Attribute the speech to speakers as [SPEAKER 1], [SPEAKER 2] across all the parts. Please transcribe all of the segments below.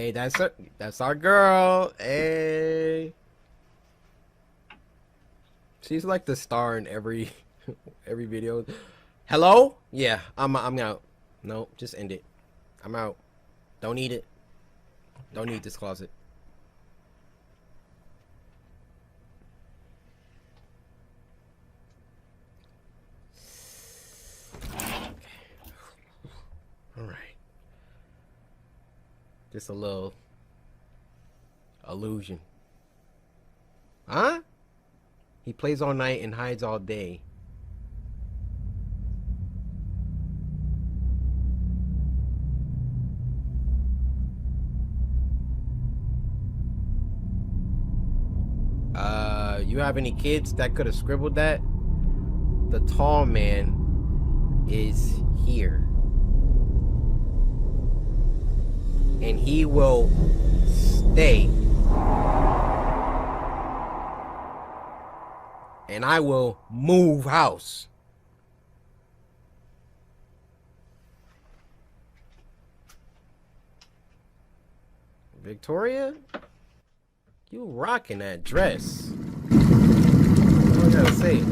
[SPEAKER 1] Hey, that's our girl. Hey. She's like the star in every video. Hello? Yeah, I'm out. No, just end it. I'm out. Don't need it. Don't need this closet. All right. Just a little illusion. Huh? He plays all night and hides all day. You have any kids that could have scribbled that? The tall man is here. And he will stay. And I will move house. Victoria? You rocking that dress. What do I gotta say?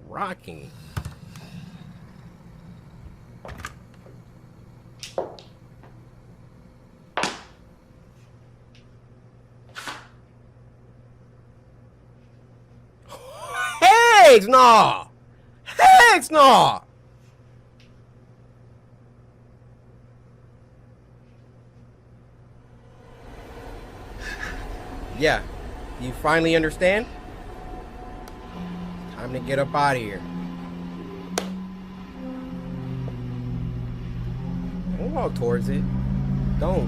[SPEAKER 1] Rocking. Heck no! Heck no! Yeah, you finally understand? Time to get up out of here. Don't walk towards it. Don't.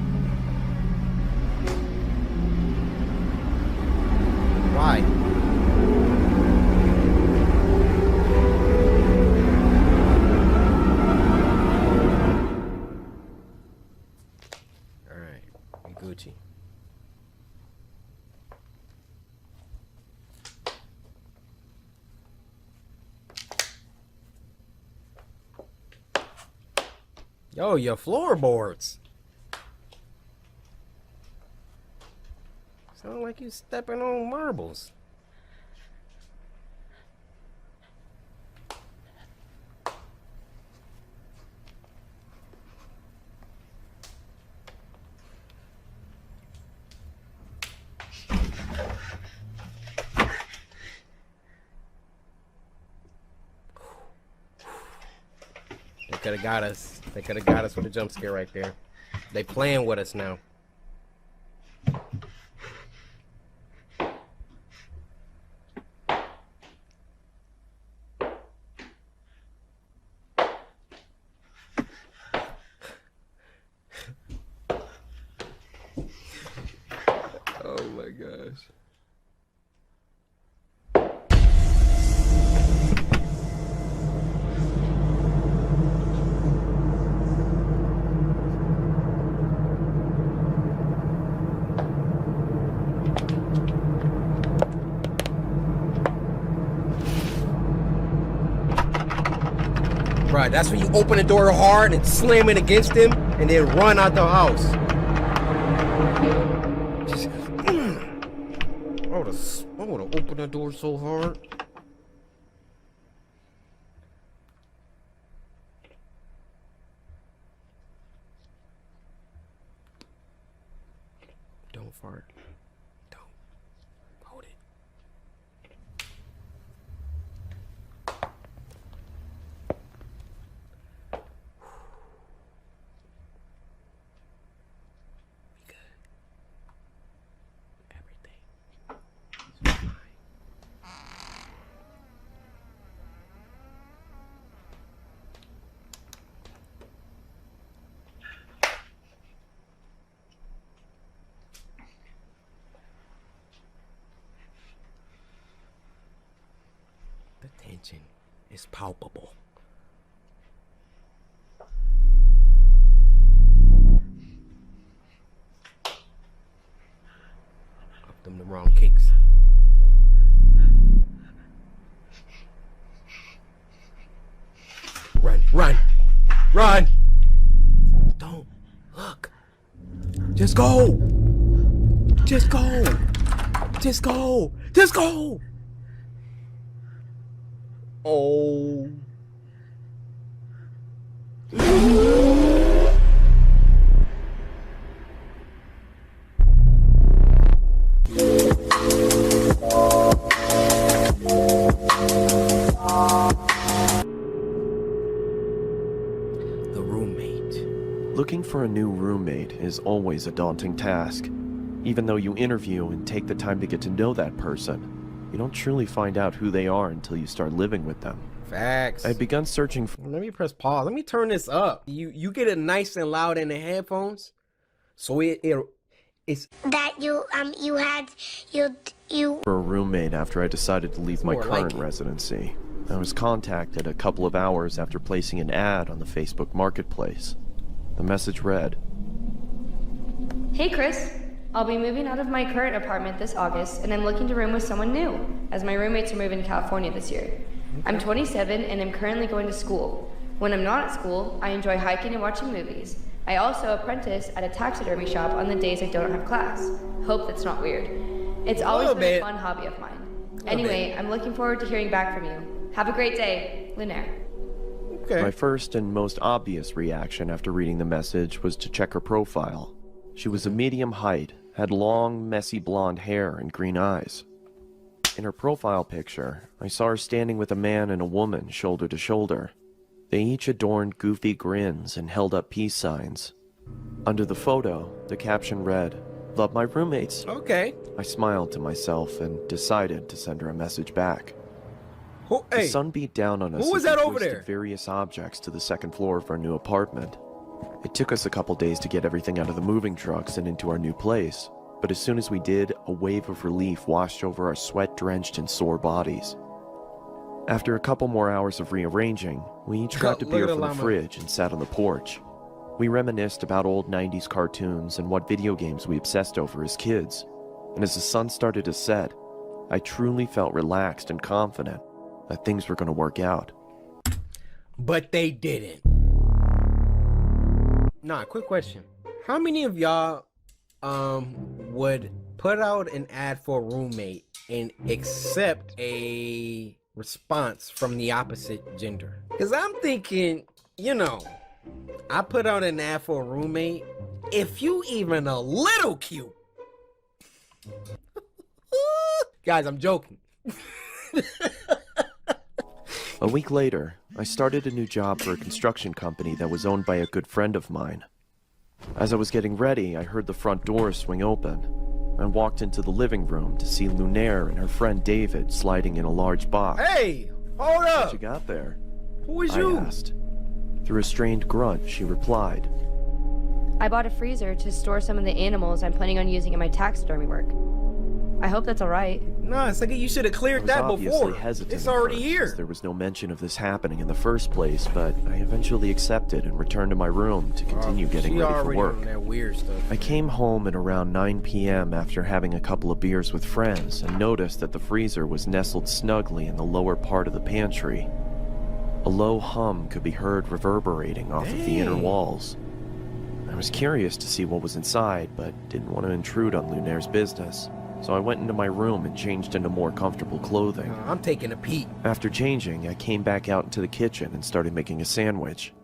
[SPEAKER 1] Why? Alright, Gucci. Yo, your floorboards. Sound like you stepping on marbles. They could have got us. They could have got us with a jump scare right there. They playing with us now. Oh my gosh. Right, that's when you open the door hard and slam it against him and then run out the house. Just, I would have opened the door so hard. Don't fart. Don't. Hold it. The tension is palpable. Up them the wrong cakes. Run, run, run! Just go! Just go! Just go! Just go! Oh.
[SPEAKER 2] Looking for a new roommate is always a daunting task. Even though you interview and take the time to get to know that person, you don't truly find out who they are until you start living with them.
[SPEAKER 1] Facts.
[SPEAKER 2] I had begun searching for...
[SPEAKER 1] Let me press pause. Let me turn this up. You get it nice and loud in the headphones, so it's
[SPEAKER 3] that you
[SPEAKER 2] for a roommate after I decided to leave my current residency. I was contacted a couple of hours after placing an ad on the Facebook Marketplace. The message read,
[SPEAKER 4] "Hey Chris, I'll be moving out of my current apartment this August and I'm looking to room with someone new, as my roommates are moving to California this year. I'm 27 and I'm currently going to school. When I'm not at school, I enjoy hiking and watching movies. I also apprentice at a taxidermy shop on the days I don't have class. Hope that's not weird. It's always been a fun hobby of mine. Anyway, I'm looking forward to hearing back from you. Have a great day, Lunaire."
[SPEAKER 1] Okay.
[SPEAKER 2] My first and most obvious reaction after reading the message was to check her profile. She was a medium height, had long, messy blonde hair and green eyes. In her profile picture, I saw her standing with a man and a woman shoulder to shoulder. They each adorned goofy grins and held up peace signs. Under the photo, the caption read, "Love my roommates."
[SPEAKER 1] Okay.
[SPEAKER 2] I smiled to myself and decided to send her a message back.
[SPEAKER 1] Hey,
[SPEAKER 2] the sun beat down on us
[SPEAKER 1] who was
[SPEAKER 2] as we
[SPEAKER 1] that over
[SPEAKER 2] hoisted
[SPEAKER 1] there?
[SPEAKER 2] various objects to the second floor of our new apartment. It took us a couple days to get everything out of the moving trucks and into our new place, but as soon as we did, a wave of relief washed over our sweat-drenched and sore bodies. After a couple more hours of rearranging, we each grabbed a beer from the fridge and sat on the porch. We reminisced about old 90s cartoons and what video games we obsessed over as kids, and as the sun started to set, I truly felt relaxed and confident that things were going to work out.
[SPEAKER 1] But they didn't. Nah, quick question. How many of y'all would put out an ad for a roommate and accept a response from the opposite gender? Because I'm thinking, you know, I put out an ad for a roommate. If you even a little cute. Guys, I'm joking.
[SPEAKER 2] A week later, I started a new job for a construction company that was owned by a good friend of mine. As I was getting ready, I heard the front door swing open. I walked into the living room to see Lunaire and her friend David sliding in a large box.
[SPEAKER 1] Hey, hold up!
[SPEAKER 2] What you got there?
[SPEAKER 1] Who is you?
[SPEAKER 2] I asked. Through a strained grunt, she replied,
[SPEAKER 4] "I bought a freezer to store some of the animals I'm planning on using in my taxidermy work. I hope that's alright."
[SPEAKER 1] Nah, it's like you should have cleared that before. It's already here.
[SPEAKER 2] There was no mention of this happening in the first place, but I eventually accepted and returned to my room to continue getting ready for work.
[SPEAKER 1] That weird stuff.
[SPEAKER 2] I came home at around 9 p.m. after having a couple of beers with friends and noticed that the freezer was nestled snugly in the lower part of the pantry. A low hum could be heard reverberating off of the inner walls. I was curious to see what was inside, but didn't want to intrude on Lunaire's business. So I went into my room and changed into more comfortable clothing.
[SPEAKER 1] I'm taking a peek.
[SPEAKER 2] After changing, I came back out into the kitchen and started making a sandwich.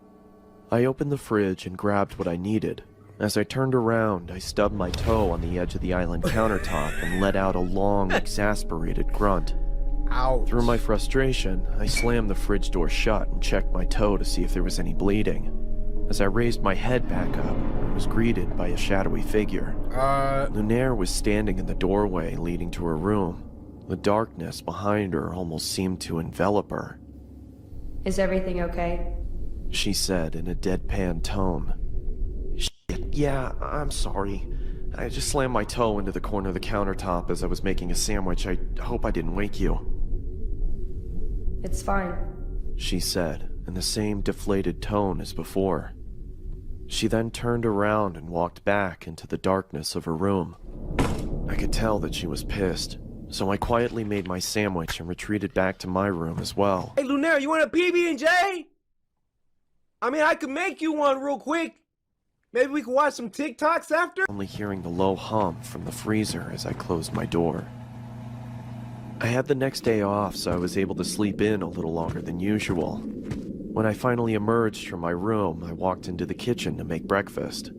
[SPEAKER 2] I opened the fridge and grabbed what I needed. As I turned around, I stubbed my toe on the edge of the island countertop and let out a long, exasperated grunt.
[SPEAKER 1] Ouch.
[SPEAKER 2] Through my frustration, I slammed the fridge door shut and checked my toe to see if there was any bleeding. As I raised my head back up, I was greeted by a shadowy figure. Lunaire was standing in the doorway leading to her room. The darkness behind her almost seemed to envelop her.
[SPEAKER 4] "Is everything okay?"
[SPEAKER 2] she said in a deadpan tone. "Shit, yeah, I'm sorry. I just slammed my toe into the corner of the countertop as I was making a sandwich. I hope I didn't wake you."
[SPEAKER 4] "It's fine,"
[SPEAKER 2] she said in the same deflated tone as before. She then turned around and walked back into the darkness of her room. I could tell that she was pissed, so I quietly made my sandwich and retreated back to my room as well.
[SPEAKER 1] Hey, Lunaire, you want a PB&J? I mean, I could make you one real quick. Maybe we can watch some TikToks after?
[SPEAKER 2] Only hearing the low hum from the freezer as I closed my door. I had the next day off, so I was able to sleep in a little longer than usual. When I finally emerged from my room, I walked into the kitchen to make breakfast.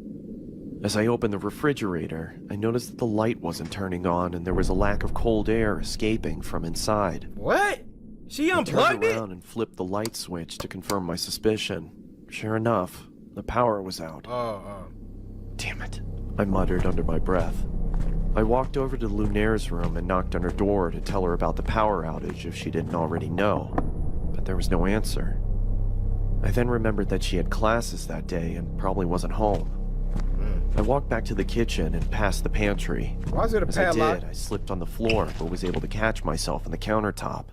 [SPEAKER 2] As I opened the refrigerator, I noticed that the light wasn't turning on and there was a lack of cold air escaping from inside.
[SPEAKER 1] What? She
[SPEAKER 2] I
[SPEAKER 1] unplugged
[SPEAKER 2] turned
[SPEAKER 1] it?
[SPEAKER 2] around and flipped the light switch to confirm my suspicion. Sure enough, the power was out. Damn it, I muttered under my breath. I walked over to Lunaire's room and knocked on her door to tell her about the power outage if she didn't already know, but there was no answer. I then remembered that she had classes that day and probably wasn't home. I walked back to the kitchen and past the pantry.
[SPEAKER 1] Why is it a
[SPEAKER 2] As I
[SPEAKER 1] padlock?
[SPEAKER 2] did, I slipped on the floor but was able to catch myself on the countertop.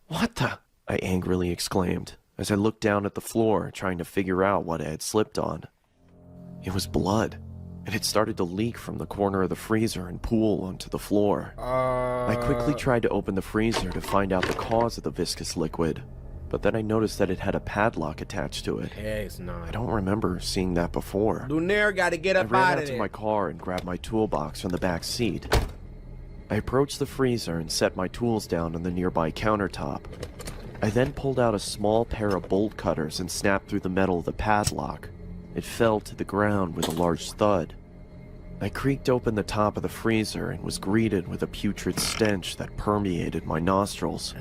[SPEAKER 2] What the? I angrily exclaimed as I looked down at the floor trying to figure out what I had slipped on. It was blood. It had started to leak from the corner of the freezer and pool onto the floor. I quickly tried to open the freezer to find out the cause of the viscous liquid, but then I noticed that it had a padlock attached to it.
[SPEAKER 1] It's
[SPEAKER 2] I
[SPEAKER 1] not.
[SPEAKER 2] don't remember seeing that before.
[SPEAKER 1] Lunaire gotta get
[SPEAKER 2] I
[SPEAKER 1] up
[SPEAKER 2] ran
[SPEAKER 1] out
[SPEAKER 2] out
[SPEAKER 1] of
[SPEAKER 2] to
[SPEAKER 1] there.
[SPEAKER 2] my car and grabbed my toolbox from the back seat. I approached the freezer and set my tools down on the nearby countertop. I then pulled out a small pair of bolt cutters and snapped through the metal of the padlock. It fell to the ground with a large thud. I creaked open the top of the freezer and was greeted with a putrid stench that permeated my nostrils.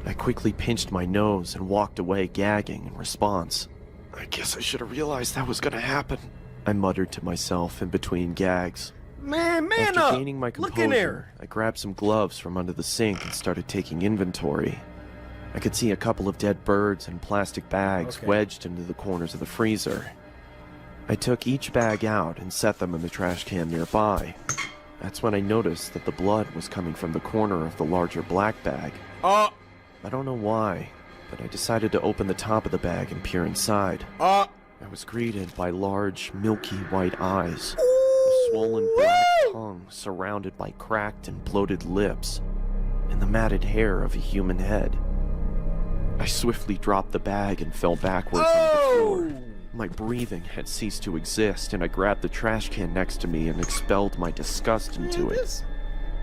[SPEAKER 2] I quickly pinched my nose and walked away gagging in response. I guess I should have realized that was gonna happen, I muttered to myself in between gags.
[SPEAKER 1] Man
[SPEAKER 2] After
[SPEAKER 1] up!
[SPEAKER 2] gaining my
[SPEAKER 1] Look in there!
[SPEAKER 2] composure, I grabbed some gloves from under the sink and started taking inventory. I could see a couple of dead birds and plastic bags
[SPEAKER 1] Okay.
[SPEAKER 2] wedged into the corners of the freezer. I took each bag out and set them in the trash can nearby. That's when I noticed that the blood was coming from the corner of the larger black bag. I don't know why, but I decided to open the top of the bag and peer inside. I was greeted by large, milky white eyes, a swollen black tongue surrounded by cracked and bloated lips, and the matted hair of a human head. I swiftly dropped the bag and fell backwards onto the floor. My breathing had ceased to exist, and I grabbed the trash can next to me and expelled my disgust into it.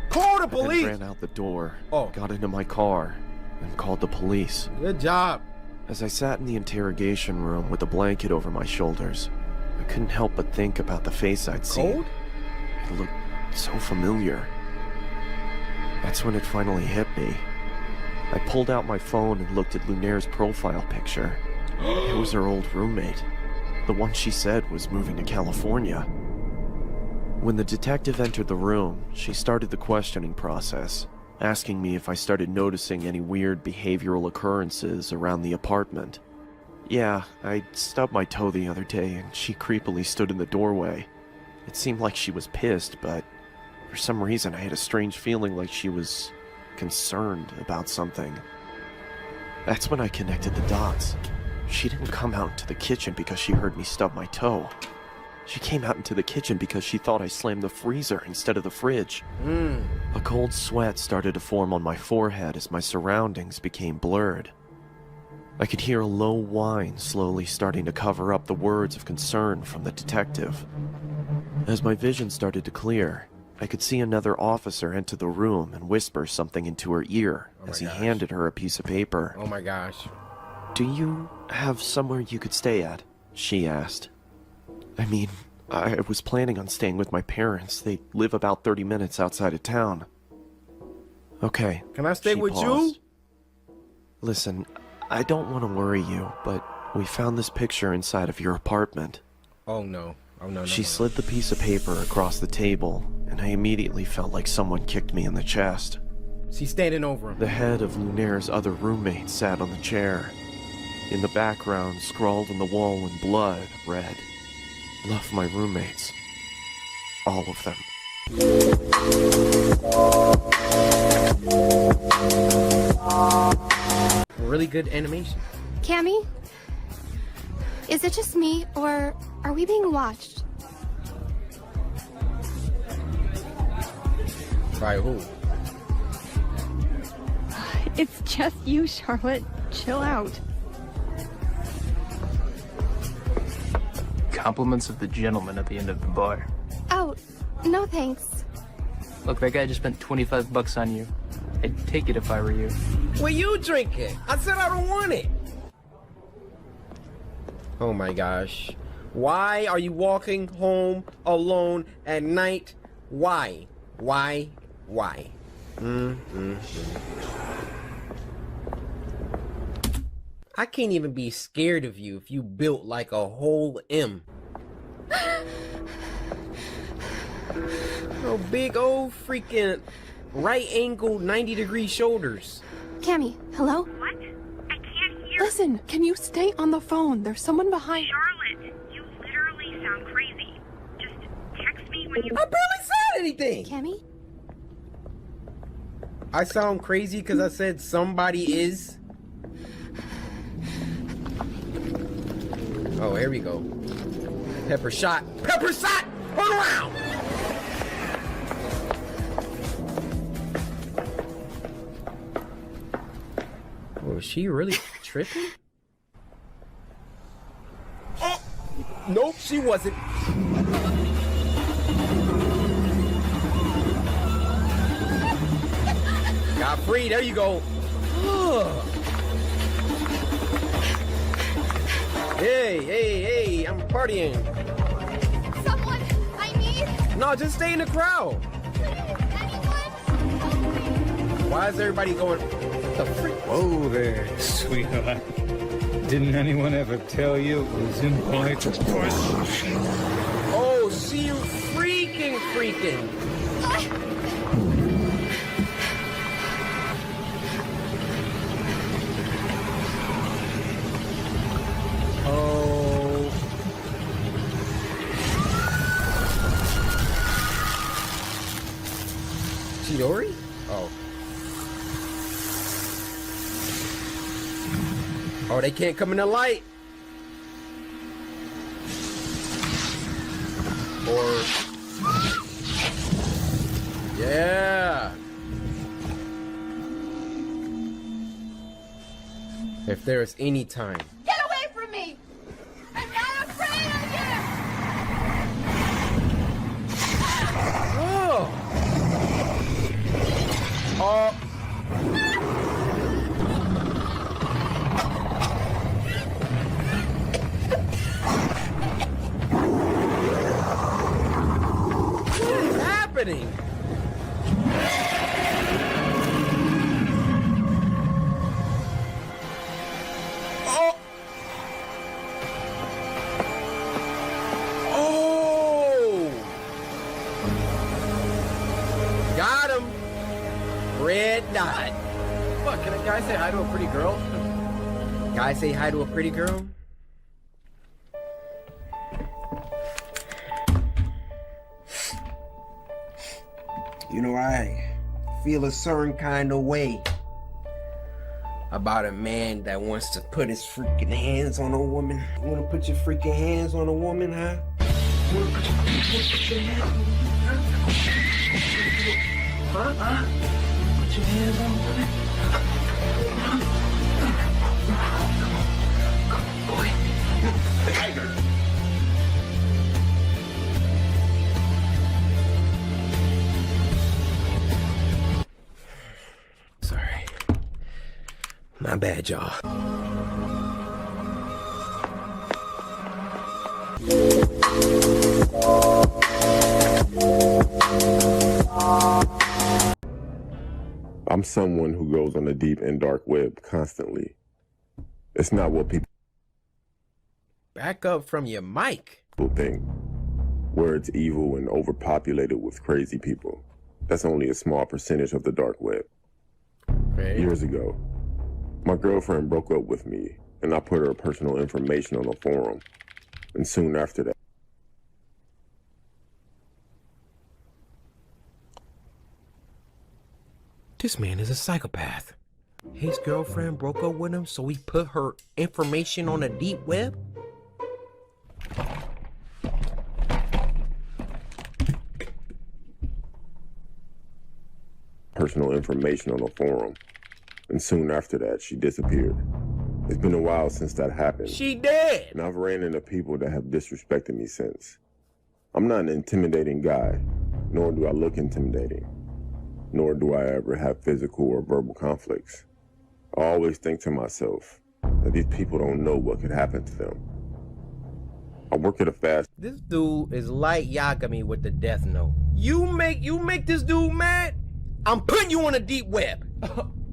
[SPEAKER 1] Call the
[SPEAKER 2] I then
[SPEAKER 1] police!
[SPEAKER 2] ran out the door,
[SPEAKER 1] Oh.
[SPEAKER 2] got into my car, and called the police.
[SPEAKER 1] Good job.
[SPEAKER 2] As I sat in the interrogation room with a blanket over my shoulders, I couldn't help but think about the face I'd seen.
[SPEAKER 1] Cold?
[SPEAKER 2] It looked so familiar. That's when it finally hit me. I pulled out my phone and looked at Lunaire's profile picture. It was her old roommate. The one she said was moving to California. When the detective entered the room, she started the questioning process, asking me if I started noticing any weird behavioral occurrences around the apartment. Yeah, I stubbed my toe the other day and she creepily stood in the doorway. It seemed like she was pissed, but for some reason I had a strange feeling like she was concerned about something. That's when I connected the dots. She didn't come out into the kitchen because she heard me stub my toe. She came out into the kitchen because she thought I slammed the freezer instead of the fridge. A cold sweat started to form on my forehead as my surroundings became blurred. I could hear a low whine slowly starting to cover up the words of concern from the detective. As my vision started to clear, I could see another officer enter the room and whisper something into her ear as he handed her a piece of paper.
[SPEAKER 1] Oh my gosh.
[SPEAKER 2] "Do you have somewhere you could stay at?" she asked. I mean, I was planning on staying with my parents. They live about 30 minutes outside of town. Okay.
[SPEAKER 1] Can I stay
[SPEAKER 2] she
[SPEAKER 1] with
[SPEAKER 2] paused.
[SPEAKER 1] you?
[SPEAKER 2] Listen, I don't want to worry you, but we found this picture inside of your apartment.
[SPEAKER 1] Oh no. Oh no.
[SPEAKER 2] She slid the piece of paper across the table, and I immediately felt like someone kicked me in the chest.
[SPEAKER 1] She's standing over him.
[SPEAKER 2] The head of Lunaire's other roommate sat on the chair. In the background, scrawled on the wall in blood, read, "Love my roommates. All of them."
[SPEAKER 1] Really good animation.
[SPEAKER 3] Cammy? Is it just me, or are we being watched?
[SPEAKER 1] By who?
[SPEAKER 5] It's just you, Charlotte. Chill out.
[SPEAKER 6] Compliments of the gentleman at the end of the bar.
[SPEAKER 3] Oh, no thanks.
[SPEAKER 6] Look, that guy just spent 25 bucks on you. I'd take it if I were you.
[SPEAKER 1] Well, you drink it. I said I don't want it. Oh my gosh. Why are you walking home alone at night? Why? Why? Why? I can't even be scared of you if you built like a whole M. Oh, big old freaking right angled 90-degree shoulders.
[SPEAKER 3] Cammy, hello?
[SPEAKER 7] What? I can't hear.
[SPEAKER 8] Listen, can you stay on the phone? There's someone behind.
[SPEAKER 7] Charlotte, you literally sound crazy. Just text me when you.
[SPEAKER 1] I barely said anything.
[SPEAKER 3] Cammy?
[SPEAKER 1] I sound crazy because I said somebody is. Oh, here we go. Pepper shot. Pepper shot! Turn around! Oh, is she really tripping? Oh! Nope, she wasn't. Got free, there you go. Hey, hey, hey, I'm partying.
[SPEAKER 3] Someone, I need
[SPEAKER 1] No, just stay in the crowd.
[SPEAKER 3] anyone.
[SPEAKER 1] Why is everybody going? What the freak?
[SPEAKER 9] Whoa there, sweetheart. Didn't anyone ever tell you it was impolite to push?
[SPEAKER 1] Oh, she freaking. Oh. Chidori? Oh. Oh, they can't come in the light. Or... Yeah. If there is any time.
[SPEAKER 3] Get away from me! I'm not afraid of you!
[SPEAKER 1] Oh. Oh. What is happening? Oh. Oh. Got him. Red dot.
[SPEAKER 6] What, can a guy say hi to a pretty girl?
[SPEAKER 1] Guy say hi to a pretty girl? You know, I feel a certain kind of way about a man that wants to put his freaking hands on a woman. You wanna put your freaking hands on a woman, huh? You wanna put your hands on a woman, huh? Huh? Put your hands on a woman. Boy. Tiger. Sorry. My bad, y'all.
[SPEAKER 10] I'm someone who goes on the deep and dark web constantly. It's not what people
[SPEAKER 1] Back up from your mic.
[SPEAKER 10] think, where it's evil and overpopulated with crazy people. That's only a small percentage of the dark web.
[SPEAKER 1] Okay.
[SPEAKER 10] Years ago, my girlfriend broke up with me, and I put her personal information on a forum. And soon after that,
[SPEAKER 1] This man is a psychopath. His girlfriend broke up with him, so he put her information on the deep web?
[SPEAKER 10] personal information on a forum. And soon after that, she disappeared. It's been a while since that happened.
[SPEAKER 1] She dead.
[SPEAKER 10] And I've ran into people that have disrespected me since. I'm not an intimidating guy, nor do I look intimidating, nor do I ever have physical or verbal conflicts. I always think to myself that these people don't know what could happen to them. I work at a fast.
[SPEAKER 1] This dude is like Yagami with the death note. You make this dude mad? I'm putting you on a deep web.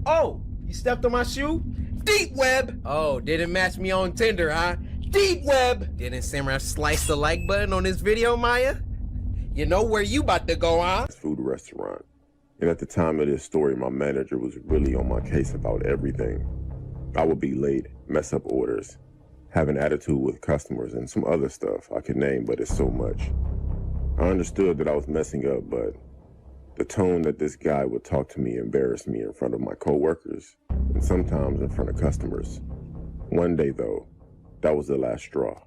[SPEAKER 1] Oh, you stepped on my shoe? Deep web. Oh, didn't match me on Tinder, huh? Deep web. Didn't Samurai slice the like button on this video, Maya? You know where you about to go, huh?
[SPEAKER 10] Food restaurant. And at the time of this story, my manager was really on my case about everything. I would be late, mess up orders, have an attitude with customers, and some other stuff I could name, but it's so much. I understood that I was messing up, but the tone that this guy would talk to me embarrassed me in front of my coworkers and sometimes in front of customers. One day, though, that was the last straw.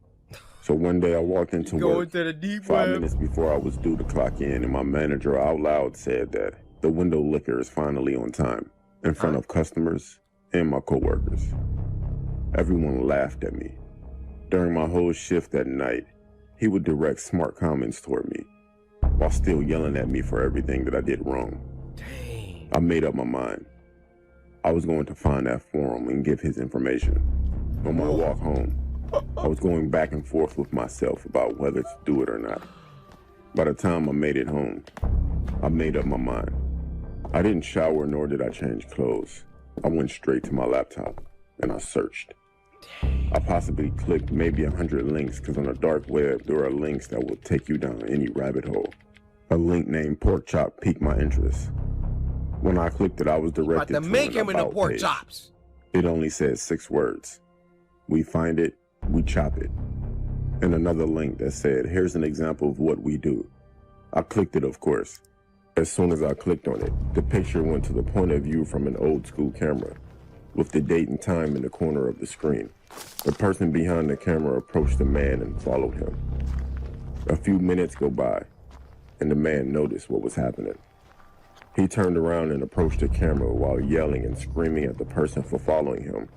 [SPEAKER 10] So one day I walked into work
[SPEAKER 1] to the deep
[SPEAKER 10] 5
[SPEAKER 1] web.
[SPEAKER 10] minutes before I was due to clock in, and my manager out loud said that the window liquor is finally on time in front of customers and my coworkers. Everyone laughed at me. During my whole shift that night, he would direct smart comments toward me while still yelling at me for everything that I did wrong.
[SPEAKER 1] Dang.
[SPEAKER 10] I made up my mind. I was going to find that forum and give his information. On my walk home, I was going back and forth with myself about whether to do it or not. By the time I made it home, I made up my mind. I didn't shower, nor did I change clothes. I went straight to my laptop and I searched. I possibly clicked maybe 100 links, because on the dark web there are links that will take you down any rabbit hole. A link named pork chop piqued my interest. When I clicked it, I was directed
[SPEAKER 1] About to make him
[SPEAKER 10] an
[SPEAKER 1] into
[SPEAKER 10] about
[SPEAKER 1] pork
[SPEAKER 10] page.
[SPEAKER 1] chops.
[SPEAKER 10] It only said 6 words. We find it, we chop it. And another link that said, here's an example of what we do. I clicked it, of course. As soon as I clicked on it, the picture went to the point of view from an old school camera, with the date and time in the corner of the screen. The person behind the camera approached the man and followed him. A few minutes go by, and the man noticed what was happening. He turned around and approached the camera while yelling and screaming at the person for following him.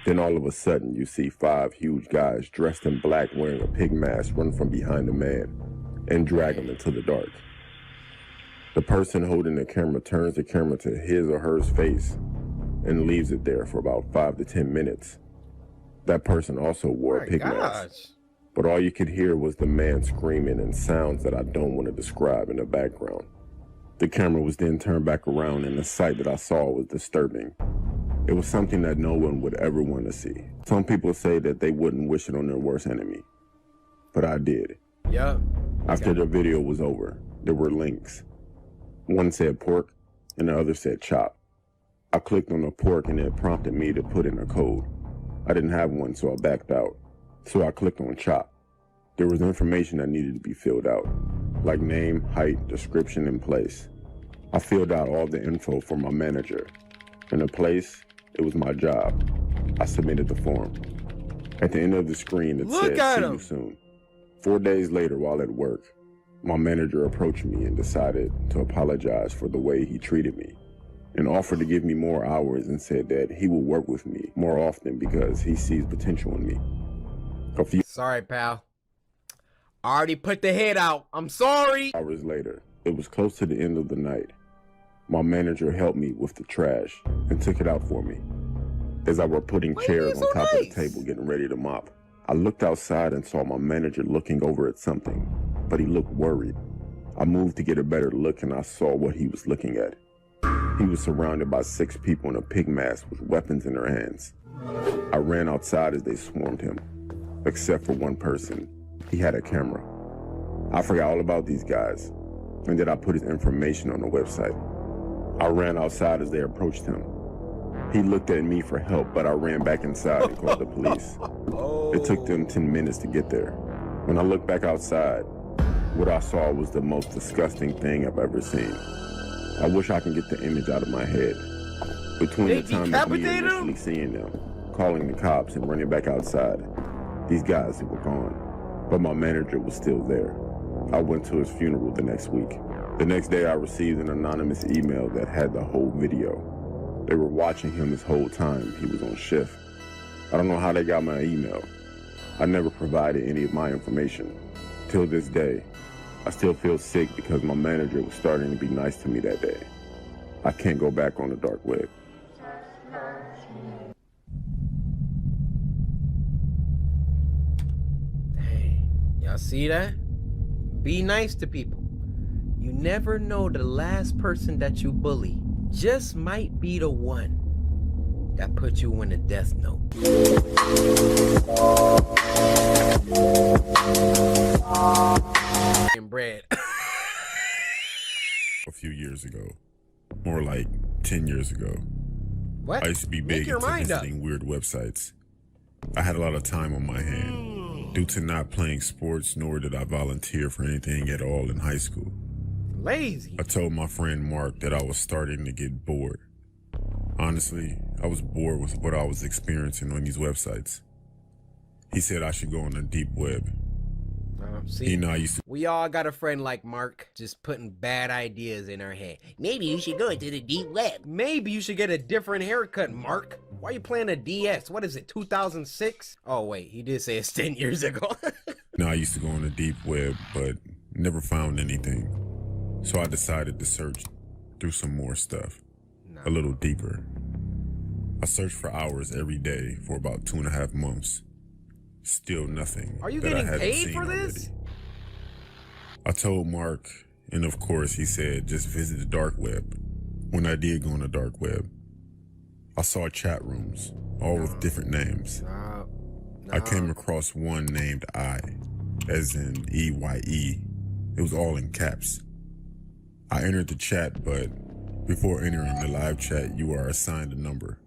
[SPEAKER 10] Then all of a sudden, you see 5 huge guys dressed in black wearing a pig mask run from behind the man and drag him into the dark. The person holding the camera turns the camera to his or her face and leaves it there for about 5 to 10 minutes. That person also wore a pig mask, but all you could hear was the man screaming and sounds that I don't want to describe in the background. The camera was then turned back around, and the sight that I saw was disturbing. It was something that no one would ever want to see. Some people say that they wouldn't wish it on their worst enemy, but I did.
[SPEAKER 1] Yeah.
[SPEAKER 10] After the video was over, there were links. One said pork, and the other said chop. I clicked on the pork, and it prompted me to put in a code. I didn't have one, so I backed out. So I clicked on chop. There was information that needed to be filled out, like name, height, description, and place. I filled out all the info for my manager. And the place, it was my job. I submitted the form. At the end of the screen, it said, see you soon. 4 days later, while at work, my manager approached me and decided to apologize for the way he treated me, and offered to give me more hours, and said that he will work with me more often because he sees potential in me.
[SPEAKER 1] Sorry, pal. I already put the head out. I'm sorry.
[SPEAKER 10] Hours later, it was close to the end of the night. My manager helped me with the trash and took it out for me. As I were putting chairs on top of the table getting ready to mop, I looked outside and saw my manager looking over at something, but he looked worried. I moved to get a better look, and I saw what he was looking at. He was surrounded by 6 people in a pig mask with weapons in their hands. I ran outside as they swarmed him, except for one person. He had a camera. I forgot all about these guys, and then I put his information on the website. I ran outside as they approached him. He looked at me for help, but I ran back inside and called the police. It took them 10 minutes to get there. When I looked back outside, what I saw was the most disgusting thing I've ever seen. I wish I could get the image out of my head. Between the time of me initially seeing them, calling the cops, and running back outside, these guys were gone. But my manager was still there. I went to his funeral the next week. The next day, I received an anonymous email that had the whole video. They were watching him this whole time he was on shift. I don't know how they got my email. I never provided any of my information. Till this day, I still feel sick because my manager was starting to be nice to me that day. I can't go back on the dark web.
[SPEAKER 1] Hey, y'all see that? Be nice to people. You never know, the last person that you bully just might be the one that put you in a death note. And bread.
[SPEAKER 10] A few years ago, more like 10 years ago,
[SPEAKER 1] What?
[SPEAKER 10] I used to be
[SPEAKER 1] Make
[SPEAKER 10] big
[SPEAKER 1] your
[SPEAKER 10] into
[SPEAKER 1] mind up.
[SPEAKER 10] visiting weird websites. I had a lot of time on my hand. Due to not playing sports, nor did I volunteer for anything at all in high school.
[SPEAKER 1] Lazy.
[SPEAKER 10] I told my friend Mark that I was starting to get bored. Honestly, I was bored with what I was experiencing on these websites. He said I should go on the deep web.
[SPEAKER 1] See,
[SPEAKER 10] He and I used to
[SPEAKER 1] we all got a friend like Mark just putting bad ideas in our head. Maybe you should go into the deep web. Maybe you should get a different haircut, Mark. Why are you playing a DS? What is it, 2006? Oh, wait, he did say it's 10 years ago.
[SPEAKER 10] No, I used to go on the deep web, but never found anything. So I decided to search through some more stuff, a little deeper. I searched for hours every day for about 2.5 months. Still nothing.
[SPEAKER 1] Are you
[SPEAKER 10] that I
[SPEAKER 1] getting
[SPEAKER 10] hadn't
[SPEAKER 1] paid
[SPEAKER 10] seen
[SPEAKER 1] for this?
[SPEAKER 10] already. I told Mark, and of course he said, just visit the dark web. When I did go on the dark web, I saw chat rooms, all with different names. I came across one named I, as in EYE. It was all in caps. I entered the chat, but before entering the live chat, you are assigned a number.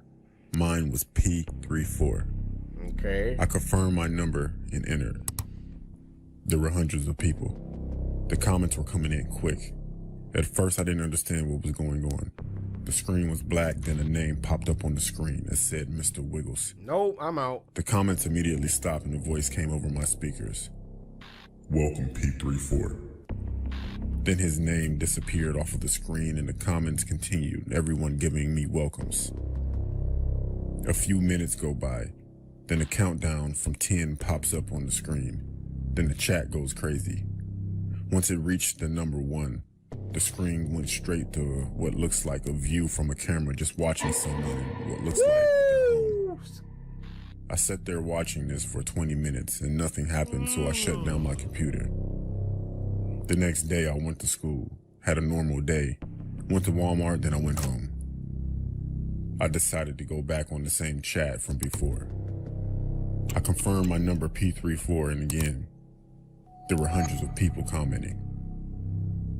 [SPEAKER 10] Mine was P34.
[SPEAKER 1] Okay.
[SPEAKER 10] I confirmed my number and entered. There were hundreds of people. The comments were coming in quick. At first, I didn't understand what was going on. The screen was black, then a name popped up on the screen that said Mr. Wiggles.
[SPEAKER 1] No, I'm out.
[SPEAKER 10] The comments immediately stopped and a voice came over my speakers. Welcome, P34. Then his name disappeared off of the screen and the comments continued, everyone giving me welcomes. A few minutes go by. Then a countdown from 10 pops up on the screen. Then the chat goes crazy. Once it reached the number 1, the screen went straight to what looks like a view from a camera just watching someone in what looks like their home. I sat there watching this for 20 minutes and nothing happened, so I shut down my computer. The next day I went to school, had a normal day, went to Walmart, then I went home. I decided to go back on the same chat from before. I confirmed my number P34 and again, there were hundreds of people commenting.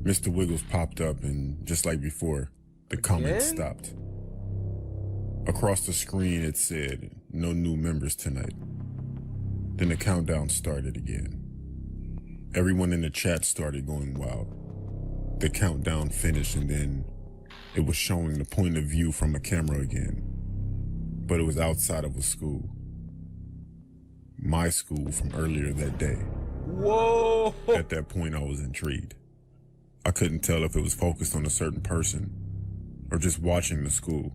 [SPEAKER 10] Mr. Wiggles popped up and just like before, the comments stopped. Across the screen it said, no new members tonight. Then the countdown started again. Everyone in the chat started going wild. The countdown finished and then it was showing the point of view from a camera again. But it was outside of a school. My school from earlier that day.
[SPEAKER 1] Whoa!
[SPEAKER 10] At that point, I was intrigued. I couldn't tell if it was focused on a certain person or just watching the school.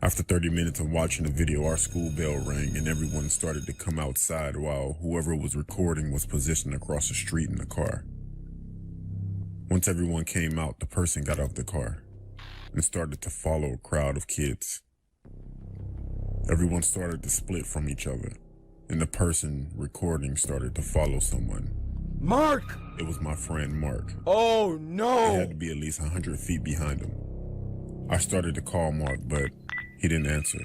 [SPEAKER 10] After 30 minutes of watching the video, our school bell rang and everyone started to come outside while whoever was recording was positioned across the street in the car. Once everyone came out, the person got out of the car and started to follow a crowd of kids. Everyone started to split from each other. And the person recording started to follow someone.
[SPEAKER 1] Mark!
[SPEAKER 10] It was my friend Mark.
[SPEAKER 1] Oh no!
[SPEAKER 10] I had to be at least 100 feet behind him. I started to call Mark, but he didn't answer.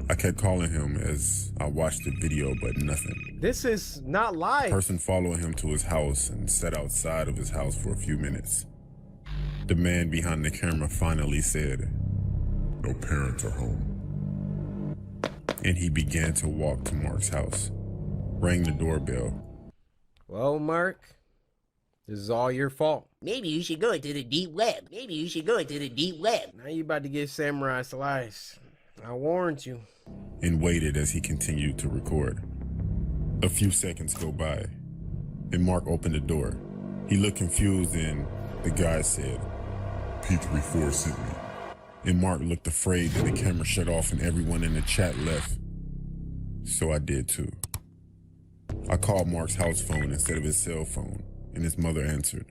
[SPEAKER 10] I kept calling him as I watched the video, but nothing.
[SPEAKER 1] This is not live.
[SPEAKER 10] The person followed him to his house and sat outside of his house for a few minutes. The man behind the camera finally said, "No parents are home." And he began to walk to Mark's house, rang the doorbell.
[SPEAKER 1] Well, Mark, this is all your fault. Maybe you should go into the deep web. Maybe you should go into the deep web. Now you about to get samurai slice. I warned you.
[SPEAKER 10] And waited as he continued to record. A few seconds go by. Then Mark opened the door. He looked confused and the guy said, "P34 sent me." And Mark looked afraid that the camera shut off and everyone in the chat left. so I did too. I called Mark's house phone instead of his cell phone, and his mother answered.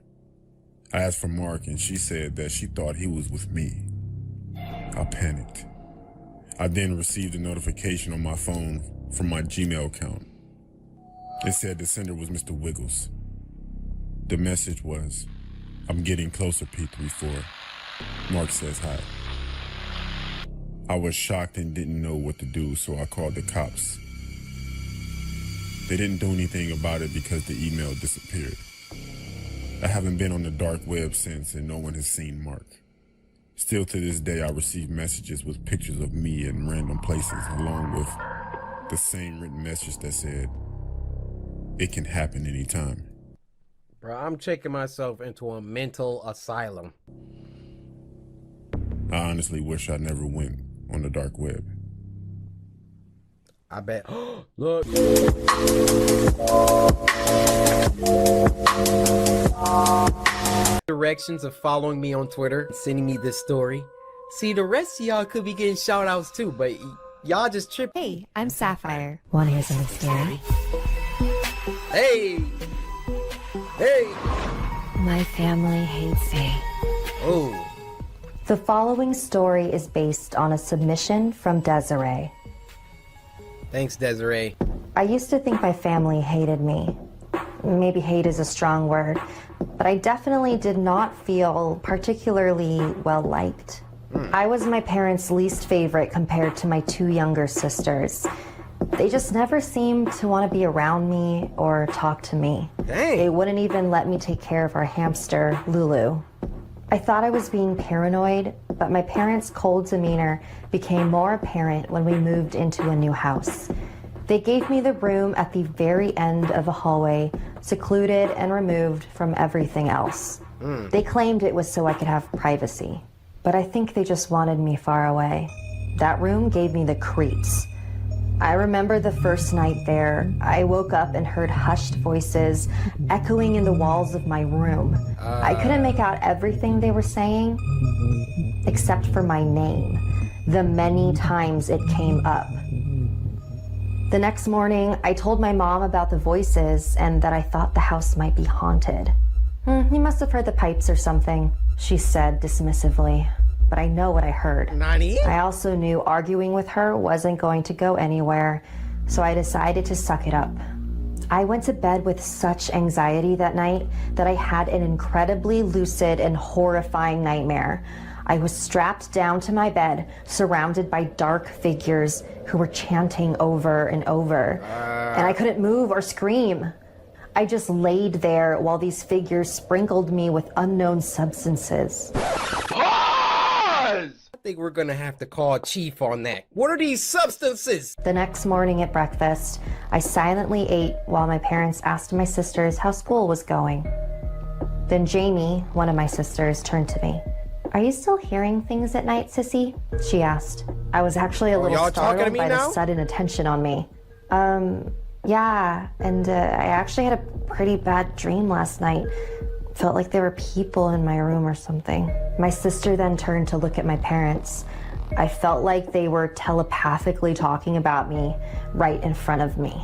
[SPEAKER 10] I asked for Mark, and she said that she thought he was with me. I panicked. I then received a notification on my phone from my Gmail account. It said the sender was Mr. Wiggles. The message was, "I'm getting closer, P34. Mark says hi." I was shocked and didn't know what to do, so I called the cops. They didn't do anything about it because the email disappeared. I haven't been on the dark web since, and no one has seen Mark. Still to this day, I receive messages with pictures of me in random places, along with the same written message that said, "It can happen anytime."
[SPEAKER 1] Bro, I'm checking myself into a mental asylum.
[SPEAKER 10] I honestly wish I never went on the dark web.
[SPEAKER 1] I bet. Look. Directions of following me on Twitter, sending me this story. See, the rest of y'all could be getting shout outs too, but y'all just tripping.
[SPEAKER 11] Hey, I'm Sapphire. Wanna hear something scary?
[SPEAKER 1] Hey! Hey!
[SPEAKER 11] My family hates me.
[SPEAKER 1] Oh.
[SPEAKER 11] The following story is based on a submission from Desiree.
[SPEAKER 1] Thanks, Desiree.
[SPEAKER 11] I used to think my family hated me. Maybe hate is a strong word, but I definitely did not feel particularly well liked. I was my parents' least favorite compared to my two younger sisters. They just never seemed to want to be around me or talk to me.
[SPEAKER 1] Dang.
[SPEAKER 11] They wouldn't even let me take care of our hamster, Lulu. I thought I was being paranoid, but my parents' cold demeanor became more apparent when we moved into a new house. They gave me the room at the very end of a hallway, secluded and removed from everything else. They claimed it was so I could have privacy, but I think they just wanted me far away. That room gave me the creeps. I remember the first night there, I woke up and heard hushed voices echoing in the walls of my room. I couldn't make out everything they were saying, except for my name, the many times it came up. The next morning, I told my mom about the voices and that I thought the house might be haunted. You must have heard the pipes or something, she said dismissively. But I know what I heard.
[SPEAKER 1] Nani?
[SPEAKER 11] I also knew arguing with her wasn't going to go anywhere, so I decided to suck it up. I went to bed with such anxiety that night that I had an incredibly lucid and horrifying nightmare. I was strapped down to my bed, surrounded by dark figures who were chanting over and over, and I couldn't move or scream. I just laid there while these figures sprinkled me with unknown substances.
[SPEAKER 1] I think we're gonna have to call Chief on that. What are these substances?
[SPEAKER 11] The next morning at breakfast, I silently ate while my parents asked my sisters how school was going. Then Jamie, one of my sisters, turned to me. "Are you still hearing things at night, sissy?" she asked. I was actually a little startled by the sudden attention on me. Yeah, and I actually had a pretty bad dream last night. Felt like there were people in my room or something. My sister then turned to look at my parents. I felt like they were telepathically talking about me right in front of me.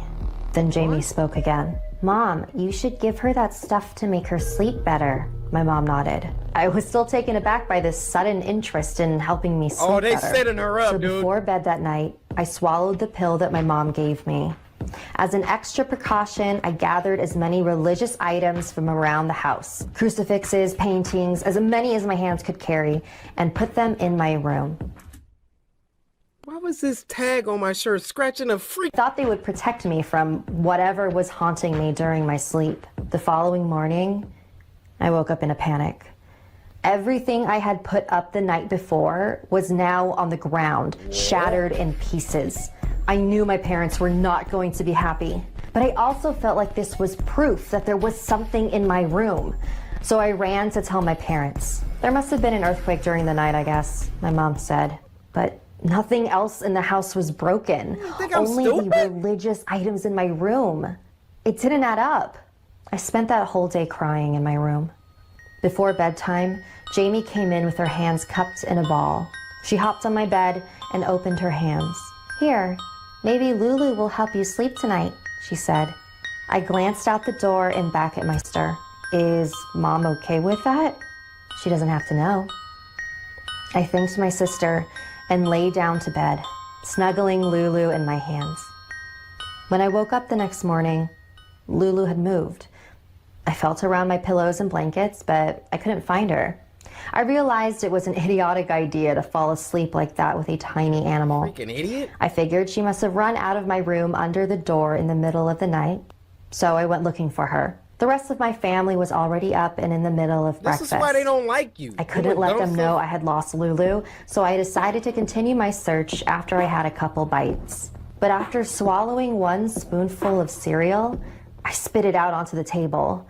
[SPEAKER 11] Then Jamie spoke again. "Mom, you should give her that stuff to make her sleep better." My mom nodded. I was still taken aback by this sudden interest in helping me sleep better.
[SPEAKER 1] Oh, they setting her up, dude.
[SPEAKER 11] So before bed that night, I swallowed the pill that my mom gave me. As an extra precaution, I gathered as many religious items from around the house, crucifixes, paintings, as many as my hands could carry, and put them in my room.
[SPEAKER 1] Why was this tag on my shirt scratching a freak?
[SPEAKER 11] I thought they would protect me from whatever was haunting me during my sleep. The following morning, I woke up in a panic. Everything I had put up the night before was now on the ground, shattered in pieces. I knew my parents were not going to be happy, but I also felt like this was proof that there was something in my room. So I ran to tell my parents. There must have been an earthquake during the night, I guess, my mom said. But nothing else in the house was broken. Only the religious items in my room. It didn't add up. I spent that whole day crying in my room. Before bedtime, Jamie came in with her hands cupped in a ball. She hopped on my bed and opened her hands. "Here, Maybe Lulu will help you sleep tonight, she said. I glanced out the door and back at my sister. Is Mom okay with that? She doesn't have to know. I thanked my sister and lay down to bed, snuggling Lulu in my hands. When I woke up the next morning, Lulu had moved. I felt around my pillows and blankets, but I couldn't find her. I realized it was an idiotic idea to fall asleep like that with a tiny animal.
[SPEAKER 1] Freaking idiot.
[SPEAKER 11] I figured she must have run out of my room under the door in the middle of the night, so I went looking for her. The rest of my family was already up and in the middle of breakfast.
[SPEAKER 1] This is why they don't like you.
[SPEAKER 11] I couldn't let them know I had lost Lulu, so I decided to continue my search after I had a couple bites. But after swallowing one spoonful of cereal, I spit it out onto the table.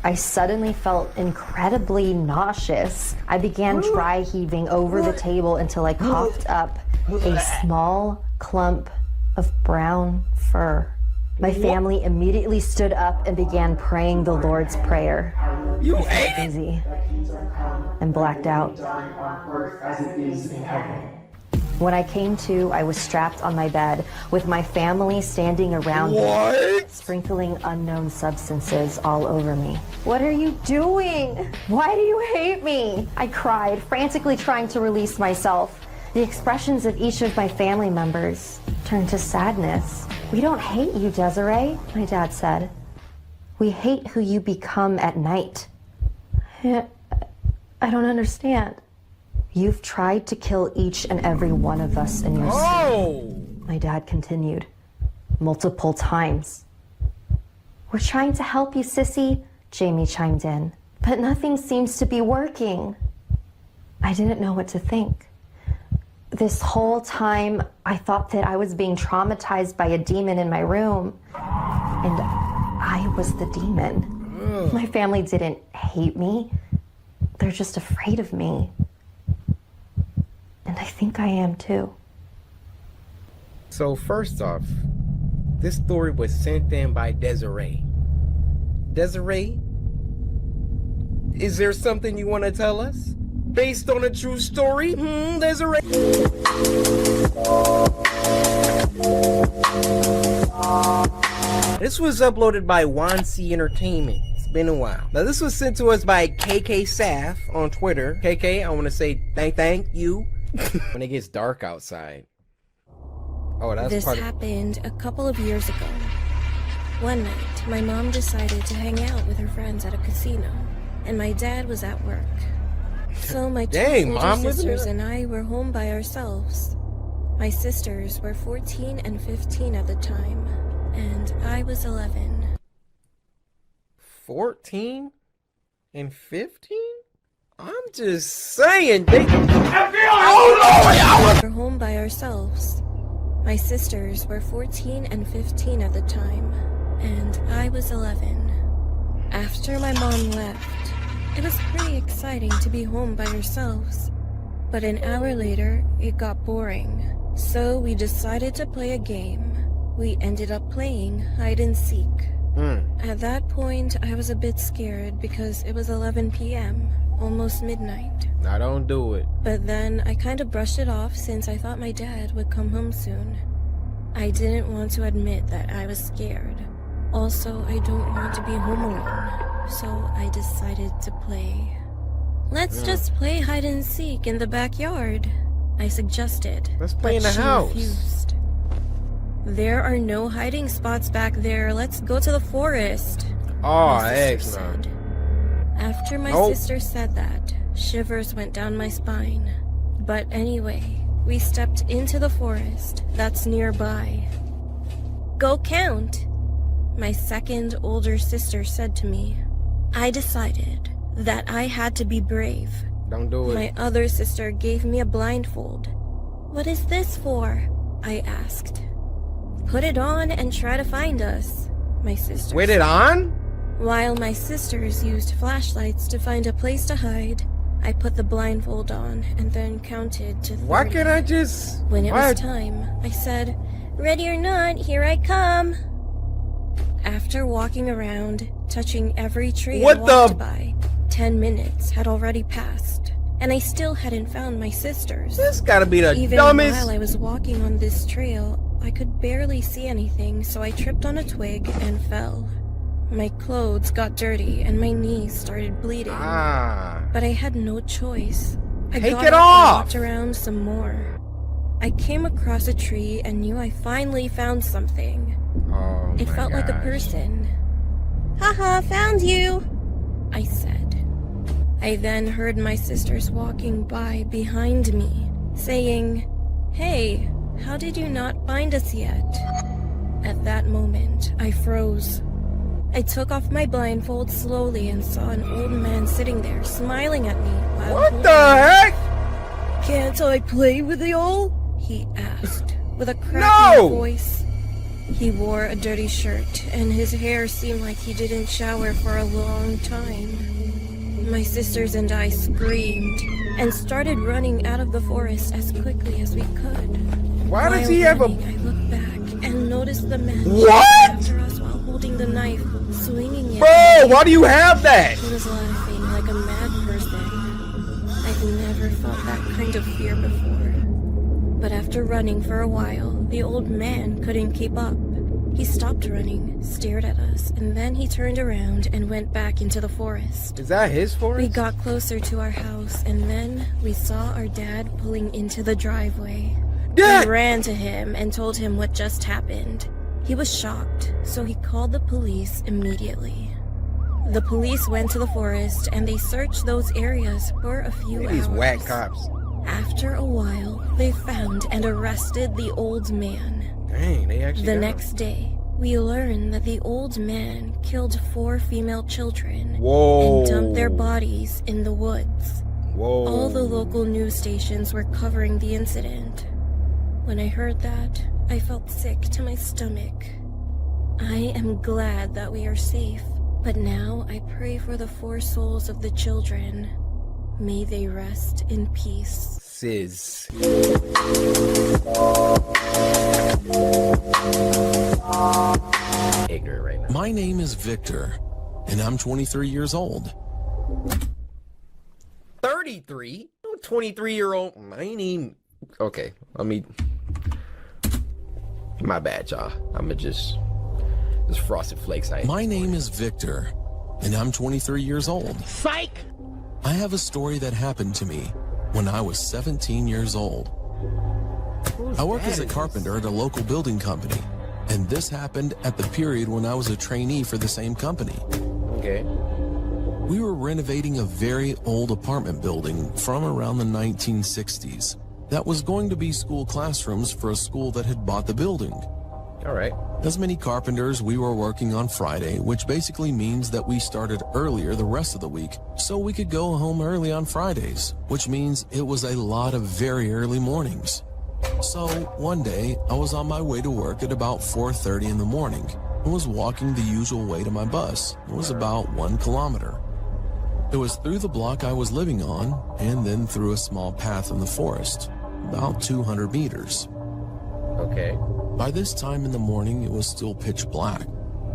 [SPEAKER 11] I suddenly felt incredibly nauseous. I began dry heaving over the table until I coughed up a small clump of brown fur. My family immediately stood up and began praying the Lord's Prayer.
[SPEAKER 1] You
[SPEAKER 11] I felt
[SPEAKER 1] ate it?
[SPEAKER 11] dizzy and blacked out. When I came to, I was strapped on my bed with my family standing around me, sprinkling unknown substances all over me. What are you doing? Why do you hate me? I cried, frantically trying to release myself. The expressions of each of my family members turned to sadness. We don't hate you, Desiree, my dad said. We hate who you become at night. I don't understand. You've tried to kill each and every one of us in your sleep, my dad continued, multiple times. We're trying to help you, sissy, Jamie chimed in, but nothing seems to be working. I didn't know what to think. This whole time, I thought that I was being traumatized by a demon in my room, and I was the demon. My family didn't hate me. They're just afraid of me. And I think I am too.
[SPEAKER 1] So first off, this story was sent in by Desiree. Desiree, is there something you want to tell us? Based on a true story? Desiree? This was uploaded by Wansi Entertainment. It's been a while. Now this was sent to us by KK Saf on Twitter. KK, I want to say thank you. When it gets dark outside. Oh, that's
[SPEAKER 12] This happened a couple of years ago. One night, my mom decided to hang out with her friends at a casino, and my dad was at work. So my two older sisters and I were home by ourselves. My sisters were 14 and 15 at the time, and I was 11.
[SPEAKER 1] 14 and 15? I'm just saying, they...
[SPEAKER 12] We're home by ourselves. My sisters were 14 and 15 at the time, and I was 11. After my mom left, it was pretty exciting to be home by ourselves. But an hour later, it got boring. So we decided to play a game. We ended up playing hide and seek. At that point, I was a bit scared because it was 11 p.m., almost midnight.
[SPEAKER 1] Now don't do it.
[SPEAKER 12] But then I kind of brushed it off since I thought my dad would come home soon. I didn't want to admit that I was scared. Also, I don't want to be home alone, so I decided to play. Let's just play hide and seek in the backyard, I suggested.
[SPEAKER 1] Let's play in the house.
[SPEAKER 12] Refused. There are no hiding spots back there. Let's go to the forest.
[SPEAKER 1] Oh, heck no.
[SPEAKER 12] After my sister said that, shivers went down my spine. But anyway, we stepped into the forest that's nearby. Go count, my second older sister said to me. I decided that I had to be brave.
[SPEAKER 1] Don't do it.
[SPEAKER 12] My other sister gave me a blindfold. What is this for? I asked. Put it on and try to find us, my sister
[SPEAKER 1] Wait, it on?
[SPEAKER 12] While my sisters used flashlights to find a place to hide, I put the blindfold on and then counted to 30.
[SPEAKER 1] Why can't I just...
[SPEAKER 12] When it was time, I said, "Ready or not, here I come." After walking around, touching every tree I walked by, 10 minutes had already passed, and I still hadn't found my sisters.
[SPEAKER 1] This gotta be the
[SPEAKER 12] Even
[SPEAKER 1] dumbest...
[SPEAKER 12] while I was walking on this trail, I could barely see anything, so I tripped on a twig and fell. My clothes got dirty and my knees started bleeding. But I had no choice. I
[SPEAKER 1] Take
[SPEAKER 12] got
[SPEAKER 1] it
[SPEAKER 12] up
[SPEAKER 1] off!
[SPEAKER 12] and walked around some more. I came across a tree and knew I finally found something.
[SPEAKER 1] Oh
[SPEAKER 12] It
[SPEAKER 1] my
[SPEAKER 12] felt like a
[SPEAKER 1] gosh.
[SPEAKER 12] person. Haha, found you! I said. I then heard my sisters walking by behind me, saying, "Hey, how did you not find us yet?" At that moment, I froze. I took off my blindfold slowly and saw an old man sitting there smiling at me while
[SPEAKER 1] What the heck?
[SPEAKER 12] "Can't I play with y'all?" he asked, with a cracking voice. He wore a dirty shirt, and his hair seemed like he didn't shower for a long time. My sisters and I screamed and started running out of the forest as quickly as we could.
[SPEAKER 1] Why does
[SPEAKER 12] While
[SPEAKER 1] he have a...
[SPEAKER 12] running, I looked back and noticed the man
[SPEAKER 1] What?
[SPEAKER 12] after us while holding the knife, swinging it.
[SPEAKER 1] Bro, why do you have that?
[SPEAKER 12] He was laughing like a mad person. I've never felt that kind of fear before. But after running for a while, the old man couldn't keep up. He stopped running, stared at us, and then he turned around and went back into the forest.
[SPEAKER 1] Is that his forest?
[SPEAKER 12] We got closer to our house, and then we saw our dad pulling into the driveway.
[SPEAKER 1] Dad!
[SPEAKER 12] We ran to him and told him what just happened. He was shocked, so he called the police immediately. The police went to the forest and they searched those areas for a few hours.
[SPEAKER 1] These whack cops.
[SPEAKER 12] After a while, they found and arrested the old man.
[SPEAKER 1] Dang, they actually
[SPEAKER 12] The
[SPEAKER 1] got him.
[SPEAKER 12] next day, we learned that the old man killed 4 female children
[SPEAKER 1] Whoa.
[SPEAKER 12] and dumped their bodies in the woods.
[SPEAKER 1] Whoa.
[SPEAKER 12] All the local news stations were covering the incident. When I heard that, I felt sick to my stomach. I am glad that we are safe, but now I pray for the 4 souls of the children. May they rest in peace.
[SPEAKER 1] Sis. Ignorant right now.
[SPEAKER 13] My name is Victor, and I'm 23 years old.
[SPEAKER 1] 33? 23-year-old. My name. Okay, let me. My bad, y'all. I'ma just Frosted Flakes.
[SPEAKER 13] My name is Victor, and I'm 23 years old.
[SPEAKER 1] Psych!
[SPEAKER 13] I have a story that happened to me when I was 17 years old. I work as a carpenter at a local building company, and this happened at the period when I was a trainee for the same company.
[SPEAKER 1] Okay.
[SPEAKER 13] We were renovating a very old apartment building from around the 1960s that was going to be school classrooms for a school that had bought the building.
[SPEAKER 1] All right.
[SPEAKER 13] As many carpenters, we were working on Friday, which basically means that we started earlier the rest of the week, so we could go home early on Fridays, which means it was a lot of very early mornings. So one day, I was on my way to work at about 4:30 in the morning and was walking the usual way to my bus. It was about 1 kilometer. It was through the block I was living on and then through a small path in the forest, about 200 meters.
[SPEAKER 1] Okay.
[SPEAKER 13] By this time in the morning, it was still pitch black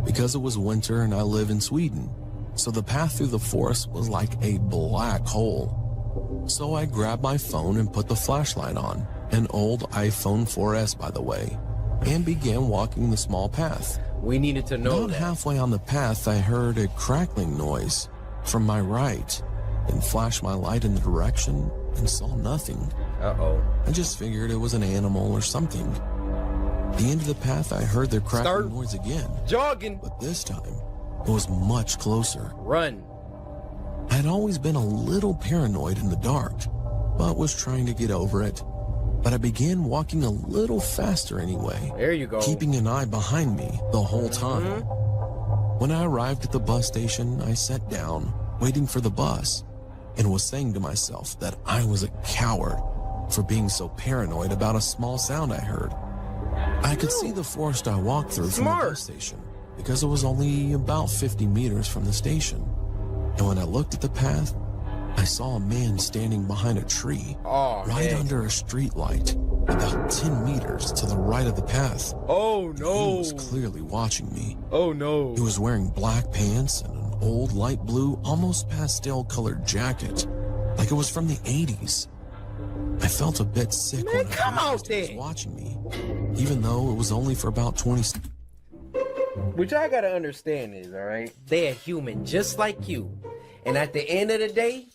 [SPEAKER 13] because it was winter and I live in Sweden. So the path through the forest was like a black hole. So I grabbed my phone and put the flashlight on, an old iPhone 4S by the way, and began walking the small path.
[SPEAKER 1] We needed to know
[SPEAKER 13] About halfway on the path, I heard a crackling noise from my right and flashed my light in the direction and saw nothing.
[SPEAKER 1] Uh-oh.
[SPEAKER 13] I just figured it was an animal or something. At the end of the path, I heard the crackling noise again.
[SPEAKER 1] Jogging.
[SPEAKER 13] But this time, it was much closer.
[SPEAKER 1] Run.
[SPEAKER 13] I had always been a little paranoid in the dark, but was trying to get over it. But I began walking a little faster anyway.
[SPEAKER 1] There you go.
[SPEAKER 13] Keeping an eye behind me the whole time. When I arrived at the bus station, I sat down, waiting for the bus, and was saying to myself that I was a coward for being so paranoid about a small sound I heard. I could see the forest I walked through from the bus station because it was only about 50 meters from the station. And when I looked at the path, I saw a man standing behind a tree right under a street light about 10 meters to the right of the path.
[SPEAKER 1] Oh no.
[SPEAKER 13] He was clearly watching me.
[SPEAKER 1] Oh no.
[SPEAKER 13] He was wearing black pants and an old light blue, almost pastel colored jacket, like it was from the 80s. I felt a bit sick when
[SPEAKER 1] come
[SPEAKER 13] I
[SPEAKER 1] out
[SPEAKER 13] was
[SPEAKER 1] there.
[SPEAKER 13] watching me, even though it was only for about 20.
[SPEAKER 1] Which I gotta understand is, all right, they're human just like you. And at the end of the day,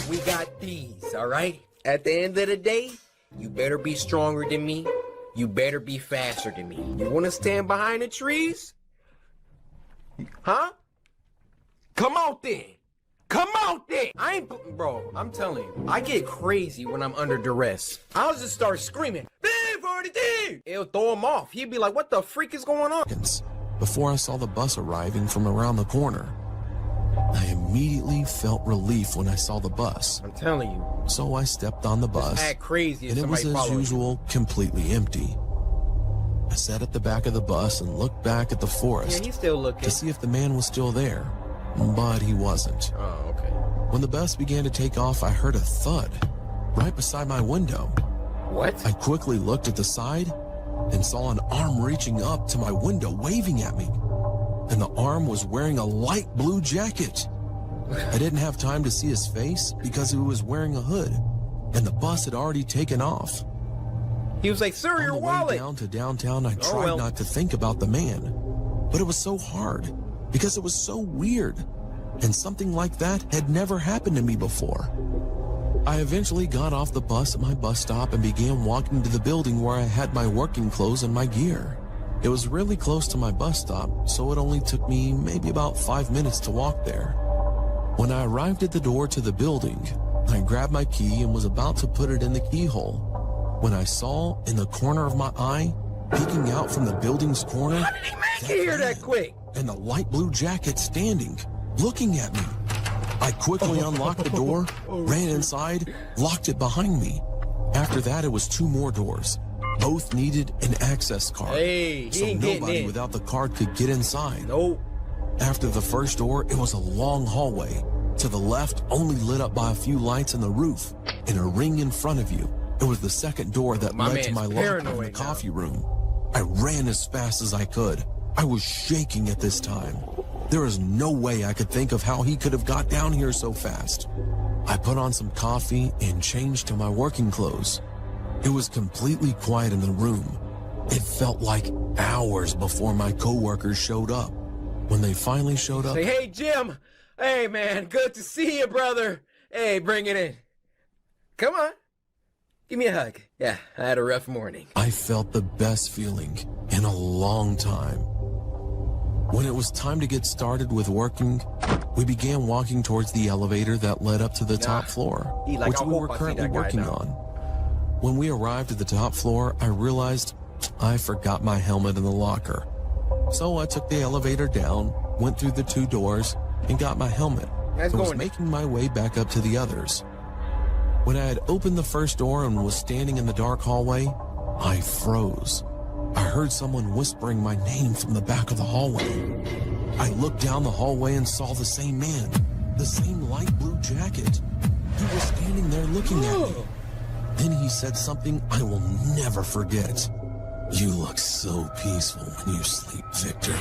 [SPEAKER 1] we got these, all right? At the end of the day, you better be stronger than me. You better be faster than me. You wanna stand behind the trees? Huh? Come out there. Come out there. I ain't, bro, I'm telling you, I get crazy when I'm under duress. I'll just start screaming, B-42! It'll throw him off. He'd be like, what the freak is going on?
[SPEAKER 13] Before I saw the bus arriving from around the corner. I immediately felt relief when I saw the bus.
[SPEAKER 1] I'm telling you.
[SPEAKER 13] So I stepped on the bus,
[SPEAKER 1] act crazy
[SPEAKER 13] and it was as usual, completely empty. I sat at the back of the bus and looked back at the forest
[SPEAKER 1] he's still looking
[SPEAKER 13] to see if the man was still there, but he wasn't.
[SPEAKER 1] Oh, okay.
[SPEAKER 13] When the bus began to take off, I heard a thud right beside my window.
[SPEAKER 1] What?
[SPEAKER 13] I quickly looked at the side and saw an arm reaching up to my window, waving at me. And the arm was wearing a light blue jacket. I didn't have time to see his face because he was wearing a hood, and the bus had already taken off.
[SPEAKER 1] He was like, sir, your wallet.
[SPEAKER 13] On the way down to downtown, I tried not to think about the man, but it was so hard because it was so weird, and something like that had never happened to me before. I eventually got off the bus at my bus stop and began walking to the building where I had my working clothes and my gear. It was really close to my bus stop, so it only took me maybe about 5 minutes to walk there. When I arrived at the door to the building, I grabbed my key and was about to put it in the keyhole when I saw in the corner of my eye, peeking out from the building's corner,
[SPEAKER 1] how did he make it here that quick?
[SPEAKER 13] And the light blue jacket standing, looking at me. I quickly unlocked the door, ran inside, locked it behind me. After that, it was 2 more doors. Both needed an access card, so nobody without the card could get inside.
[SPEAKER 1] Nope.
[SPEAKER 13] After the first door, it was a long hallway. To the left, only lit up by a few lights in the roof. In a ring in front of you, it was the second door that led to my locker in the coffee room. I ran as fast as I could. I was shaking at this time. There is no way I could think of how he could have got down here so fast. I put on some coffee and changed to my working clothes. It was completely quiet in the room. It felt like hours before my coworkers showed up. When they finally showed up...
[SPEAKER 1] Say, hey, Jim! Hey, man, good to see you, brother! Hey, bring it in. Come on. Give me a hug. Yeah, I had a rough morning.
[SPEAKER 13] I felt the best feeling in a long time. When it was time to get started with working, we began walking towards the elevator that led up to the top floor, which we were currently working on. When we arrived at the top floor, I realized I forgot my helmet in the locker. So I took the elevator down, went through the 2 doors, and got my helmet. I was making my way back up to the others. When I had opened the first door and was standing in the dark hallway, I froze. I heard someone whispering my name from the back of the hallway. I looked down the hallway and saw the same man, the same light blue jacket. He was standing there looking at me. Then he said something I will never forget. You look so peaceful when you sleep, Victor.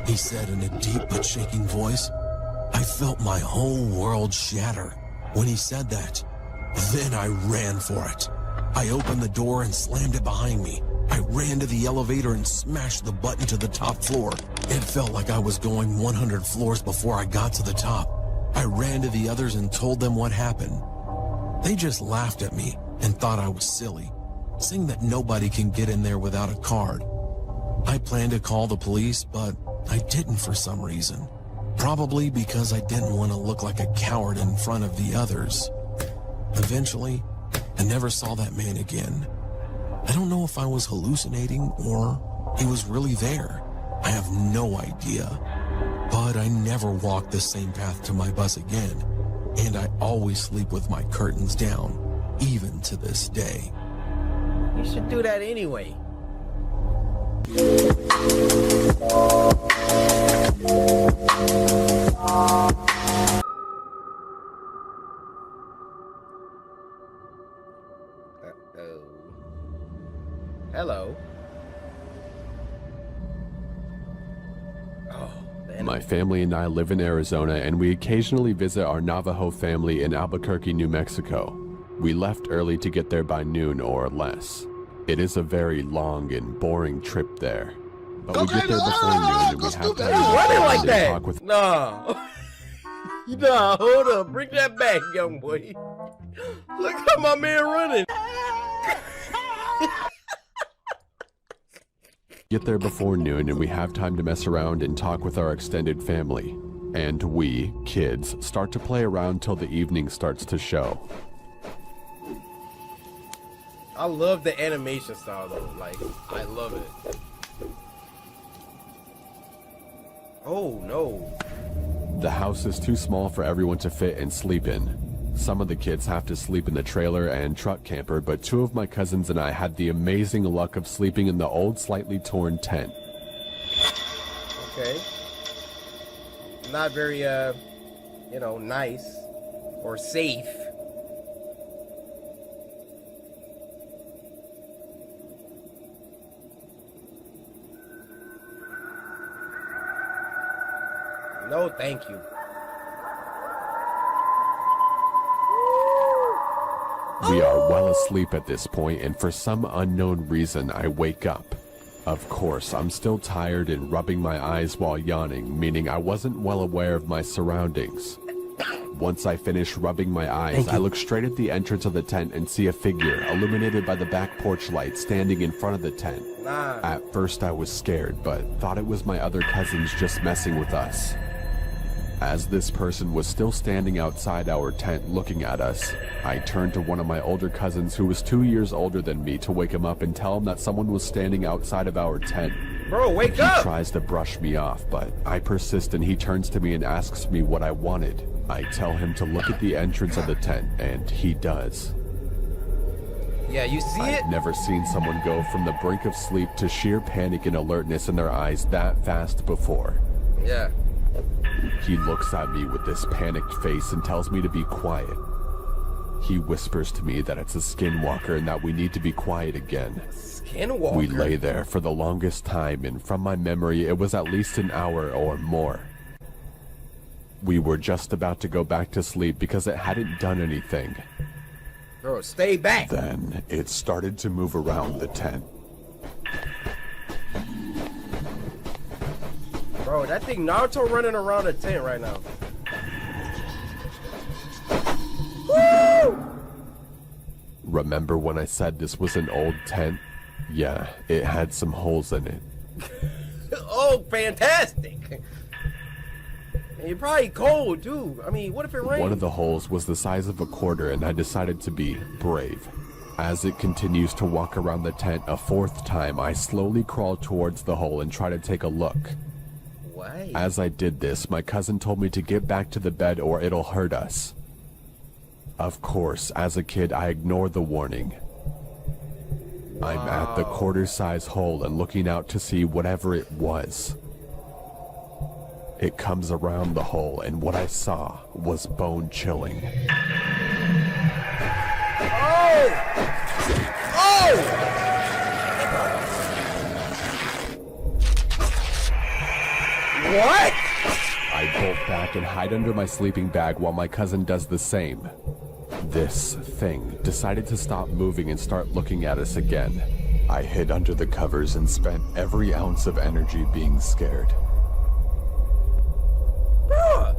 [SPEAKER 13] He said in a deep but shaking voice. I felt my whole world shatter when he said that. Then I ran for it. I opened the door and slammed it behind me. I ran to the elevator and smashed the button to the top floor. It felt like I was going 100 floors before I got to the top. I ran to the others and told them what happened. They just laughed at me and thought I was silly, saying that nobody can get in there without a card. I planned to call the police, but I didn't for some reason. Probably because I didn't want to look like a coward in front of the others. Eventually, I never saw that man again. I don't know if I was hallucinating or he was really there. I have no idea. But I never walked the same path to my bus again, and I always sleep with my curtains down, even to this day.
[SPEAKER 1] You should do that anyway. Hello.
[SPEAKER 14] My family and I live in Arizona, and we occasionally visit our Navajo family in Albuquerque, New Mexico. We left early to get there by noon or less. It is a very long and boring trip there. But we get there before noon and we have time to
[SPEAKER 1] running like
[SPEAKER 14] and
[SPEAKER 1] that.
[SPEAKER 14] talk with...
[SPEAKER 1] Nah. Nah, hold up. Bring that back, young boy. Look how my man running.
[SPEAKER 14] Get there before noon and we have time to mess around and talk with our extended family. And we, kids, start to play around till the evening starts to show.
[SPEAKER 1] I love the animation style though. Like, I love it. Oh no.
[SPEAKER 14] The house is too small for everyone to fit and sleep in. Some of the kids have to sleep in the trailer and truck camper, but 2 of my cousins and I had the amazing luck of sleeping in the old, slightly torn tent.
[SPEAKER 1] Okay. Not very, you know, nice or safe. No, thank you.
[SPEAKER 14] We are well asleep at this point, and for some unknown reason, I wake up. Of course, I'm still tired and rubbing my eyes while yawning, meaning I wasn't well aware of my surroundings. Once I finish rubbing my eyes, I look straight at the entrance of the tent and see a figure, illuminated by the back porch light, standing in front of the tent. At first I was scared, but thought it was my other cousins just messing with us. As this person was still standing outside our tent looking at us, I turned to one of my older cousins who was 2 years older than me to wake him up and tell him that someone was standing outside of our tent.
[SPEAKER 1] Bro, wake up!
[SPEAKER 14] He tries to brush me off, but I persist and he turns to me and asks me what I wanted. I tell him to look at the entrance of the tent, and he does.
[SPEAKER 1] Yeah, you see it?
[SPEAKER 14] I've never seen someone go from the brink of sleep to sheer panic and alertness in their eyes that fast before.
[SPEAKER 1] Yeah.
[SPEAKER 14] He looks at me with this panicked face and tells me to be quiet. He whispers to me that it's a skinwalker and that we need to be quiet again.
[SPEAKER 1] Skinwalker?
[SPEAKER 14] We lay there for the longest time, and from my memory, it was at least an hour or more. We were just about to go back to sleep because it hadn't done anything.
[SPEAKER 1] Bro, stay back.
[SPEAKER 14] Then it started to move around the tent.
[SPEAKER 1] Bro, that thing Naruto running around the tent right now. Woo!
[SPEAKER 14] Remember when I said this was an old tent? Yeah, it had some holes in it.
[SPEAKER 1] Oh, fantastic. And you're probably cold, too. I mean, what if it rains?
[SPEAKER 14] One of the holes was the size of a quarter, and I decided to be brave. As it continues to walk around the tent a 4th time, I slowly crawl towards the hole and try to take a look.
[SPEAKER 1] Why?
[SPEAKER 14] As I did this, my cousin told me to get back to the bed or it'll hurt us. Of course, as a kid, I ignored the warning. Wow. I'm at the quarter-size hole and looking out to see whatever it was. It comes around the hole, and what I saw was bone-chilling.
[SPEAKER 1] Oh! Oh! What?
[SPEAKER 14] I bolt back and hide under my sleeping bag while my cousin does the same. This thing decided to stop moving and start looking at us again. I hid under the covers and spent every ounce of energy being scared.
[SPEAKER 1] Bruh.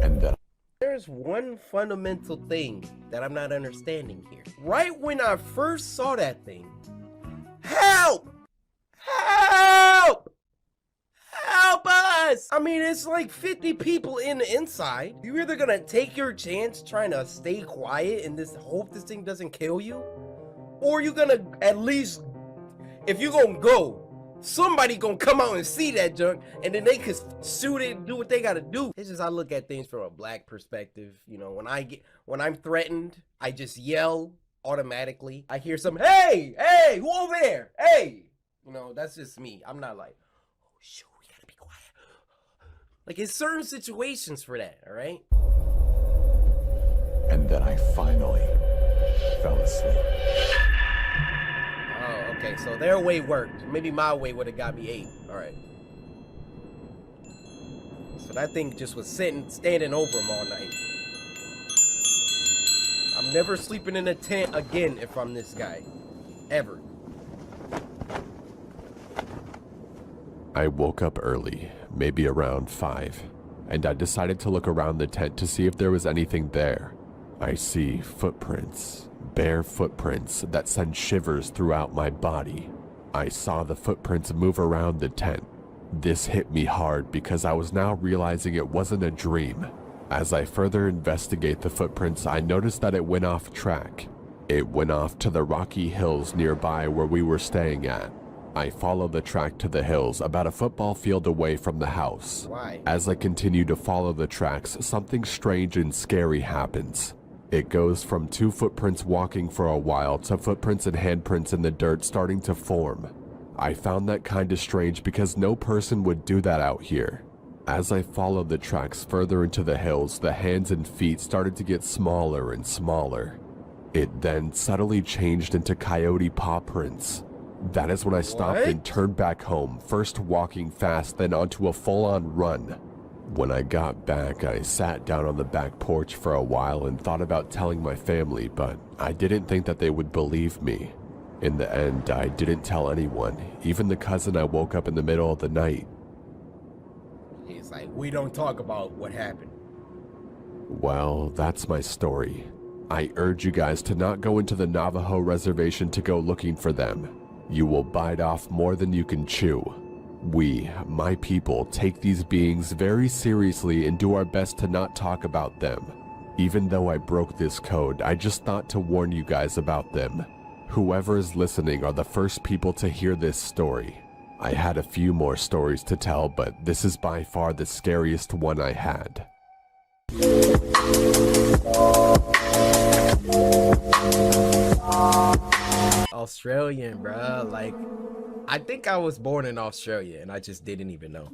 [SPEAKER 14] And then
[SPEAKER 1] there's one fundamental thing that I'm not understanding here. Right when I first saw that thing, help! Help! Help us! I mean, it's like 50 people in the inside. You're either gonna take your chance trying to stay quiet and just hope this thing doesn't kill you, or you're gonna at least, if you're gonna go, somebody gonna come out and see that junk, and then they could shoot it and do what they gotta do. It's just I look at things from a black perspective. You know, when I'm threatened, I just yell automatically. I hear some, hey, hey, who over there? Hey, you know, that's just me. I'm not like, oh shoot, we gotta be quiet. Like, it's certain situations for that, all right?
[SPEAKER 14] And then I finally fell asleep.
[SPEAKER 1] Oh, okay, so their way worked. Maybe my way would have got me 8. All right. So that thing just was standing over him all night. I'm never sleeping in a tent again if I'm this guy. Ever.
[SPEAKER 14] I woke up early, maybe around 5, and I decided to look around the tent to see if there was anything there. I see footprints, bare footprints that send shivers throughout my body. I saw the footprints move around the tent. This hit me hard because I was now realizing it wasn't a dream. As I further investigate the footprints, I noticed that it went off track. It went off to the rocky hills nearby where we were staying at. I followed the track to the hills, about a football field away from the house.
[SPEAKER 1] Why?
[SPEAKER 14] As I continue to follow the tracks, something strange and scary happens. It goes from 2 footprints walking for a while to footprints and handprints in the dirt starting to form. I found that kinda strange because no person would do that out here. As I followed the tracks further into the hills, the hands and feet started to get smaller and smaller. It then subtly changed into coyote paw prints. That is when I stopped and turned back home, first walking fast, then onto a full-on run. When I got back, I sat down on the back porch for a while and thought about telling my family, but I didn't think that they would believe me. In the end, I didn't tell anyone, even the cousin I woke up in the middle of the night.
[SPEAKER 1] He's like, we don't talk about what happened.
[SPEAKER 14] Well, that's my story. I urge you guys to not go into the Navajo reservation to go looking for them. You will bite off more than you can chew. We, my people, take these beings very seriously and do our best to not talk about them. Even though I broke this code, I just thought to warn you guys about them. Whoever is listening are the first people to hear this story. I had a few more stories to tell, but this is by far the scariest one I had.
[SPEAKER 1] Australian, bruh. Like, I think I was born in Australia and I just didn't even know.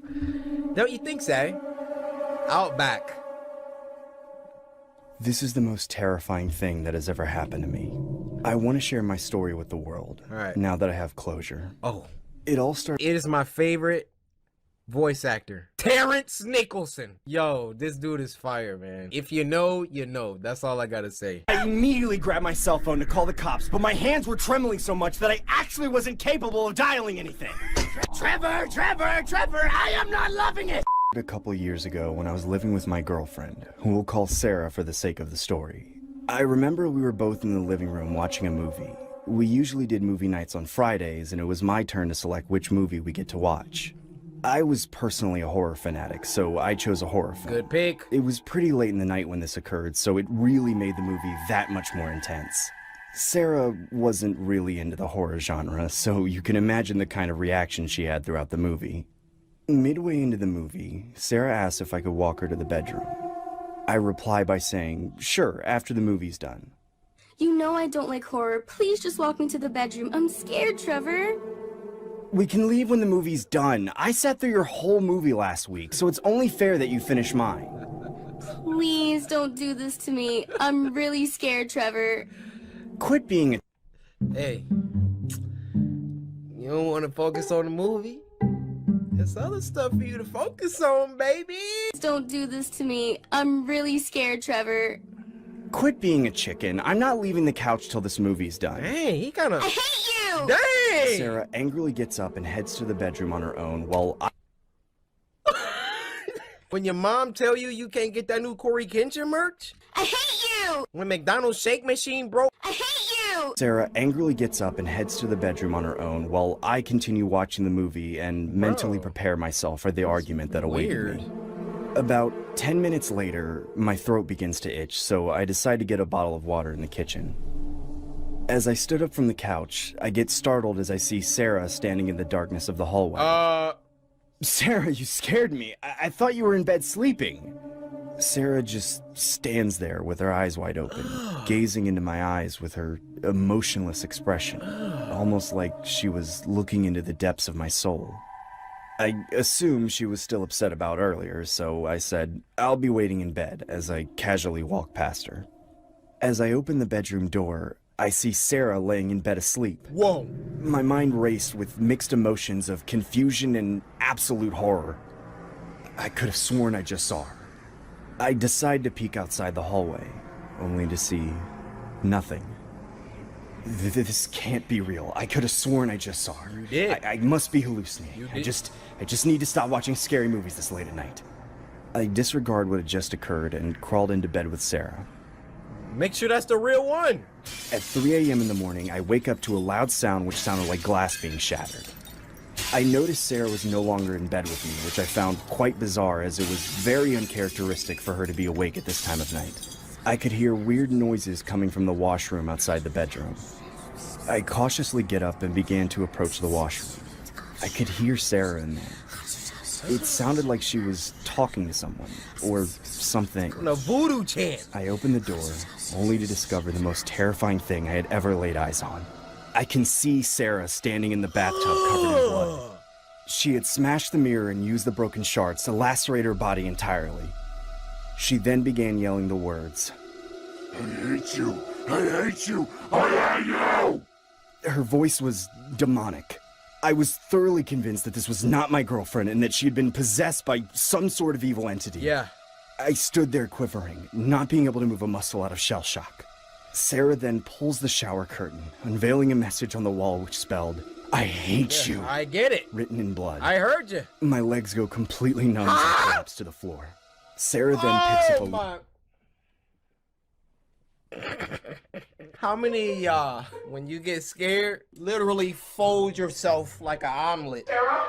[SPEAKER 1] Don't you think so? Outback.
[SPEAKER 15] This is the most terrifying thing that has ever happened to me. I want to share my story with the world.
[SPEAKER 1] All right.
[SPEAKER 15] Now that I have closure.
[SPEAKER 1] Oh.
[SPEAKER 15] It all started.
[SPEAKER 1] It is my favorite voice actor, Terrence Nicholson. Yo, this dude is fire, man. If you know, you know. That's all I gotta say.
[SPEAKER 16] I immediately grabbed my cell phone to call the cops, but my hands were trembling so much that I actually wasn't capable of dialing anything. Trevor, I am not loving it!
[SPEAKER 15] A couple years ago when I was living with my girlfriend, who we'll call Sarah for the sake of the story. I remember we were both in the living room watching a movie. We usually did movie nights on Fridays, and it was my turn to select which movie we get to watch. I was personally a horror fanatic, so I chose a horror film.
[SPEAKER 1] Good pick.
[SPEAKER 15] It was pretty late in the night when this occurred, so it really made the movie that much more intense. Sarah wasn't really into the horror genre, so you can imagine the kind of reaction she had throughout the movie. Midway into the movie, Sarah asked if I could walk her to the bedroom. I reply by saying, sure, after the movie's done.
[SPEAKER 17] You know I don't like horror. Please just walk me to the bedroom. I'm scared, Trevor.
[SPEAKER 15] We can leave when the movie's done. I sat through your whole movie last week, so it's only fair that you finish mine.
[SPEAKER 17] Please don't do this to me. I'm really scared, Trevor.
[SPEAKER 15] Quit being a...
[SPEAKER 1] Hey, you don't want to focus on the movie? There's other stuff for you to focus on, baby.
[SPEAKER 17] Don't do this to me. I'm really scared, Trevor.
[SPEAKER 15] Quit being a chicken. I'm not leaving the couch till this movie's done.
[SPEAKER 1] Hey, he kind of...
[SPEAKER 17] I hate you!
[SPEAKER 1] Dang!
[SPEAKER 15] Sarah angrily gets up and heads to the bedroom on her own while I...
[SPEAKER 1] When your mom tell you you can't get that new CoryxKenshin merch?
[SPEAKER 17] I hate you!
[SPEAKER 1] When McDonald's shake machine broke?
[SPEAKER 17] I hate you!
[SPEAKER 15] Sarah angrily gets up and heads to the bedroom on her own while I continue watching the movie and mentally prepare myself for the argument that awaited me. About 10 minutes later, my throat begins to itch, so I decide to get a bottle of water in the kitchen. As I stood up from the couch, I get startled as I see Sarah standing in the darkness of the hallway. Sarah, you scared me. I thought you were in bed sleeping. Sarah just stands there with her eyes wide open, gazing into my eyes with her emotionless expression, almost like she was looking into the depths of my soul. I assume she was still upset about earlier, so I said, I'll be waiting in bed, as I casually walk past her. As I open the bedroom door, I see Sarah laying in bed asleep.
[SPEAKER 1] Whoa!
[SPEAKER 15] My mind raced with mixed emotions of confusion and absolute horror. I could have sworn I just saw her. I decide to peek outside the hallway, only to see Nothing. This can't be real. I could have sworn I just saw her.
[SPEAKER 1] You did.
[SPEAKER 15] I must be hallucinating. I just need to stop watching scary movies this late at night. I disregard what had just occurred and crawled into bed with Sarah.
[SPEAKER 1] Make sure that's the real one.
[SPEAKER 15] At 3 a.m. in the morning, I wake up to a loud sound which sounded like glass being shattered. I noticed Sarah was no longer in bed with me, which I found quite bizarre as it was very uncharacteristic for her to be awake at this time of night. I could hear weird noises coming from the washroom outside the bedroom. I cautiously get up and began to approach the washroom. I could hear Sarah in there. It sounded like she was talking to someone, or something.
[SPEAKER 1] A voodoo chant.
[SPEAKER 15] I opened the door, only to discover the most terrifying thing I had ever laid eyes on. I can see Sarah standing in the bathtub covered in blood. She had smashed the mirror and used the broken shards to lacerate her body entirely. She then began yelling the words, "I hate you! I hate you! I hate you!" Her voice was demonic. I was thoroughly convinced that this was not my girlfriend and that she had been possessed by some sort of evil entity.
[SPEAKER 1] Yeah.
[SPEAKER 15] I stood there quivering, not being able to move a muscle out of shell shock. Sarah then pulls the shower curtain, unveiling a message on the wall which spelled, "I hate you."
[SPEAKER 1] I get it.
[SPEAKER 15] Written in blood.
[SPEAKER 1] I heard you.
[SPEAKER 15] My legs go completely numb as I collapse to the floor. Sarah then picks up a...
[SPEAKER 1] How many of y'all, when you get scared, literally fold yourself like an omelet?
[SPEAKER 18] Sarah?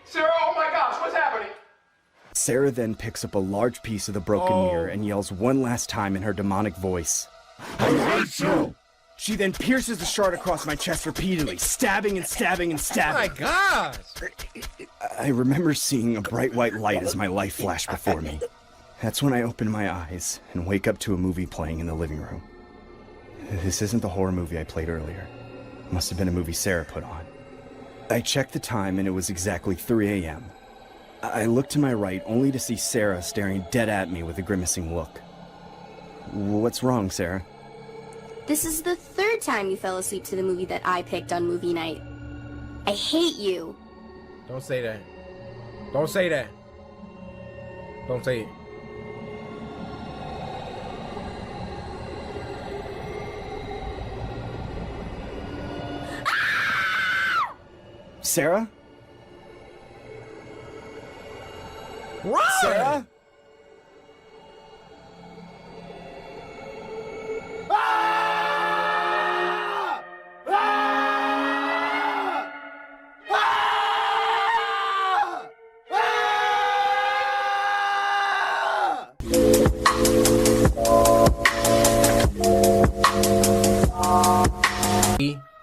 [SPEAKER 18] Sarah, oh my gosh, what's happening?
[SPEAKER 15] Sarah then picks up a large piece of the broken mirror and yells one last time in her demonic voice, "I hate you!" She then pierces the shard across my chest repeatedly, stabbing and stabbing and stabbing.
[SPEAKER 1] Oh my gosh!
[SPEAKER 15] I remember seeing a bright white light as my life flashed before me. That's when I open my eyes and wake up to a movie playing in the living room. This isn't the horror movie I played earlier. It must have been a movie Sarah put on. I checked the time and it was exactly 3 a.m. I looked to my right only to see Sarah staring dead at me with a grimacing look. What's wrong, Sarah?
[SPEAKER 17] This is the third time you fell asleep to the movie that I picked on movie night. I hate you.
[SPEAKER 1] Don't say that. Don't say that. Don't say it.
[SPEAKER 15] Sarah?
[SPEAKER 1] Run!
[SPEAKER 15] Sarah?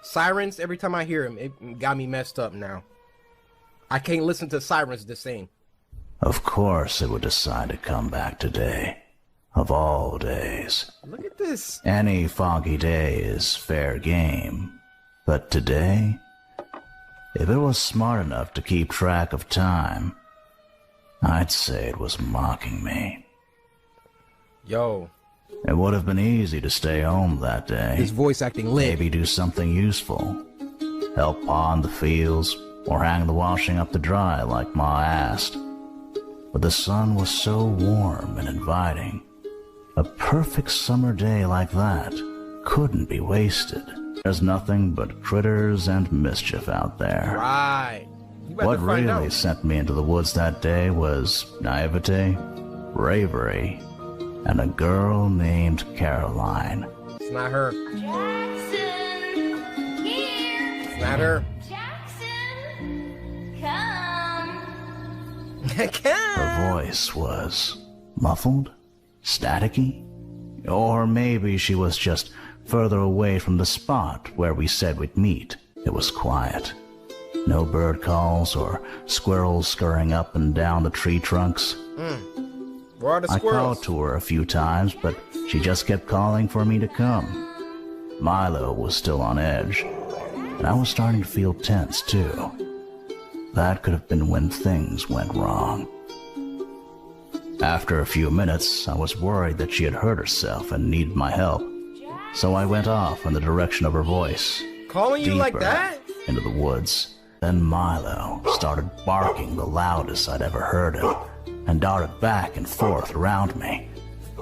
[SPEAKER 1] Sirens, every time I hear them, it got me messed up now. I can't listen to sirens the same.
[SPEAKER 19] Of course it would decide to come back today. Of all days.
[SPEAKER 1] Look at this.
[SPEAKER 19] Any foggy day is fair game. But today, if it was smart enough to keep track of time, I'd say it was mocking me.
[SPEAKER 1] Yo.
[SPEAKER 19] It would have been easy to stay home that day.
[SPEAKER 1] His voice acting lit.
[SPEAKER 19] Maybe do something useful. Help pond the fields, or hang the washing up to dry like Ma asked. But the sun was so warm and inviting. A perfect summer day like that couldn't be wasted. There's nothing but critters and mischief out there.
[SPEAKER 1] Right.
[SPEAKER 19] What really sent me into the woods that day was naivete, bravery, and a girl named Caroline.
[SPEAKER 1] It's not her.
[SPEAKER 17] Jackson, here.
[SPEAKER 1] It's not her.
[SPEAKER 17] Jackson, come.
[SPEAKER 19] Her voice was muffled, staticky, or maybe she was just further away from the spot where we said we'd meet. It was quiet. No bird calls or squirrels scurrying up and down the tree trunks.
[SPEAKER 1] Where are the
[SPEAKER 19] I
[SPEAKER 1] squirrels?
[SPEAKER 19] called to her a few times, but she just kept calling for me to come. Milo was still on edge, and I was starting to feel tense too. That could have been when things went wrong. After a few minutes, I was worried that she had hurt herself and needed my help, so I went off in the direction of her voice.
[SPEAKER 1] Calling you like
[SPEAKER 19] deeper
[SPEAKER 1] that?
[SPEAKER 19] Into the woods. Then Milo started barking the loudest I'd ever heard him, and darted back and forth around me.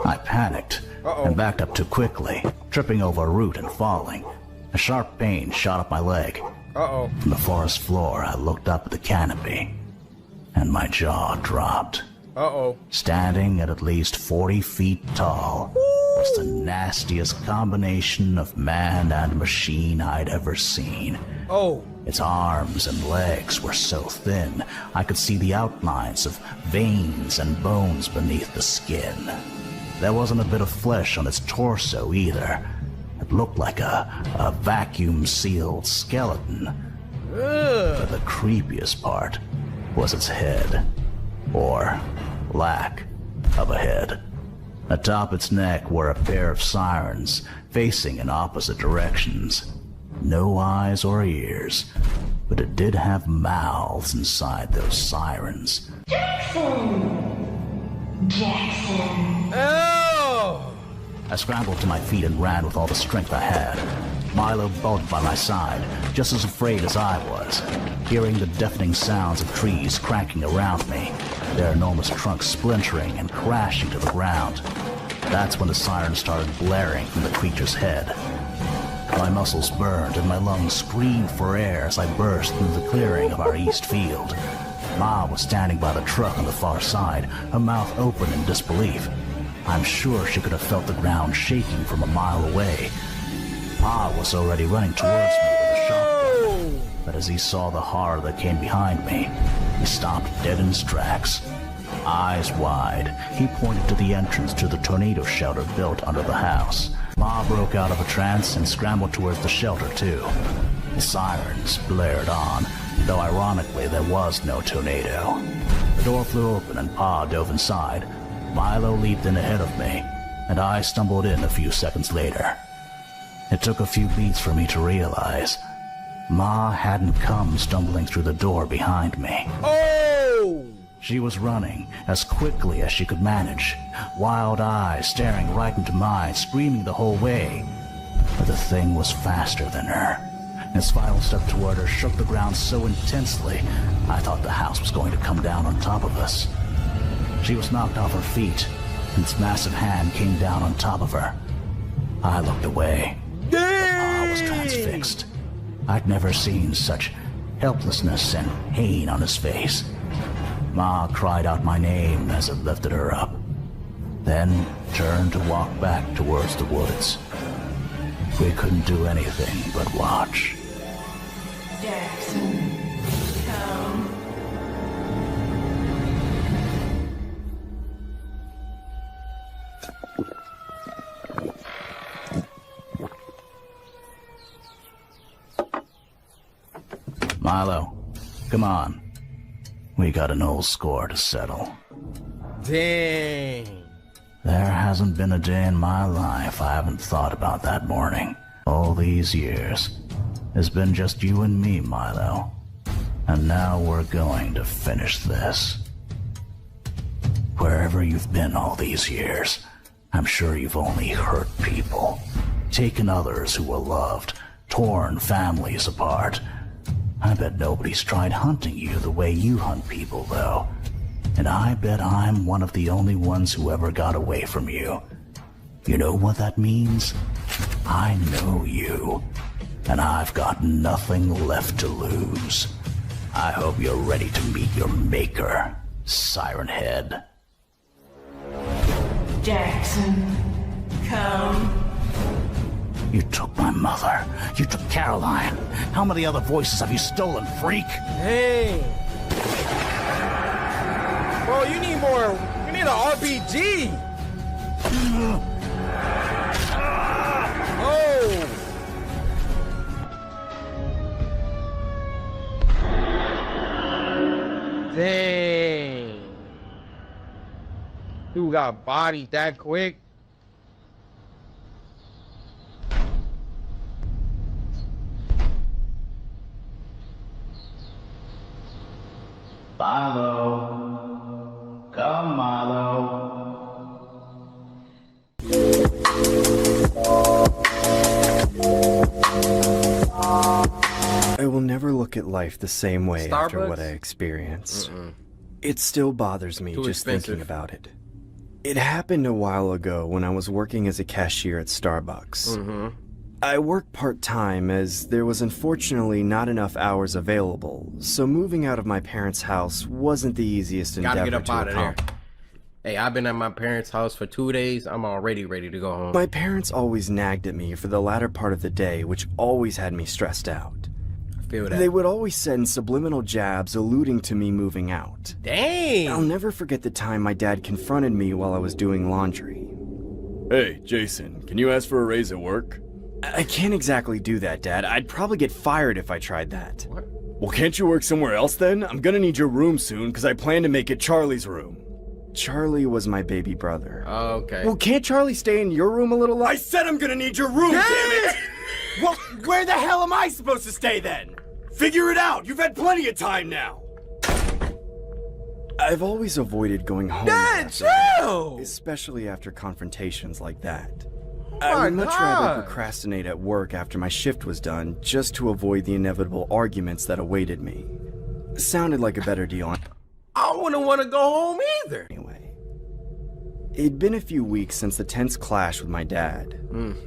[SPEAKER 19] I panicked and backed up too quickly, tripping over a root and falling. A sharp pain shot up my leg.
[SPEAKER 1] Uh-oh.
[SPEAKER 19] From the forest floor, I looked up at the canopy, and my jaw dropped.
[SPEAKER 1] Uh-oh.
[SPEAKER 19] Standing at least 40 feet tall was the nastiest combination of man and machine I'd ever seen.
[SPEAKER 1] Oh.
[SPEAKER 19] Its arms and legs were so thin, I could see the outlines of veins and bones beneath the skin. There wasn't a bit of flesh on its torso either. It looked like a vacuum-sealed skeleton. But the creepiest part was its head. Or lack of a head. Atop its neck were a pair of sirens, facing in opposite directions. No eyes or ears, but it did have mouths inside those sirens.
[SPEAKER 20] Jackson.
[SPEAKER 1] Oh!
[SPEAKER 19] I scrambled to my feet and ran with all the strength I had. Milo bulked by my side, just as afraid as I was, hearing the deafening sounds of trees cracking around me, their enormous trunks splintering and crashing to the ground. That's when the sirens started blaring from the creature's head. My muscles burned and my lungs screamed for air as I burst into the clearing of our east field. Ma was standing by the truck on the far side, her mouth open in disbelief. I'm sure she could have felt the ground shaking from a mile away. Pa was already running towards me with a shotgun, but as he saw the horror that came behind me, he stopped dead in his tracks. Eyes wide, he pointed to the entrance to the tornado shelter built under the house. Ma broke out of a trance and scrambled towards the shelter too. The sirens blared on, though ironically there was no tornado. The door flew open and Pa dove inside. Milo leaped in ahead of me, and I stumbled in a few seconds later. It took a few beats for me to realize Ma hadn't come stumbling through the door behind me.
[SPEAKER 1] Oh!
[SPEAKER 19] She was running as quickly as she could manage, wild eyes staring right into mine, screaming the whole way. But the thing was faster than her. Its final step toward her shook the ground so intensely, I thought the house was going to come down on top of us. She was knocked off her feet, and its massive hand came down on top of her. I looked away. Pa was transfixed. I'd never seen such helplessness and pain on his face. Ma cried out my name as it lifted her up, then turned to walk back towards the woods. We couldn't do anything but watch.
[SPEAKER 20] Jackson, come.
[SPEAKER 19] Milo, come on. We got an old score to settle.
[SPEAKER 1] Dang.
[SPEAKER 19] There hasn't been a day in my life I haven't thought about that morning. All these years. It's been just you and me, Milo. And now we're going to finish this. Wherever you've been all these years, I'm sure you've only hurt people, taken others who were loved, torn families apart. I bet nobody's tried hunting you the way you hunt people, though. And I bet I'm one of the only ones who ever got away from you. You know what that means? I know you, and I've got nothing left to lose. I hope you're ready to meet your maker, Siren Head.
[SPEAKER 20] Jackson, come.
[SPEAKER 19] You took my mother. You took Caroline. How many other voices have you stolen, freak?
[SPEAKER 1] Hey. Bro, you need more. You need an RPG. Oh. Dang. Dude got bodied that quick.
[SPEAKER 19] Milo. Come, Milo.
[SPEAKER 15] I will never look at life the same way after
[SPEAKER 1] Starbucks?
[SPEAKER 15] what I experienced. It still bothers me
[SPEAKER 1] Too
[SPEAKER 15] just
[SPEAKER 1] expensive.
[SPEAKER 15] thinking about it. It happened a while ago when I was working as a cashier at Starbucks. I worked part-time as there was unfortunately not enough hours available, so moving out of my parents' house wasn't the easiest
[SPEAKER 1] Gotta
[SPEAKER 15] endeavor
[SPEAKER 1] get up
[SPEAKER 15] to
[SPEAKER 1] out of there.
[SPEAKER 15] accomplish.
[SPEAKER 1] Hey, I've been at my parents' house for 2 days. I'm already ready to go home.
[SPEAKER 15] My parents always nagged at me for the latter part of the day, which always had me stressed out.
[SPEAKER 1] I feel that.
[SPEAKER 15] They would always send subliminal jabs alluding to me moving out.
[SPEAKER 1] Dang!
[SPEAKER 15] I'll never forget the time my dad confronted me while I was doing laundry.
[SPEAKER 21] Hey, Jason, can you ask for a raise at work?
[SPEAKER 15] I can't exactly do that, Dad. I'd probably get fired if I tried that.
[SPEAKER 1] What?
[SPEAKER 21] Well, can't you work somewhere else then? I'm gonna need your room soon, because I plan to make it Charlie's room.
[SPEAKER 15] Charlie was my baby brother.
[SPEAKER 1] Okay.
[SPEAKER 15] Well, can't Charlie stay in your room a little longer?
[SPEAKER 16] I said I'm gonna need your room, damn it! Well, where the hell am I supposed to stay then? Figure it out! You've had plenty of time now!
[SPEAKER 15] I've always avoided going home.
[SPEAKER 1] Dad, chill!
[SPEAKER 15] Especially after confrontations like that.
[SPEAKER 1] Oh
[SPEAKER 15] I would
[SPEAKER 1] my
[SPEAKER 15] much rather
[SPEAKER 1] God.
[SPEAKER 15] procrastinate at work after my shift was done, just to avoid the inevitable arguments that awaited me. Sounded like a better deal.
[SPEAKER 1] I wouldn't want to go home either.
[SPEAKER 15] Anyway, it'd been a few weeks since the tense clash with my dad.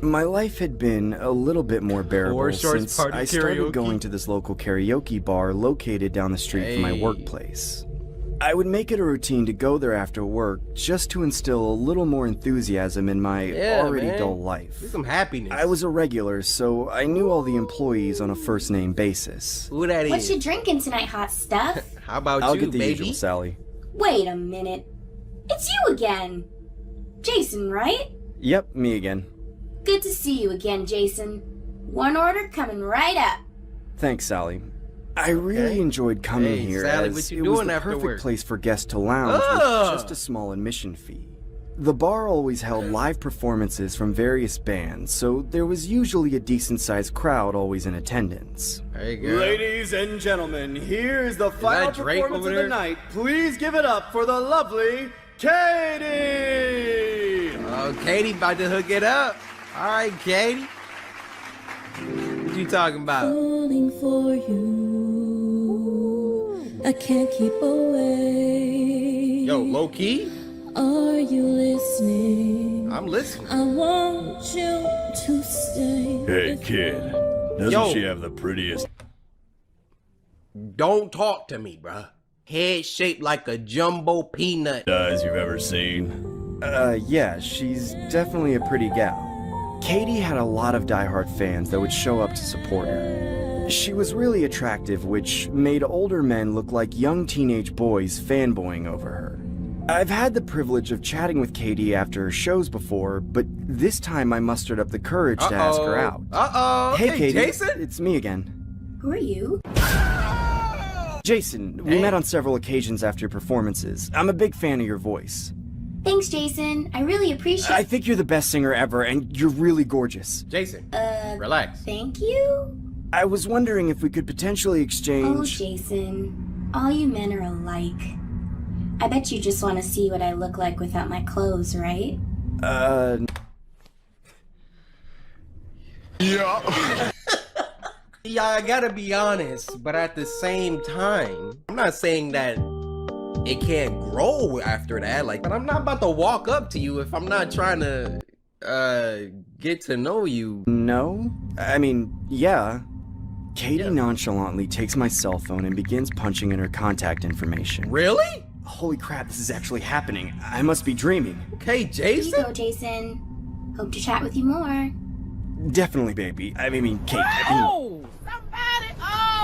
[SPEAKER 15] My life had been a little bit more bearable
[SPEAKER 1] Four shorts
[SPEAKER 15] since
[SPEAKER 1] party
[SPEAKER 15] I started
[SPEAKER 1] karaoke.
[SPEAKER 15] going to this local karaoke bar located down the street from my
[SPEAKER 1] Hey.
[SPEAKER 15] workplace. I would make it a routine to go there after work just to instill a little more enthusiasm in my
[SPEAKER 1] Yeah,
[SPEAKER 15] already
[SPEAKER 1] man.
[SPEAKER 15] dull life.
[SPEAKER 1] Need some happiness.
[SPEAKER 15] I was a regular, so I knew all the employees on a first-name basis.
[SPEAKER 1] Who that
[SPEAKER 17] What
[SPEAKER 1] is?
[SPEAKER 17] you drinking tonight, hot stuff?
[SPEAKER 1] How about
[SPEAKER 15] I'll
[SPEAKER 1] you,
[SPEAKER 15] get the
[SPEAKER 1] baby?
[SPEAKER 15] usual, Sally.
[SPEAKER 17] Wait a minute. It's you again. Jason, right?
[SPEAKER 15] Yep, me again.
[SPEAKER 17] Good to see you again, Jason. One order coming right up.
[SPEAKER 15] Thanks, Sally. I really enjoyed coming
[SPEAKER 1] Hey,
[SPEAKER 15] here
[SPEAKER 1] Sally,
[SPEAKER 15] as
[SPEAKER 1] what you
[SPEAKER 15] it was
[SPEAKER 1] doing
[SPEAKER 15] the
[SPEAKER 1] after
[SPEAKER 15] perfect
[SPEAKER 1] work?
[SPEAKER 15] place for guests to lounge
[SPEAKER 1] Ugh.
[SPEAKER 15] with just a small admission fee. The bar always held live performances from various bands, so there was usually a decent-sized crowd always in attendance.
[SPEAKER 1] Hey, girl.
[SPEAKER 16] Ladies and gentlemen, here's the final
[SPEAKER 1] that Drake
[SPEAKER 16] performance
[SPEAKER 1] over
[SPEAKER 16] of the
[SPEAKER 1] there?
[SPEAKER 16] night. Please give it up for the lovely Katie!
[SPEAKER 1] Oh, Katie about to hook it up. All right, Katie. What you talking about?
[SPEAKER 20] Falling for you. I can't keep away.
[SPEAKER 1] Yo, low key?
[SPEAKER 20] Are you listening?
[SPEAKER 1] I'm listening.
[SPEAKER 20] I want you to stay.
[SPEAKER 21] Hey, kid, doesn't
[SPEAKER 1] Yo.
[SPEAKER 21] she have the prettiest...
[SPEAKER 1] Don't talk to me, bruh. Head shaped like a jumbo peanut.
[SPEAKER 21] eyes you've ever seen?
[SPEAKER 15] Yeah, she's definitely a pretty gal. Katie had a lot of diehard fans that would show up to support her. She was really attractive, which made older men look like young teenage boys fanboying over her. I've had the privilege of chatting with Katie after her shows before, but this time I mustered up the courage to ask her out.
[SPEAKER 1] Uh-oh.
[SPEAKER 15] Hey, Katie,
[SPEAKER 1] Jason?
[SPEAKER 15] it's me again.
[SPEAKER 17] Who are you?
[SPEAKER 15] Jason, we met on several occasions after your performances. I'm a big fan of your voice.
[SPEAKER 17] Thanks, Jason. I really appreciate
[SPEAKER 15] I think you're the best singer ever, and you're really gorgeous.
[SPEAKER 1] Jason, relax.
[SPEAKER 17] Thank you?
[SPEAKER 15] I was wondering if we could potentially
[SPEAKER 17] Oh,
[SPEAKER 15] exchange...
[SPEAKER 17] Jason. All you men are alike. I bet you just want to see what I look like without my clothes, right?
[SPEAKER 1] Yeah. Yeah, I gotta be honest, but at the same time, I'm not saying that it can't grow after that. Like, but I'm not about to walk up to you if I'm not trying to get to know you.
[SPEAKER 15] No? I mean, yeah. Katie nonchalantly takes my cell phone and begins punching in her contact information.
[SPEAKER 1] Really?
[SPEAKER 15] Holy crap, this is actually happening. I must be dreaming.
[SPEAKER 1] Okay,
[SPEAKER 17] Here you
[SPEAKER 1] Jason.
[SPEAKER 17] go, Jason. Hope to chat with you more.
[SPEAKER 15] Definitely, baby. I mean, Kate,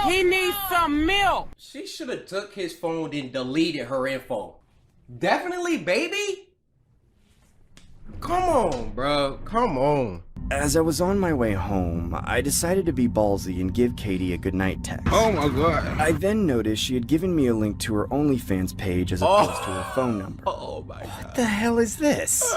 [SPEAKER 18] He needs some milk.
[SPEAKER 1] She should have took his phone and deleted her info. Definitely, baby. Come on, bro. Come on.
[SPEAKER 15] As I was on my way home, I decided to be ballsy and give Katie a goodnight text.
[SPEAKER 1] Oh my god.
[SPEAKER 15] I then noticed she had given me a link to her OnlyFans page as opposed to her phone number.
[SPEAKER 1] Oh my god.
[SPEAKER 15] What the hell is this?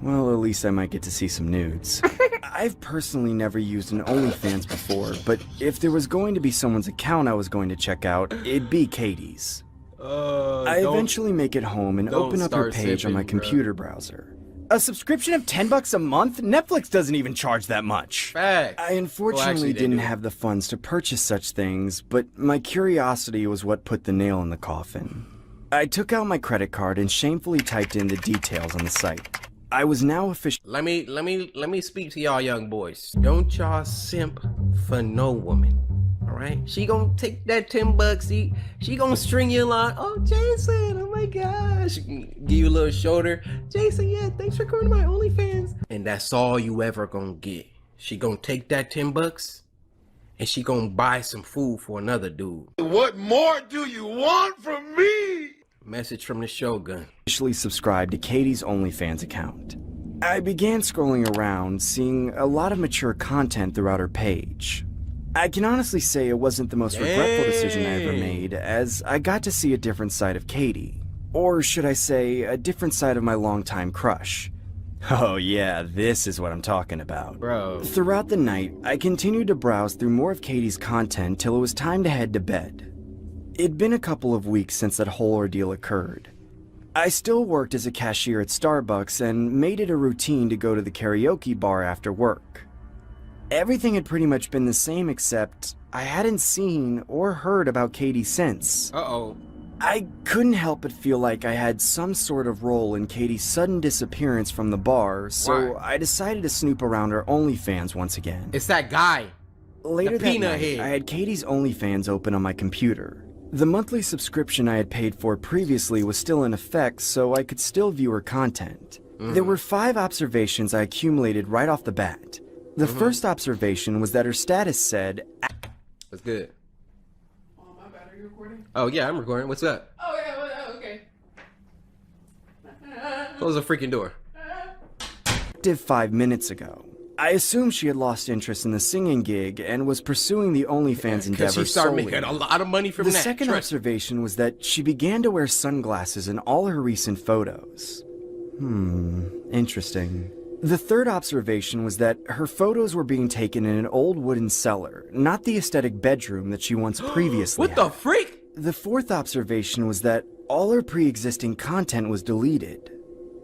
[SPEAKER 15] Well, at least I might get to see some nudes. I've personally never used an OnlyFans before, but if there was going to be someone's account I was going to check out, it'd be Katie's. I eventually make it home and open up her page on my computer browser. A subscription of $10 a month? Netflix doesn't even charge that much.
[SPEAKER 1] Facts.
[SPEAKER 15] I unfortunately
[SPEAKER 1] they
[SPEAKER 15] didn't
[SPEAKER 1] do.
[SPEAKER 15] have the funds to purchase such things, but my curiosity was what put the nail in the coffin. I took out my credit card and shamefully typed in the details on the site. I was now officially—
[SPEAKER 1] Let me speak to y'all young boys. Don't y'all simp for no woman. Alright? She gonna take that $10. She gonna string you along. Oh, Jason, oh my gosh. Give you a little shoulder. Jason, yeah, thanks for coming to my OnlyFans. And that's all you ever gonna get. She gonna take that $10 and she gonna buy some food for another dude.
[SPEAKER 4] What more do you want from me?
[SPEAKER 1] Message from the Shogun.
[SPEAKER 15] Officially subscribed to Katie's OnlyFans account. I began scrolling around, seeing a lot of mature content throughout her page. I can honestly say it wasn't the most regretful decision I ever made, as I got to see a different side of Katie. Or should I say, a different side of my longtime crush. Oh yeah, this is what I'm talking about.
[SPEAKER 1] Bro.
[SPEAKER 15] Throughout the night, I continued to browse through more of Katie's content till it was time to head to bed. It'd been a couple of weeks since that whole ordeal occurred. I still worked as a cashier at Starbucks and made it a routine to go to the karaoke bar after work. Everything had pretty much been the same except I hadn't seen or heard about Katie since.
[SPEAKER 1] Uh-oh.
[SPEAKER 15] I couldn't help but feel like I had some sort of role in Katie's sudden disappearance from the bar, so I decided to snoop around her OnlyFans once again.
[SPEAKER 1] It's that guy.
[SPEAKER 15] Later
[SPEAKER 1] the
[SPEAKER 15] that
[SPEAKER 1] peanut
[SPEAKER 15] night,
[SPEAKER 1] head.
[SPEAKER 15] I had Katie's OnlyFans open on my computer. The monthly subscription I had paid for previously was still in effect, so I could still view her content. There were 5 observations I accumulated right off the bat. The first observation was that her status said—
[SPEAKER 1] That's good. Oh, my bad. Are you recording? Oh, yeah, I'm recording. What's up?
[SPEAKER 8] Oh, yeah, okay.
[SPEAKER 1] Close the freaking door.
[SPEAKER 15] active 5 minutes ago. I assumed she had lost interest in the singing gig and was pursuing the OnlyFans endeavor
[SPEAKER 1] she started
[SPEAKER 15] solely.
[SPEAKER 1] making a lot of money from
[SPEAKER 15] the
[SPEAKER 1] that.
[SPEAKER 15] second observation was that she began to wear sunglasses in all her recent photos. Interesting. The third observation was that her photos were being taken in an old wooden cellar, not the aesthetic bedroom that she once previously
[SPEAKER 1] What the freak?
[SPEAKER 15] The fourth observation was that all her pre-existing content was deleted.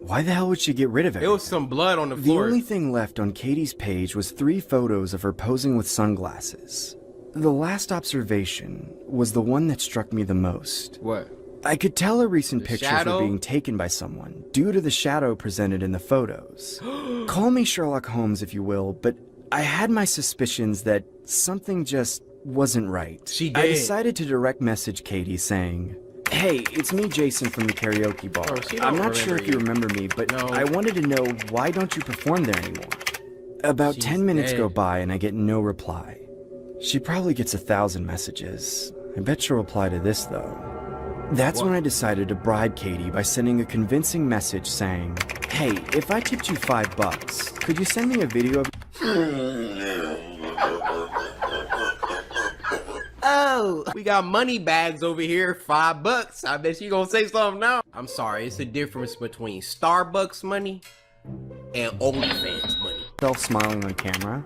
[SPEAKER 15] Why the hell would she get rid of it?
[SPEAKER 1] It was some blood on the
[SPEAKER 15] The
[SPEAKER 1] floor.
[SPEAKER 15] only thing left on Katie's page was 3 photos of her posing with sunglasses. The last observation was the one that struck me the most.
[SPEAKER 1] What?
[SPEAKER 15] I could tell her recent
[SPEAKER 1] The
[SPEAKER 15] pictures
[SPEAKER 1] shadow?
[SPEAKER 15] were being taken by someone due to the shadow presented in the photos. Call me Sherlock Holmes if you will, but I had my suspicions that something just wasn't right.
[SPEAKER 1] She did.
[SPEAKER 15] I decided to direct message Katie saying, "Hey, it's me, Jason, from the karaoke bar.
[SPEAKER 1] she
[SPEAKER 15] I'm
[SPEAKER 1] don't
[SPEAKER 15] not sure if you remember me, but I wanted to know why don't you perform there anymore?" About 10 minutes go by and I get no reply. She probably gets 1,000 messages. I bet she'll reply to this though. That's when I decided to bribe Katie by sending a convincing message saying, "Hey, if I tipped you $5, could you send me a video of..."
[SPEAKER 1] Oh, we got money bags over here, $5. I bet you gonna say something now. I'm sorry, it's the difference between Starbucks money and OnlyFans money.
[SPEAKER 15] Self smiling on camera.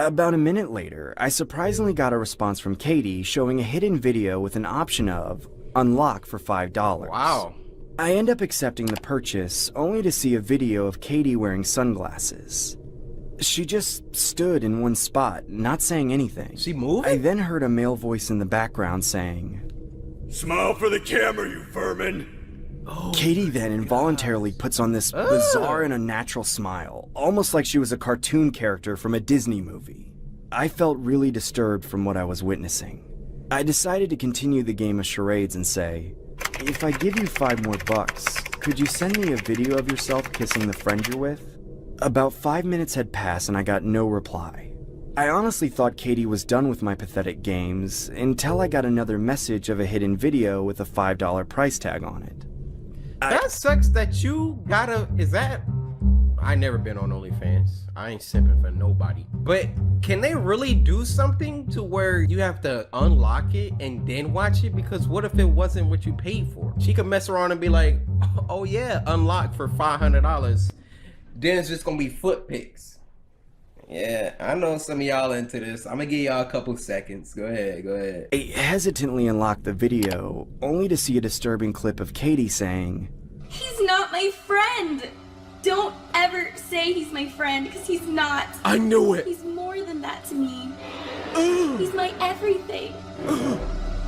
[SPEAKER 15] About a minute later, I surprisingly got a response from Katie showing a hidden video with an option of unlock for $5.
[SPEAKER 1] Wow.
[SPEAKER 15] I end up accepting the purchase, only to see a video of Katie wearing sunglasses. She just stood in one spot, not saying anything.
[SPEAKER 1] She moved?
[SPEAKER 15] I then heard a male voice in the background saying,
[SPEAKER 4] "Smile for the camera, you vermin!"
[SPEAKER 15] Katie then involuntarily puts on this bizarre and unnatural smile, almost like she was a cartoon character from a Disney movie. I felt really disturbed from what I was witnessing. I decided to continue the game of charades and say, "If I give you $5 more, could you send me a video of yourself kissing the friend you're with?" About 5 minutes had passed and I got no reply. I honestly thought Katie was done with my pathetic games until I got another message of a hidden video with a $5 price tag on it.
[SPEAKER 1] That sucks that you gotta, I never been on OnlyFans. I ain't simping for nobody. But can they really do something to where you have to unlock it and then watch it? Because what if it wasn't what you paid for? She could mess around and be like, "Oh yeah, unlock for $500. Then it's just gonna be foot pics." Yeah, I know some of y'all into this. I'm gonna give y'all a couple seconds. Go ahead.
[SPEAKER 15] I hesitantly unlocked the video, only to see a disturbing clip of Katie saying,
[SPEAKER 22] "He's not my friend! Don't ever say he's my friend, because he's not.
[SPEAKER 1] I knew it!
[SPEAKER 22] He's more than that to me. He's my everything.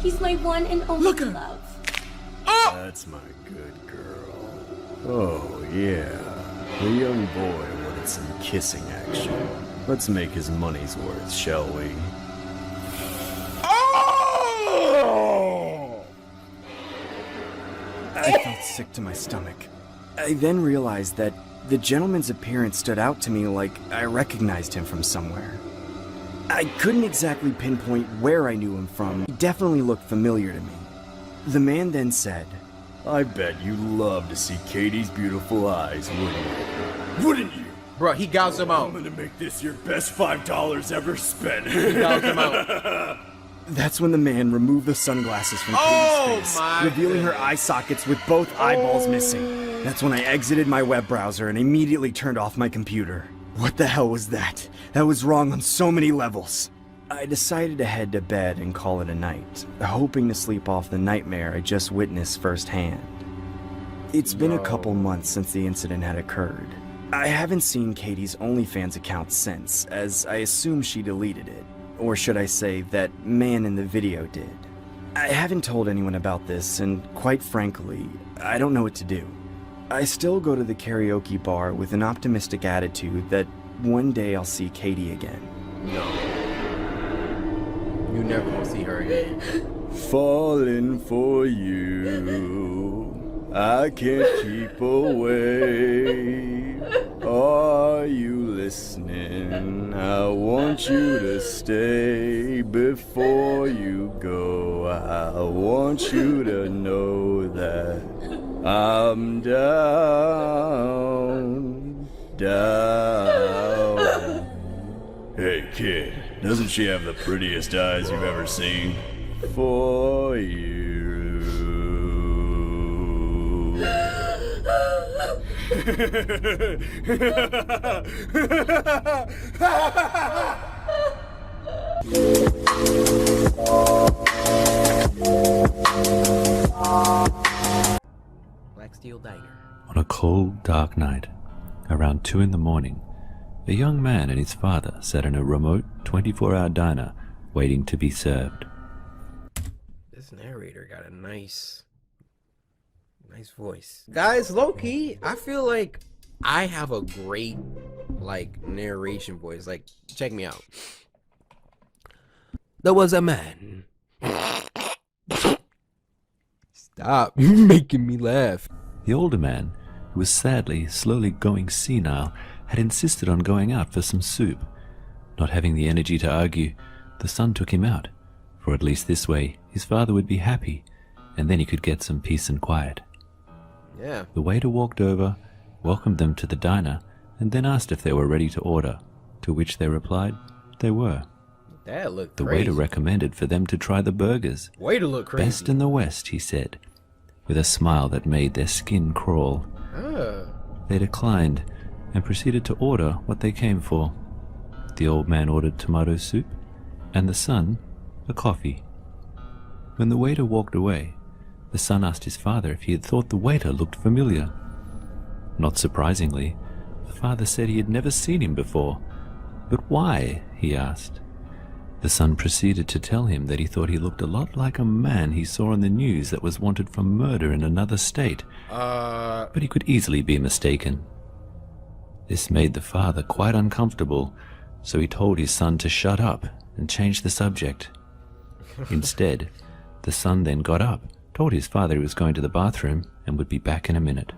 [SPEAKER 22] He's my one and only love."
[SPEAKER 21] That's my good girl. Oh, yeah. The young boy wanted some kissing action. Let's make his money's worth, shall we?
[SPEAKER 15] Oh! I felt sick to my stomach. I then realized that the gentleman's appearance stood out to me like I recognized him from somewhere. I couldn't exactly pinpoint where I knew him from. He definitely looked familiar to me. The man then said,
[SPEAKER 21] I bet you love to see Katie's beautiful eyes, wouldn't you? Wouldn't you?
[SPEAKER 1] Bro, he gouged him out.
[SPEAKER 4] I'm gonna make this your best $5 ever spent.
[SPEAKER 1] He gouged him out.
[SPEAKER 15] That's when the man removed the sunglasses from Katie's face, revealing her eye sockets with both eyeballs missing. That's when I exited my web browser and immediately turned off my computer. What the hell was that? That was wrong on so many levels. I decided to head to bed and call it a night, hoping to sleep off the nightmare I just witnessed firsthand. It's been a couple months since the incident had occurred. I haven't seen Katie's OnlyFans account since, as I assume she deleted it. Or should I say, that man in the video did. I haven't told anyone about this, and quite frankly, I don't know what to do. I still go to the karaoke bar with an optimistic attitude that one day I'll see Katie again.
[SPEAKER 1] No. You never gonna see her again.
[SPEAKER 21] Falling for you, I can't keep away. Are you listening? I want you to stay before you go. I want you to know that I'm down. Hey kid, doesn't she have the prettiest eyes you've ever seen? For you.
[SPEAKER 1] Black Steel Diner.
[SPEAKER 2] On a cold, dark night, around 2 in the morning, a young man and his father sat in a remote 24-hour diner waiting to be served.
[SPEAKER 1] This narrator got a nice voice. Guys, low-key, I feel like I have a great, like, narration voice. Like, check me out. There was a man. Stop making me laugh.
[SPEAKER 2] The older man, who was sadly, slowly going senile, had insisted on going out for some soup. Not having the energy to argue, the son took him out, for at least this way his father would be happy, and then he could get some peace and quiet.
[SPEAKER 1] Yeah.
[SPEAKER 2] The waiter walked over, welcomed them to the diner, and then asked if they were ready to order, to which they replied they were.
[SPEAKER 1] That looked
[SPEAKER 2] The
[SPEAKER 1] crazy.
[SPEAKER 2] waiter recommended for them to try the burgers.
[SPEAKER 1] Waiter looked crazy.
[SPEAKER 2] Best in the West, he said, with a smile that made their skin crawl. They declined and proceeded to order what they came for. The old man ordered tomato soup, and the son a coffee. When the waiter walked away, the son asked his father if he had thought the waiter looked familiar. Not surprisingly, the father said he had never seen him before. But why? He asked. The son proceeded to tell him that he thought he looked a lot like a man he saw on the news that was wanted for murder in another state. But he could easily be mistaken. This made the father quite uncomfortable, so he told his son to shut up and change the subject. Instead, the son then got up, told his father he was going to the bathroom and would be back in a minute.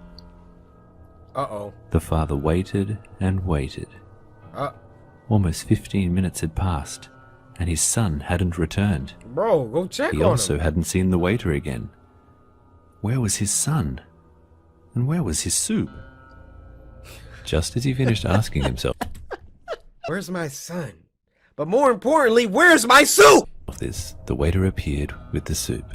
[SPEAKER 1] Uh-oh.
[SPEAKER 2] The father waited and waited. Almost 15 minutes had passed, and his son hadn't returned.
[SPEAKER 1] Bro, go check on him.
[SPEAKER 2] He also hadn't seen the waiter again. Where was his son? And where was his soup? Just as he finished asking himself,
[SPEAKER 1] Where's my son? But more importantly, where's my soup?
[SPEAKER 2] of this, the waiter appeared with the soup.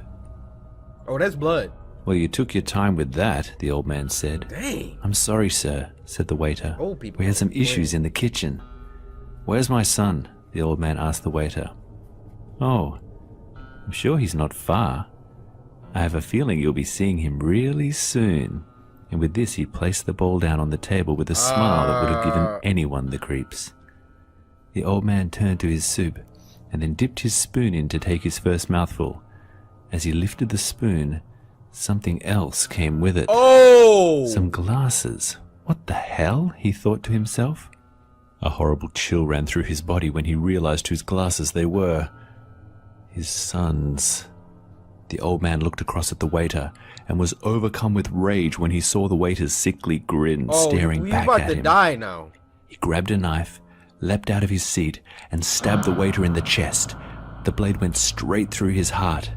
[SPEAKER 1] Oh, that's blood.
[SPEAKER 2] Well, you took your time with that, the old man said.
[SPEAKER 1] Dang.
[SPEAKER 2] I'm sorry, sir, said the waiter.
[SPEAKER 1] Old people
[SPEAKER 2] We had some issues in the kitchen. Where's my son? The old man asked the waiter. Oh, I'm sure he's not far. I have a feeling you'll be seeing him really soon. And with this, he placed the bowl down on the table with a smile that would have given anyone the creeps. The old man turned to his soup and then dipped his spoon in to take his first mouthful. As he lifted the spoon, something else came with it.
[SPEAKER 1] Oh!
[SPEAKER 2] Some glasses. What the hell? He thought to himself. A horrible chill ran through his body when he realized whose glasses they were. His son's. The old man looked across at the waiter and was overcome with rage when he saw the waiter's sickly grin staring back
[SPEAKER 1] about
[SPEAKER 2] at
[SPEAKER 1] to
[SPEAKER 2] him.
[SPEAKER 1] Die now.
[SPEAKER 2] He grabbed a knife, leapt out of his seat, and stabbed the waiter in the chest. The blade went straight through his heart,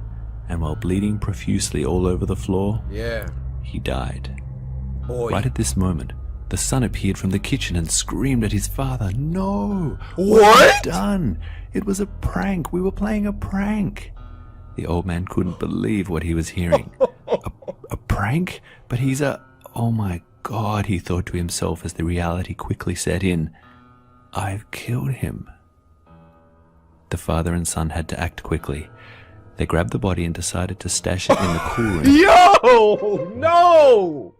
[SPEAKER 2] and while bleeding profusely all over the floor, he died.
[SPEAKER 1] Boy.
[SPEAKER 2] Right at this moment, the son appeared from the kitchen and screamed at his father, "No!
[SPEAKER 1] What
[SPEAKER 2] have you done? It was a prank. We were playing a prank." The old man couldn't believe what he was hearing. A prank? But he's a... Oh my God, he thought to himself as the reality quickly set in. I've killed him. The father and son had to act quickly. They grabbed the body and decided to stash it in the cool room.
[SPEAKER 1] Yo! No!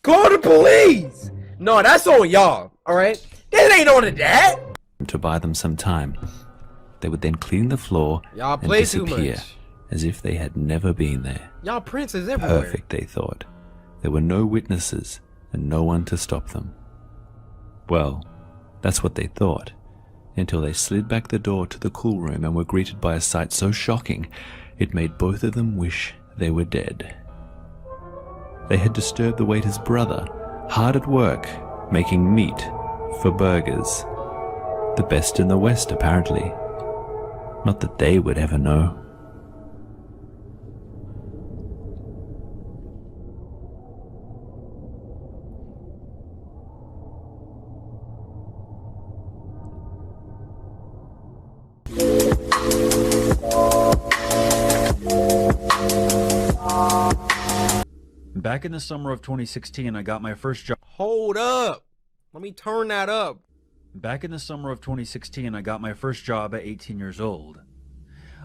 [SPEAKER 1] Call the police! No, that's on y'all, alright? That ain't on the dad!
[SPEAKER 2] To buy them some time. They would then clean the floor
[SPEAKER 1] Y'all
[SPEAKER 2] and
[SPEAKER 1] play too
[SPEAKER 2] disappear,
[SPEAKER 1] much.
[SPEAKER 2] as if they had never been there.
[SPEAKER 1] Y'all princes everywhere.
[SPEAKER 2] Perfect, they thought. There were no witnesses and no one to stop them. Well, that's what they thought, until they slid back the door to the cool room and were greeted by a sight so shocking it made both of them wish they were dead. They had disturbed the waiter's brother, hard at work, making meat for burgers. The best in the West, apparently. Not that they would ever know.
[SPEAKER 5] Back in the summer of 2016, I got my first job.
[SPEAKER 1] Hold up. Let me turn that up.
[SPEAKER 5] Back in the summer of 2016, I got my first job at 18 years old.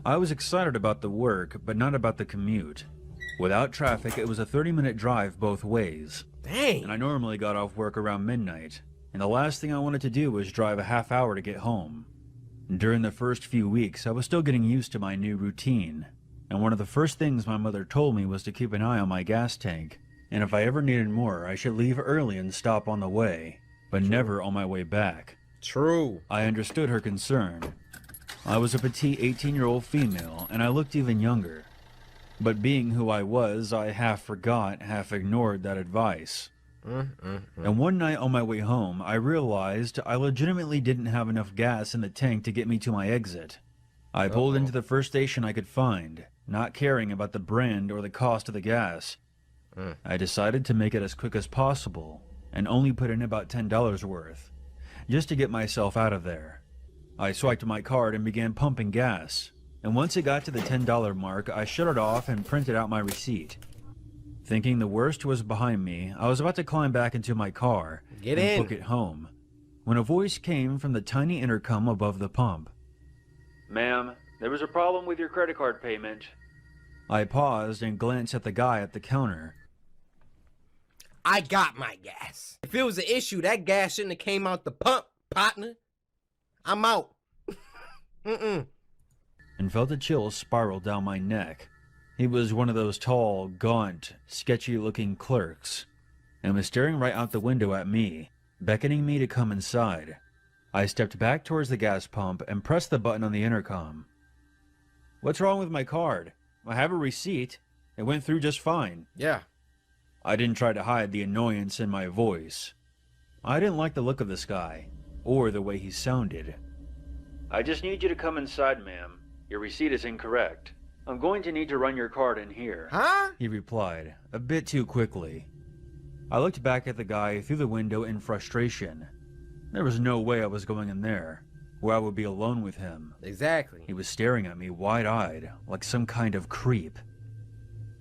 [SPEAKER 5] I was excited about the work, but not about the commute. Without traffic, it was a 30-minute drive both ways.
[SPEAKER 1] Dang.
[SPEAKER 5] And I normally got off work around midnight, and the last thing I wanted to do was drive a half hour to get home. During the first few weeks, I was still getting used to my new routine, and one of the first things my mother told me was to keep an eye on my gas tank, and if I ever needed more, I should leave early and stop on the way, but never on my way back.
[SPEAKER 1] True.
[SPEAKER 5] I understood her concern. I was a petite 18-year-old female, and I looked even younger. But being who I was, I half forgot, half ignored that advice. And one night on my way home, I realized I legitimately didn't have enough gas in the tank to get me to my exit. I pulled into the first station I could find, not caring about the brand or the cost of the gas. I decided to make it as quick as possible, and only put in about $10 worth, just to get myself out of there. I swiped my card and began pumping gas, and once it got to the $10 mark, I shut it off and printed out my receipt. Thinking the worst was behind me, I was about to climb back into my car and book it home, when a voice came from the tiny intercom above the pump. "Ma'am, there was a problem with your credit card payment." I paused and glanced at the guy at the counter.
[SPEAKER 1] I got my gas. If it was an issue, that gas shouldn't have came out the pump, partner. I'm out.
[SPEAKER 5] And felt a chill spiral down my neck. He was one of those tall, gaunt, sketchy-looking clerks, and was staring right out the window at me, beckoning me to come inside. I stepped back towards the gas pump and pressed the button on the intercom. "What's wrong with my card? I have a receipt. It went through just fine."
[SPEAKER 1] Yeah.
[SPEAKER 5] I didn't try to hide the annoyance in my voice. I didn't like the look of this guy, or the way he sounded. "I just need you to come inside, ma'am. Your receipt is incorrect. I'm going to need to run your card in here."
[SPEAKER 1] Huh?
[SPEAKER 5] He replied, a bit too quickly. I looked back at the guy through the window in frustration. There was no way I was going in there, where I would be alone with him.
[SPEAKER 1] Exactly.
[SPEAKER 5] He was staring at me wide-eyed, like some kind of creep.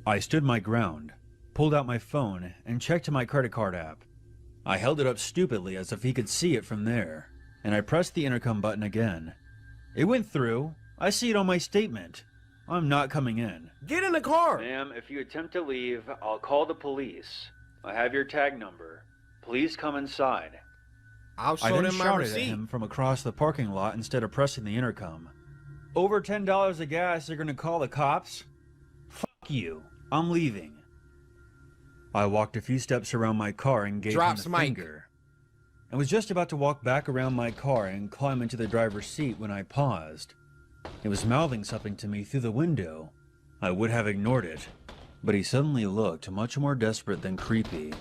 [SPEAKER 5] I stood my ground, pulled out my phone, and checked my credit card app. I held it up stupidly as if he could see it from there, and I pressed the intercom button again. It went through. I see it on my statement. I'm not coming in.
[SPEAKER 1] Get in the car.
[SPEAKER 5] "Ma'am, if you attempt to leave, I'll call the police. I have your tag number. Please come inside."
[SPEAKER 1] I'll show
[SPEAKER 5] I then
[SPEAKER 1] them my
[SPEAKER 5] shouted at
[SPEAKER 1] receipt.
[SPEAKER 5] him from across the parking lot instead of pressing the intercom. "Over $10 of gas, they're gonna call the cops? Fuck you." I'm leaving. I walked a few steps around my car and gave him the finger. I was just about to walk back around my car and climb into the driver's seat when I paused. He was mouthing something to me through the window. I would have ignored it, but he suddenly looked much more desperate than creepy.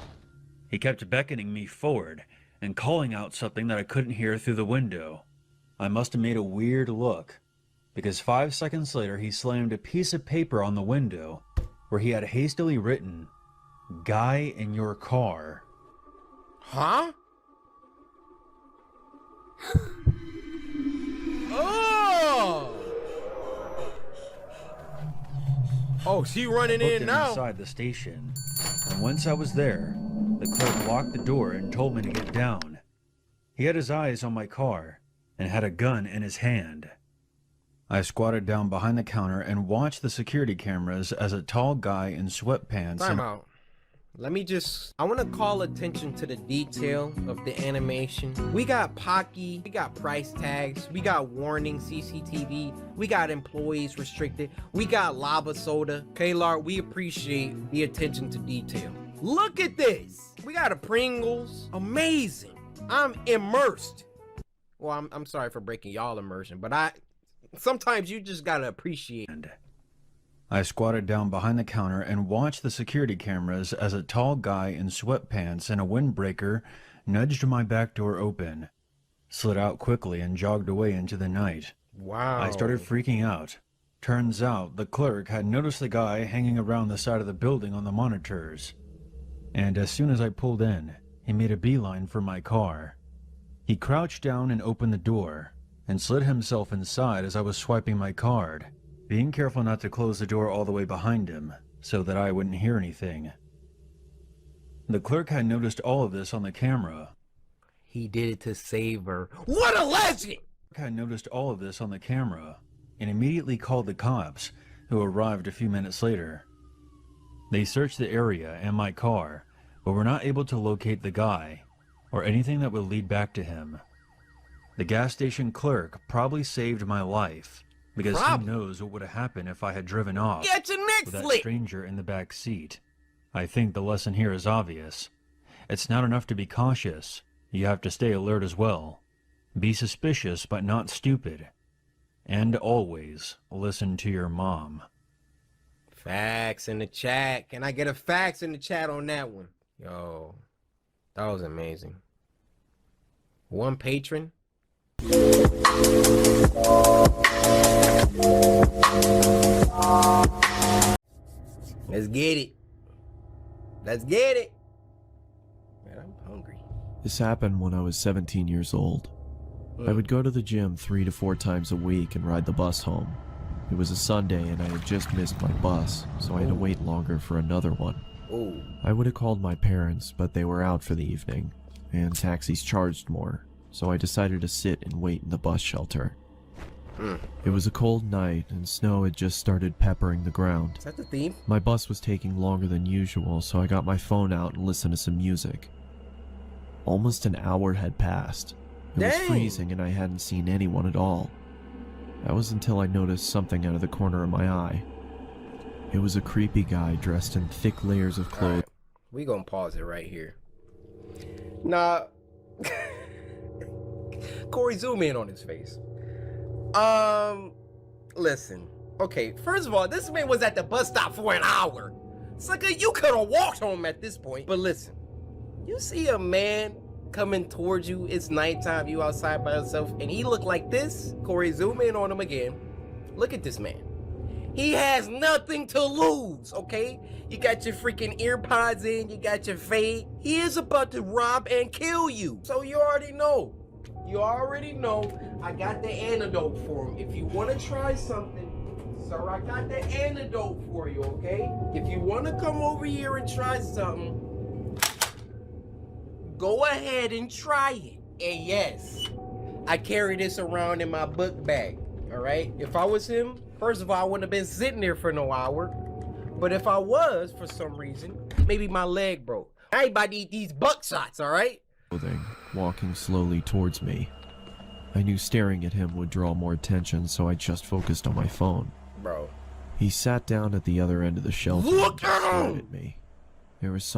[SPEAKER 5] He kept beckoning me forward and calling out something that I couldn't hear through the window. I must have made a weird look, because 5 seconds later he slammed a piece of paper on the window where he had hastily written, "Guy in your car."
[SPEAKER 1] Huh? Oh! Oh, she running in now.
[SPEAKER 5] Inside the station, and once I was there, the clerk locked the door and told me to get down. He had his eyes on my car and had a gun in his hand. I squatted down behind the counter and watched the security cameras as a tall guy in sweatpants.
[SPEAKER 1] Time out. I want to call attention to the detail of the animation. We got Pocky, we got price tags, we got warning CCTV, we got employees restricted, we got lava soda. K-Lar, we appreciate the attention to detail. Look at this. We got a Pringles. Amazing. I'm immersed. Well, I'm sorry for breaking y'all immersion, but sometimes you just gotta appreciate.
[SPEAKER 5] I squatted down behind the counter and watched the security cameras as a tall guy in sweatpants and a windbreaker nudged my back door open, slid out quickly and jogged away into the night.
[SPEAKER 1] Wow.
[SPEAKER 5] I started freaking out. Turns out the clerk had noticed the guy hanging around the side of the building on the monitors. And as soon as I pulled in, he made a beeline for my car. He crouched down and opened the door and slid himself inside as I was swiping my card, being careful not to close the door all the way behind him so that I wouldn't hear anything. The clerk had noticed all of this on the camera.
[SPEAKER 1] He did it to save her. What a legend!
[SPEAKER 5] The clerk had noticed all of this on the camera and immediately called the cops, who arrived a few minutes later. They searched the area and my car, but were not able to locate the guy or anything that would lead back to him. The gas station clerk probably saved my life, because who knows what would have happened if I had driven off with that stranger in the back seat. I think the lesson here is obvious. It's not enough to be cautious. You have to stay alert as well. Be suspicious but not stupid. And always listen to your mom.
[SPEAKER 1] Facts in the chat. Can I get a facts in the chat on that one? Yo, that was amazing. One patron. Let's get it. Let's get it. Man, I'm hungry.
[SPEAKER 7] This happened when I was 17 years old. I would go to the gym 3 to 4 times a week and ride the bus home. It was a Sunday and I had just missed my bus, so I had to wait longer for another one. I would have called my parents, but they were out for the evening, and taxis charged more, so I decided to sit and wait in the bus shelter. It was a cold night, and snow had just started peppering the ground.
[SPEAKER 1] Is that the theme?
[SPEAKER 7] My bus was taking longer than usual, so I got my phone out and listened to some music. Almost an hour had passed. It was freezing and I hadn't seen anyone at all. That was until I noticed something out of the corner of my eye. It was a creepy guy dressed in thick layers of clothes.
[SPEAKER 1] We gonna pause it right here. Nah. Corey, zoom in on his face. Listen. Okay, first of all, this man was at the bus stop for an hour. It's like you could have walked home at this point. But listen, you see a man coming towards you, it's nighttime, you outside by yourself, and he looked like this. Corey, zoom in on him again. Look at this man. He has nothing to lose, okay? You got your freaking earpods in, you got your fade. He is about to rob and kill you. So you already know. You already know I got the antidote for him. If you want to try something, sir, I got the antidote for you, okay? If you want to come over here and try something, go ahead and try it. And yes, I carry this around in my book bag, all right? If I was him, first of all, I wouldn't have been sitting there for no hour. But if I was, for some reason, maybe my leg broke. I ain't about to eat these buckshots, all right?
[SPEAKER 7] Walking slowly towards me. I knew staring at him would draw more attention, so I just focused on my phone.
[SPEAKER 1] Bro.
[SPEAKER 7] He sat down at the other end of the shelter and stared at me. There was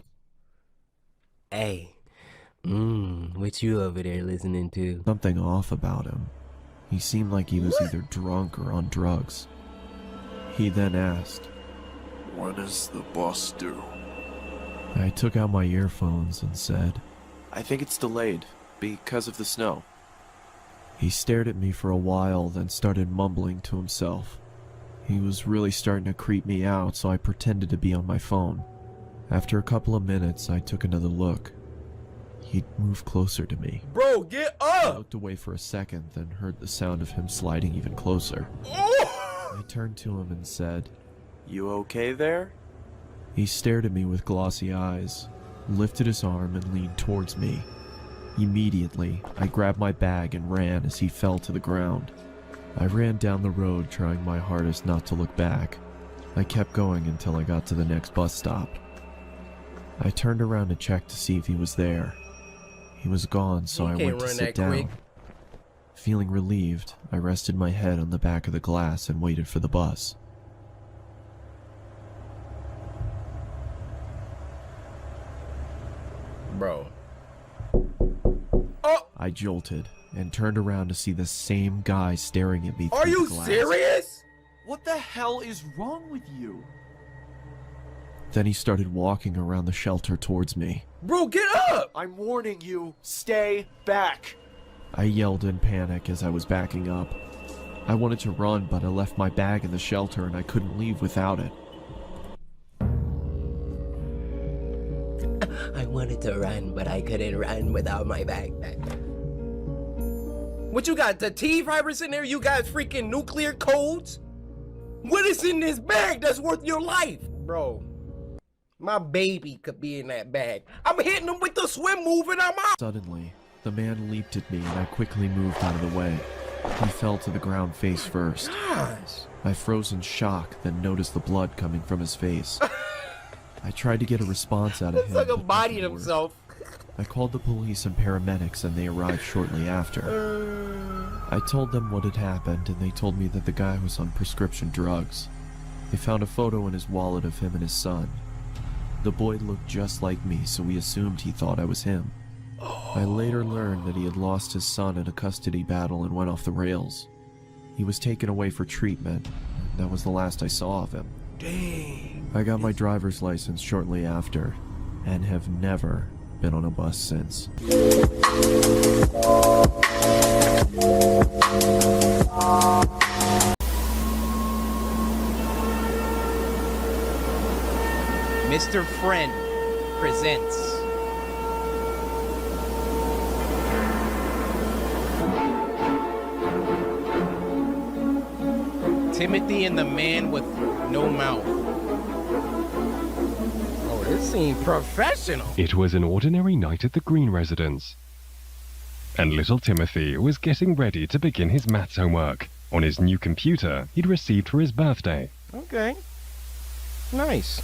[SPEAKER 1] Hey, what you over there listening to?
[SPEAKER 7] something off about him. He seemed like he was either drunk or on drugs. He then asked,
[SPEAKER 21] What does the boss do?
[SPEAKER 7] I took out my earphones and said,
[SPEAKER 21] I think it's delayed because of the snow.
[SPEAKER 7] He stared at me for a while, then started mumbling to himself. He was really starting to creep me out, so I pretended to be on my phone. After a couple of minutes, I took another look. He'd moved closer to me.
[SPEAKER 1] Bro, get
[SPEAKER 7] I
[SPEAKER 1] up!
[SPEAKER 7] looked away for a second, then heard the sound of him sliding even closer. I turned to him and said,
[SPEAKER 21] You okay there?
[SPEAKER 7] He stared at me with glossy eyes, lifted his arm and leaned towards me. Immediately, I grabbed my bag and ran as he fell to the ground. I ran down the road, trying my hardest not to look back. I kept going until I got to the next bus stop. I turned around to check to see if he was there. He was gone, so I went to sit down. Feeling relieved, I rested my head on the back of the glass and waited for the bus.
[SPEAKER 1] Bro.
[SPEAKER 7] I jolted and turned around to see the same guy staring at me through
[SPEAKER 1] Are
[SPEAKER 7] the
[SPEAKER 1] you
[SPEAKER 7] glass.
[SPEAKER 1] serious?
[SPEAKER 21] What the hell is wrong with you?
[SPEAKER 7] Then he started walking around the shelter towards me.
[SPEAKER 1] Bro, get up!
[SPEAKER 21] I'm warning you, stay back.
[SPEAKER 7] I yelled in panic as I was backing up. I wanted to run, but I left my bag in the shelter and I couldn't leave without it.
[SPEAKER 1] I wanted to run, but I couldn't run without my backpack. What you got, the T-virus in there? You got freaking nuclear codes? What is in this bag that's worth your life? Bro, my baby could be in that bag. I'm hitting him with the swim move and I'm out.
[SPEAKER 7] Suddenly, the man leaped at me and I quickly moved out of the way. He fell to the ground face first.
[SPEAKER 1] Gosh.
[SPEAKER 7] I froze in shock, then noticed the blood coming from his face. I tried to get a response out of him.
[SPEAKER 1] It's like a
[SPEAKER 7] but
[SPEAKER 1] body
[SPEAKER 7] nothing worked.
[SPEAKER 1] himself.
[SPEAKER 7] I called the police and paramedics and they arrived shortly after. I told them what had happened and they told me that the guy was on prescription drugs. They found a photo in his wallet of him and his son. The boy looked just like me, so we assumed he thought I was him. I later learned that he had lost his son in a custody battle and went off the rails. He was taken away for treatment, and that was the last I saw of him.
[SPEAKER 1] Dang.
[SPEAKER 7] I got my driver's license shortly after, and have never been on a bus since.
[SPEAKER 1] Mr. Friend presents Timothy and the Man with No Mouth. Oh, this seems professional.
[SPEAKER 3] It was an ordinary night at the Green residence, and little Timothy was getting ready to begin his maths homework on his new computer he'd received for his birthday.
[SPEAKER 1] Okay. Nice.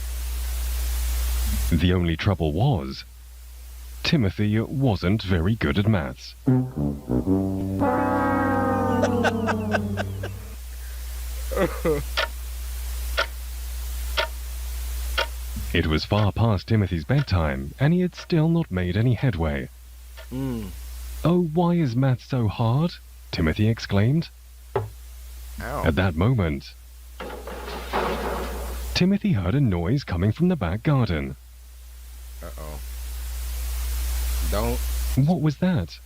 [SPEAKER 3] The only trouble was, Timothy wasn't very good at maths. It was far past Timothy's bedtime, and he had still not made any headway. Oh, why is maths so hard? Timothy exclaimed.
[SPEAKER 1] Ow.
[SPEAKER 3] At that moment, Timothy heard a noise coming from the back garden.
[SPEAKER 1] Uh-oh. Don't.
[SPEAKER 3] What was that?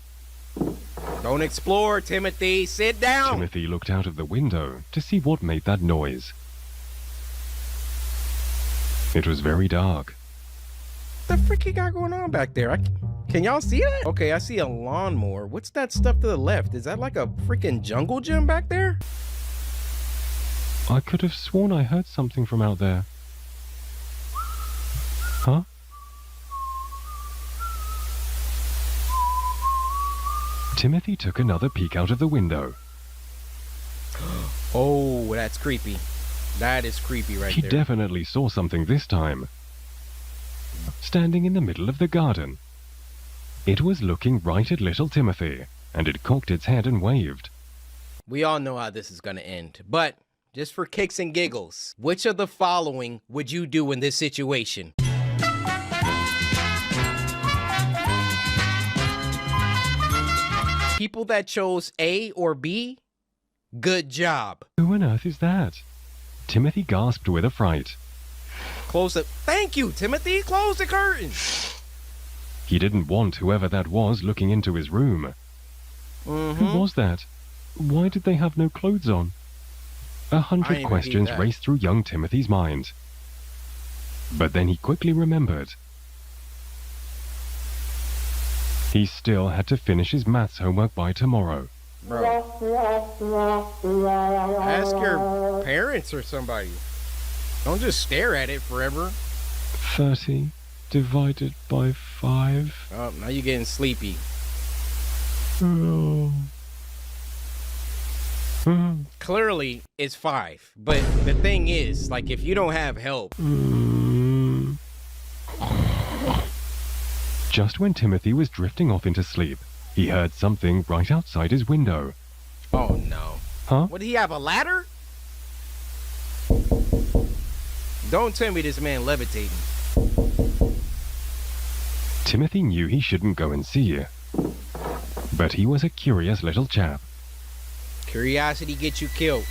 [SPEAKER 1] Don't explore, Timothy. Sit down.
[SPEAKER 3] Timothy looked out of the window to see what made that noise. It was very dark.
[SPEAKER 1] What the frick you got going on back there? Can y'all see that? Okay, I see a lawnmower. What's that stuff to the left? Is that like a freaking jungle gym back there?
[SPEAKER 3] I could have sworn I heard something from out there. Huh? Timothy took another peek out of the window.
[SPEAKER 1] Oh, that's creepy. That is creepy right
[SPEAKER 3] He
[SPEAKER 1] there.
[SPEAKER 3] definitely saw something this time. Standing in the middle of the garden. It was looking right at little Timothy, and it cocked its head and waved.
[SPEAKER 1] We all know how this is going to end, but just for kicks and giggles, which of the following would you do in this situation? People that chose A or B, good job.
[SPEAKER 3] Who on earth is that? Timothy gasped with affright.
[SPEAKER 1] Close it. Thank you, Timothy. Close the curtain.
[SPEAKER 3] He didn't want whoever that was looking into his room. Who was that? Why did they have no clothes on? 100 questions raced through young Timothy's mind. But then he quickly remembered. He still had to finish his maths homework by tomorrow.
[SPEAKER 1] Bro. Ask your parents or somebody. Don't just stare at it forever.
[SPEAKER 3] 30 divided by 5.
[SPEAKER 1] Oh, now you're getting sleepy.
[SPEAKER 3] Oh.
[SPEAKER 1] Clearly, it's 5. But the thing is, like, if you don't have help...
[SPEAKER 3] Just when Timothy was drifting off into sleep, he heard something right outside his window.
[SPEAKER 1] Oh, no.
[SPEAKER 3] Huh?
[SPEAKER 1] What, did he have a ladder? Don't tell me this man levitating.
[SPEAKER 3] Timothy knew he shouldn't go and see, but he was a curious little chap.
[SPEAKER 1] Curiosity gets you killed.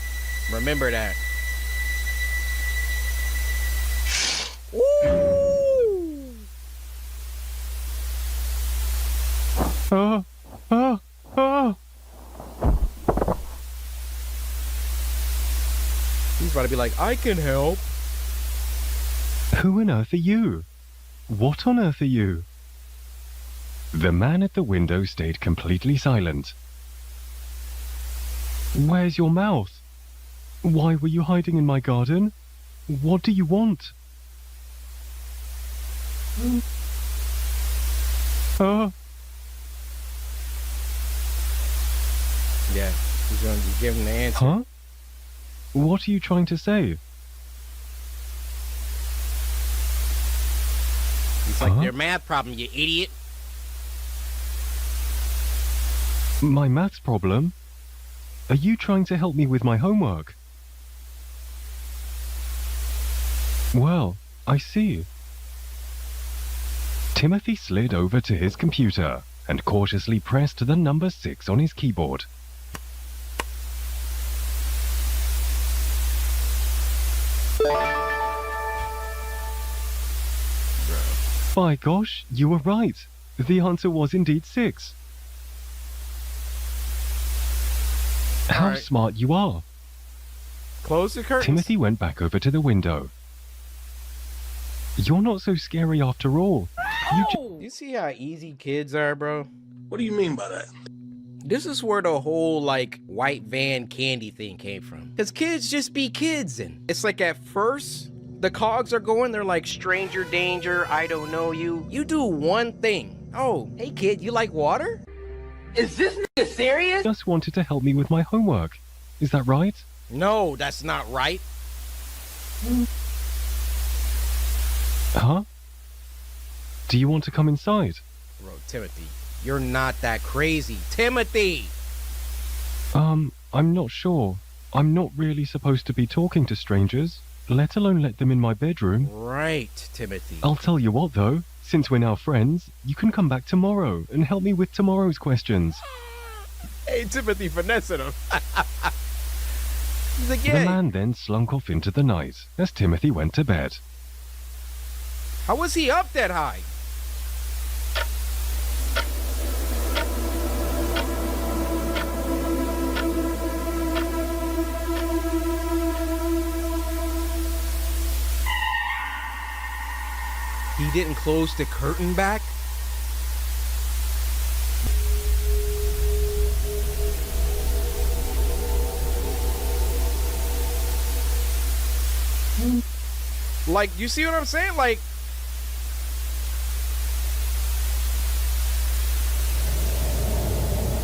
[SPEAKER 1] Remember that. Ooh! He's about to be like, I can help.
[SPEAKER 3] Who on earth are you? What on earth are you? The man at the window stayed completely silent. Where's your mouth? Why were you hiding in my garden? What do you want?
[SPEAKER 1] Yeah, he's going to give him the answer.
[SPEAKER 3] Huh? What are you trying to say?
[SPEAKER 1] It's like your math problem, you idiot.
[SPEAKER 3] My maths problem? Are you trying to help me with my homework? Well, I see. Timothy slid over to his computer and cautiously pressed the number 6 on his keyboard. By gosh, you were right. The answer was indeed 6. How smart you are.
[SPEAKER 1] Close the curtains.
[SPEAKER 3] Timothy went back over to the window. You're not so scary after all.
[SPEAKER 1] You see how easy kids are, bro?
[SPEAKER 6] What do you mean by that?
[SPEAKER 1] This is where the whole, like, white van candy thing came from. Because kids just be kids, and it's like at first, the cogs are going, they're like, stranger danger, I don't know you. You do one thing. Oh, hey kid, you like water? Is this nigga serious?
[SPEAKER 3] Just wanted to help me with my homework. Is that right?
[SPEAKER 1] No, that's not right.
[SPEAKER 3] Huh? Do you want to come inside?
[SPEAKER 1] Bro, Timothy, you're not that crazy. Timothy!
[SPEAKER 3] I'm not sure. I'm not really supposed to be talking to strangers, let alone let them in my bedroom.
[SPEAKER 1] Right, Timothy.
[SPEAKER 3] I'll tell you what, though. Since we're now friends, you can come back tomorrow and help me with tomorrow's questions.
[SPEAKER 1] Hey, Timothy, finessing him. He's like,
[SPEAKER 3] The man then slunk off into the night as Timothy went to bed.
[SPEAKER 1] How was he up that high? He didn't close the curtain back? Like, you see what I'm saying? Like,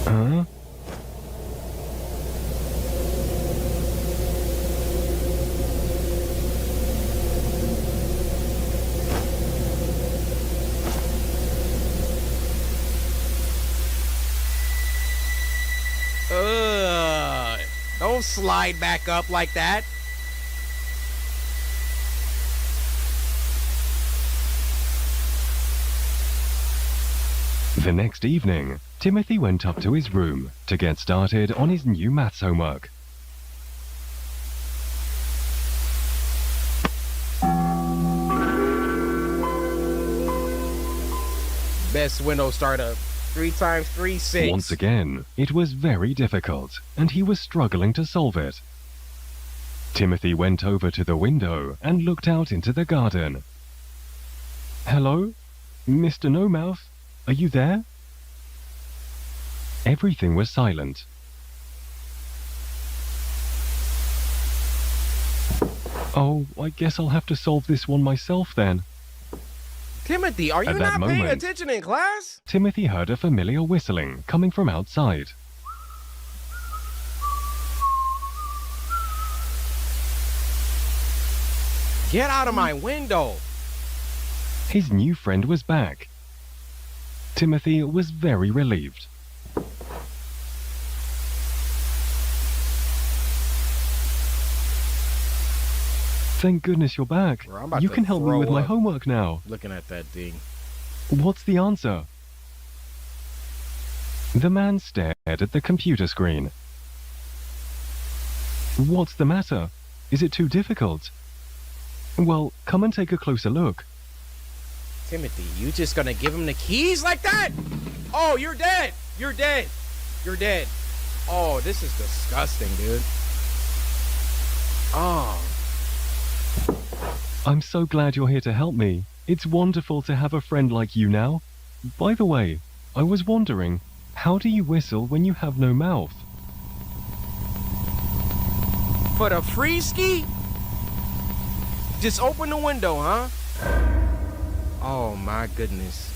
[SPEAKER 3] huh?
[SPEAKER 1] Don't slide back up like that.
[SPEAKER 3] The next evening, Timothy went up to his room to get started on his new maths homework.
[SPEAKER 1] Best window startup. 3 times 3, 6.
[SPEAKER 3] Once again, it was very difficult, and he was struggling to solve it. Timothy went over to the window and looked out into the garden. Hello? Mr. No Mouth? Are you there? Everything was silent. Oh, I guess I'll have to solve this one myself then.
[SPEAKER 1] Timothy, are you
[SPEAKER 3] At that
[SPEAKER 1] not paying
[SPEAKER 3] moment,
[SPEAKER 1] attention in class?
[SPEAKER 3] Timothy heard a familiar whistling coming from outside.
[SPEAKER 1] Get out of my window.
[SPEAKER 3] His new friend was back. Timothy was very relieved. Thank goodness you're back.
[SPEAKER 1] Bro, I'm about
[SPEAKER 3] You
[SPEAKER 1] to
[SPEAKER 3] can help me
[SPEAKER 1] throw
[SPEAKER 3] with my
[SPEAKER 1] up
[SPEAKER 3] homework now.
[SPEAKER 1] Looking at that thing.
[SPEAKER 3] What's the answer? The man stared at the computer screen. What's the matter? Is it too difficult? Well, come and take a closer look.
[SPEAKER 1] Timothy, you just gonna give him the keys like that? Oh, you're dead. You're dead. You're dead. Oh, this is disgusting, dude. Oh.
[SPEAKER 3] I'm so glad you're here to help me. It's wonderful to have a friend like you now. By the way, I was wondering, how do you whistle when you have no mouth?
[SPEAKER 1] For the free ski? Just open the window, huh? Oh my goodness.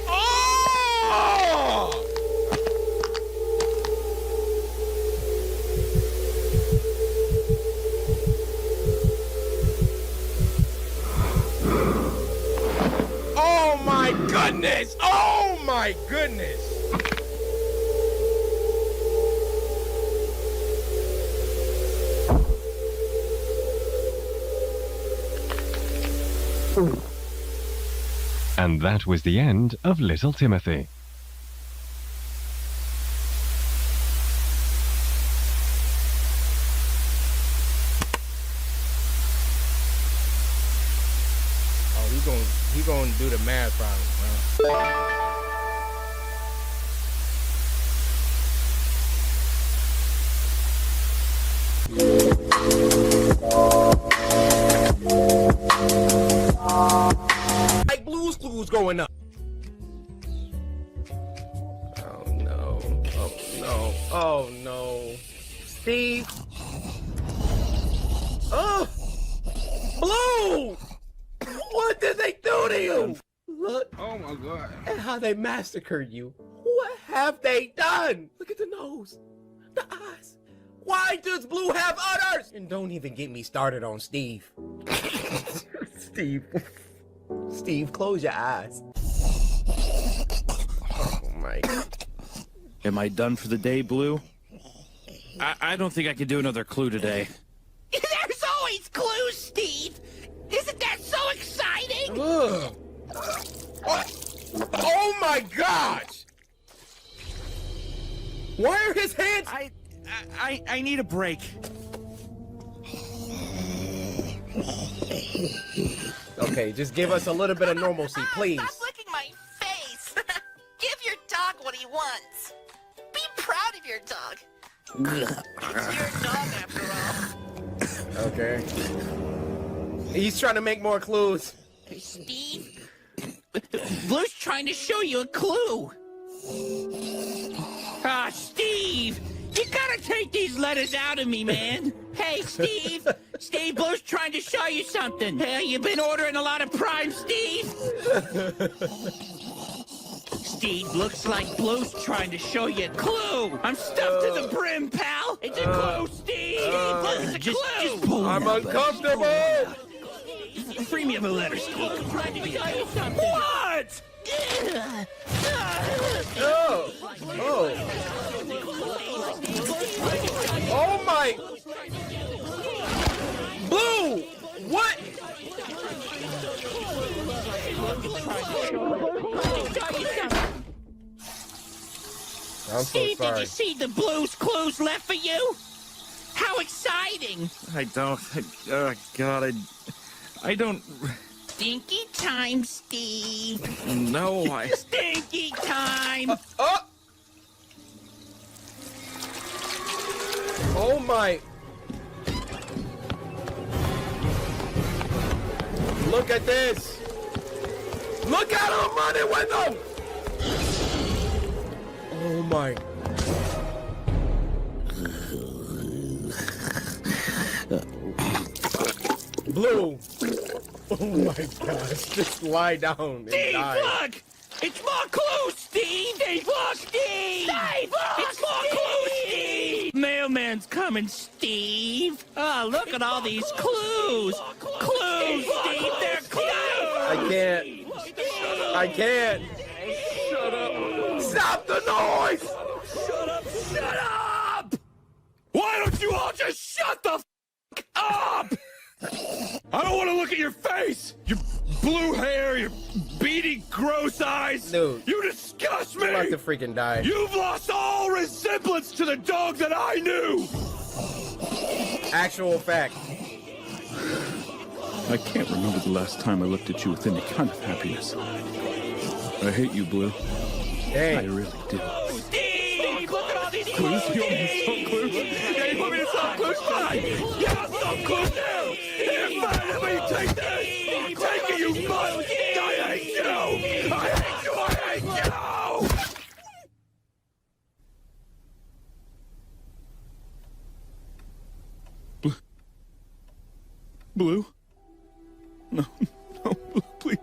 [SPEAKER 1] Oh! Oh my goodness! Oh my goodness!
[SPEAKER 3] And that was the end of Little Timothy.
[SPEAKER 1] Oh, he gonna do the math problem, huh? Like Blue's Clues going up. Oh no. Oh no. Oh no. Steve. Oh! Blue! What did they do to you? Look. Oh my god. And how they massacred you. What have they done? Look at the nose. The eyes. Why does Blue have udders? And don't even get me started on Steve. Steve, close your eyes. Oh my god.
[SPEAKER 6] Am I done for the day, Blue? I don't think I could do another clue today.
[SPEAKER 9] There's always clues, Steve! Isn't that so exciting?
[SPEAKER 1] Ugh. Oh my gosh! Why are his hands?
[SPEAKER 6] I need a break.
[SPEAKER 1] Okay, just give us a little bit of normalcy, please.
[SPEAKER 9] Stop licking my face! Give your dog what he wants. Be proud of your dog. It's your dog after all.
[SPEAKER 1] Okay. He's trying to make more clues.
[SPEAKER 9] Steve, Blue's trying to show you a clue. Ah, Steve! You gotta take these letters out of me, man. Hey, Steve! Steve, Blue's trying to show you something. Hey, you been ordering a lot of Prime, Steve? Steve, looks like Blue's trying to show you a clue. I'm stuffed to the brim, pal. It's a clue, Steve. It's a clue. Just pull
[SPEAKER 1] I'm uncomfortable.
[SPEAKER 9] Free me of a letter, Steve. I'm trying to tell you something. What?
[SPEAKER 1] Oh! Oh! Oh my! Blue! What? I'm so
[SPEAKER 10] Steve,
[SPEAKER 1] sorry.
[SPEAKER 10] did you see the Blue's Clues left for you? How exciting!
[SPEAKER 6] I don't. Oh, God, I don't.
[SPEAKER 10] Stinky time, Steve.
[SPEAKER 6] No, I.
[SPEAKER 10] Stinky time!
[SPEAKER 1] Oh my! Look at this! Look at him running with them! Oh my! Blue! Oh my gosh! Just lie down and
[SPEAKER 10] Steve,
[SPEAKER 1] die.
[SPEAKER 10] look! It's more clues, Steve! Steve, look, Steve! Steve, look, it's more clues, Steve! Mailman's coming, Steve! Oh, look at all these clues! Clues, Steve, they're clues!
[SPEAKER 1] I can't. I can't.
[SPEAKER 6] Shut up!
[SPEAKER 1] Stop the noise!
[SPEAKER 6] Shut up! Shut up! Why don't you all just shut the f up? I don't want to look at your face! Your blue hair, your beady, gross eyes!
[SPEAKER 1] Dude.
[SPEAKER 6] You disgust me!
[SPEAKER 1] I'm about to freaking die.
[SPEAKER 6] You've lost all resemblance to the dog that I knew!
[SPEAKER 1] Actual fact.
[SPEAKER 11] I can't remember the last time I looked at you with any kind of happiness. I hate you, Blue.
[SPEAKER 1] Dang.
[SPEAKER 11] I really do.
[SPEAKER 10] Steve, look at all these
[SPEAKER 11] Clues?
[SPEAKER 10] clues!
[SPEAKER 11] You want me to solve clues?
[SPEAKER 6] Yeah, you want me to solve clues? Fine! Yeah, I'll solve clues now! Here, fine, let me take this! Take it, you mutt! I hate you! I hate you! I hate you!
[SPEAKER 11] Blue? No, no, Blue, please.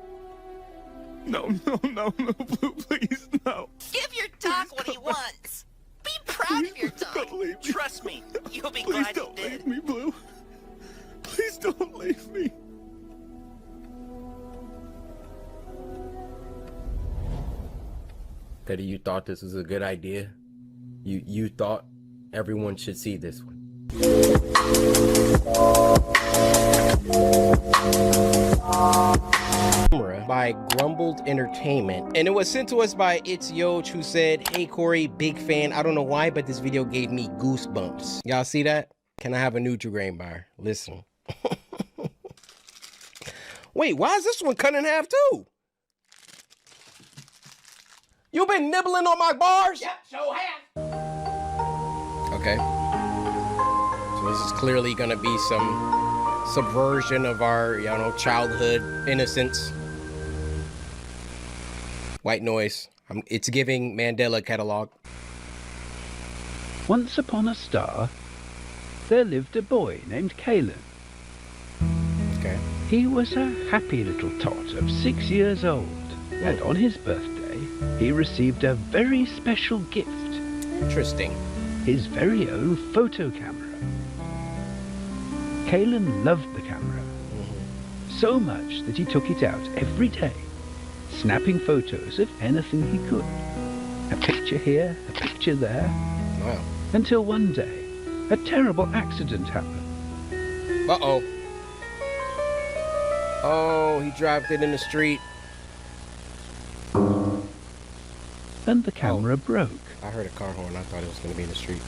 [SPEAKER 11] No, no, no, no, Blue, please, no.
[SPEAKER 9] Give your dog what he wants. Be proud of your dog.
[SPEAKER 11] Don't leave me.
[SPEAKER 9] Trust me, you'll be
[SPEAKER 11] Please
[SPEAKER 9] glad you
[SPEAKER 11] don't
[SPEAKER 9] did.
[SPEAKER 11] leave me, Blue. Please don't leave me.
[SPEAKER 1] Teddy, you thought this was a good idea? You thought everyone should see this one? By Grumbled Entertainment, and it was sent to us by It's Yoch, who said, "Hey Corey, big fan. I don't know why, but this video gave me goosebumps." Y'all see that? Can I have a Nutri-Grain bar? Listen. Wait, why is this one cut in half too? You been nibbling on my bars?
[SPEAKER 10] Yep, so have.
[SPEAKER 1] Okay. So this is clearly gonna be some subversion of our, you know, childhood innocence. White noise. It's giving Mandela catalog.
[SPEAKER 23] Once upon a star, there lived a boy named Kalen.
[SPEAKER 1] Okay.
[SPEAKER 23] He was a happy little tot of 6 years old, and on his birthday, he received a very special gift.
[SPEAKER 1] Interesting.
[SPEAKER 23] His very own photo camera. Kalen loved the camera, so much that he took it out every day, snapping photos of anything he could. A picture here, a picture there.
[SPEAKER 1] Wow.
[SPEAKER 23] Until one day, a terrible accident happened.
[SPEAKER 1] Uh-oh. Oh, he dropped it in the street.
[SPEAKER 23] And the camera broke.
[SPEAKER 1] I heard a car horn. I thought it was going to be in the street.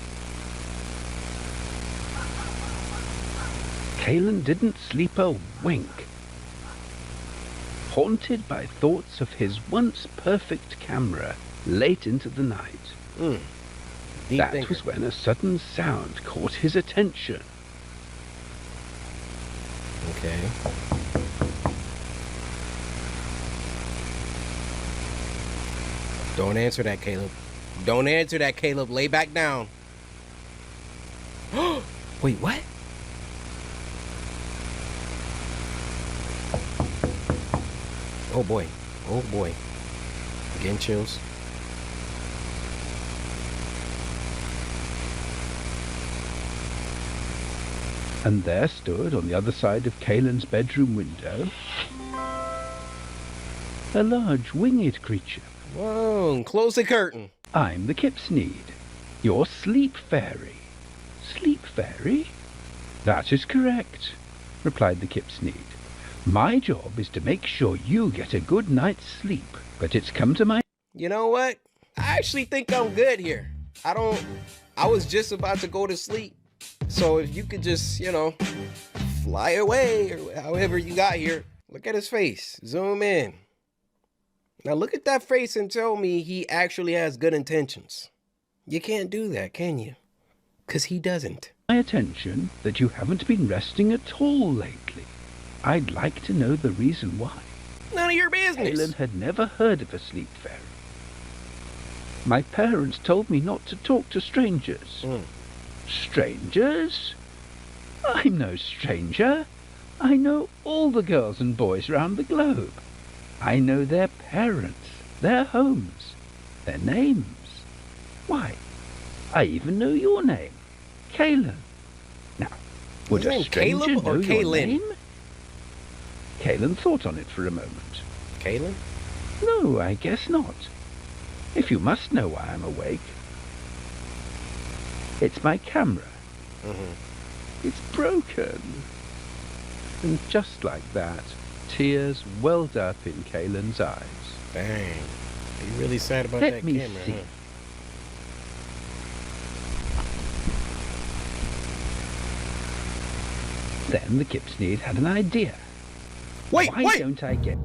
[SPEAKER 23] Kalen didn't sleep a wink. Haunted by thoughts of his once perfect camera late into the night. That was when a sudden sound caught his attention.
[SPEAKER 1] Okay. Don't answer that, Caleb. Don't answer that, Caleb. Lay back down. Wait, what? Oh boy. Oh boy. Getting chills.
[SPEAKER 23] And there stood on the other side of Kalen's bedroom window A large winged creature.
[SPEAKER 1] Whoa, close the curtain.
[SPEAKER 23] I'm the Kipsneed, your sleep fairy. Sleep fairy? That is correct, replied the Kipsneed. My job is to make sure you get a good night's sleep, but it's come to my...
[SPEAKER 1] You know what? I actually think I'm good here. I was just about to go to sleep. So if you could just, fly away or however you got here. Look at his face. Zoom in. Now look at that face and tell me he actually has good intentions. You can't do that, can you? Because he doesn't.
[SPEAKER 23] My attention that you haven't been resting at all lately. I'd like to know the reason why.
[SPEAKER 1] None of your business.
[SPEAKER 23] Helen had never heard of a sleep fairy. My parents told me not to talk to strangers. Strangers? I'm no stranger. I know all the girls and boys round the globe. I know their parents, their homes, their names. Why, I even know your name, Kalen. Now, would a stranger
[SPEAKER 1] Caleb or
[SPEAKER 23] know your
[SPEAKER 1] Kaylin?
[SPEAKER 23] name? Kalen thought on it for a moment.
[SPEAKER 1] Kalen?
[SPEAKER 23] No, I guess not. If you must know why I'm awake. It's my camera. It's broken. And just like that, tears welled up in Kalen's eyes.
[SPEAKER 1] Dang. You really sad about
[SPEAKER 23] Let
[SPEAKER 1] that
[SPEAKER 23] me
[SPEAKER 1] camera,
[SPEAKER 23] see.
[SPEAKER 1] huh?
[SPEAKER 23] Then the Kipsneed had an idea.
[SPEAKER 1] Wait!
[SPEAKER 23] Why don't I get...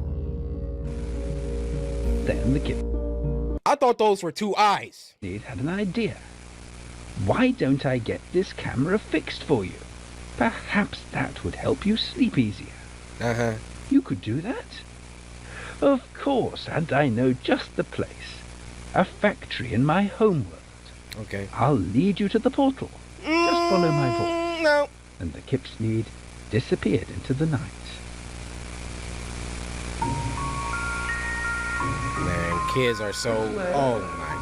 [SPEAKER 23] Then the Kipsneed
[SPEAKER 1] I thought those were two eyes.
[SPEAKER 23] had an idea. Why don't I get this camera fixed for you? Perhaps that would help you sleep easier. You could do that? Of course, and I know just the place. A factory in my homeworld.
[SPEAKER 1] Okay.
[SPEAKER 23] I'll lead you to the portal. Just follow my voice.
[SPEAKER 1] No.
[SPEAKER 23] And the Kipsneed disappeared into the night.
[SPEAKER 1] Man, kids are so... Oh, my...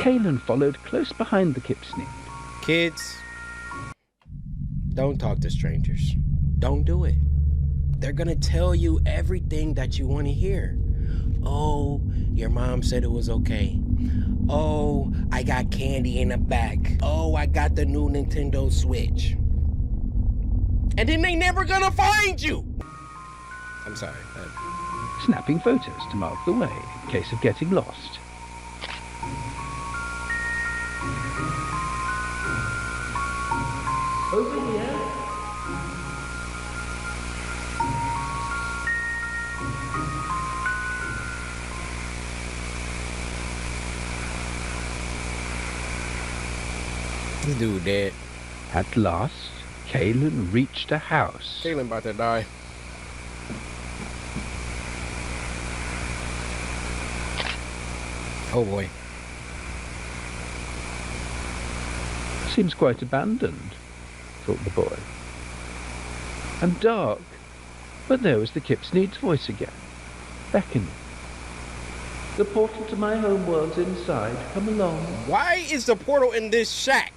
[SPEAKER 23] Kalen followed close behind the Kipsneed.
[SPEAKER 1] Kids, don't talk to strangers. Don't do it. They're gonna tell you everything that you want to hear. Oh, your mom said it was okay. Oh, I got candy in the back. Oh, I got the new Nintendo Switch. And then they never gonna find you. I'm sorry.
[SPEAKER 23] Snapping photos to mark the way in case of getting lost. Over here.
[SPEAKER 1] This dude dead.
[SPEAKER 23] At last, Kalen reached a house.
[SPEAKER 1] Kalen about to die. Oh boy.
[SPEAKER 23] Seems quite abandoned, thought the boy. And dark. But there was the Kipsneed's voice again, beckoning. The portal to my homeworld's inside. Come along.
[SPEAKER 1] Why is the portal in this shack?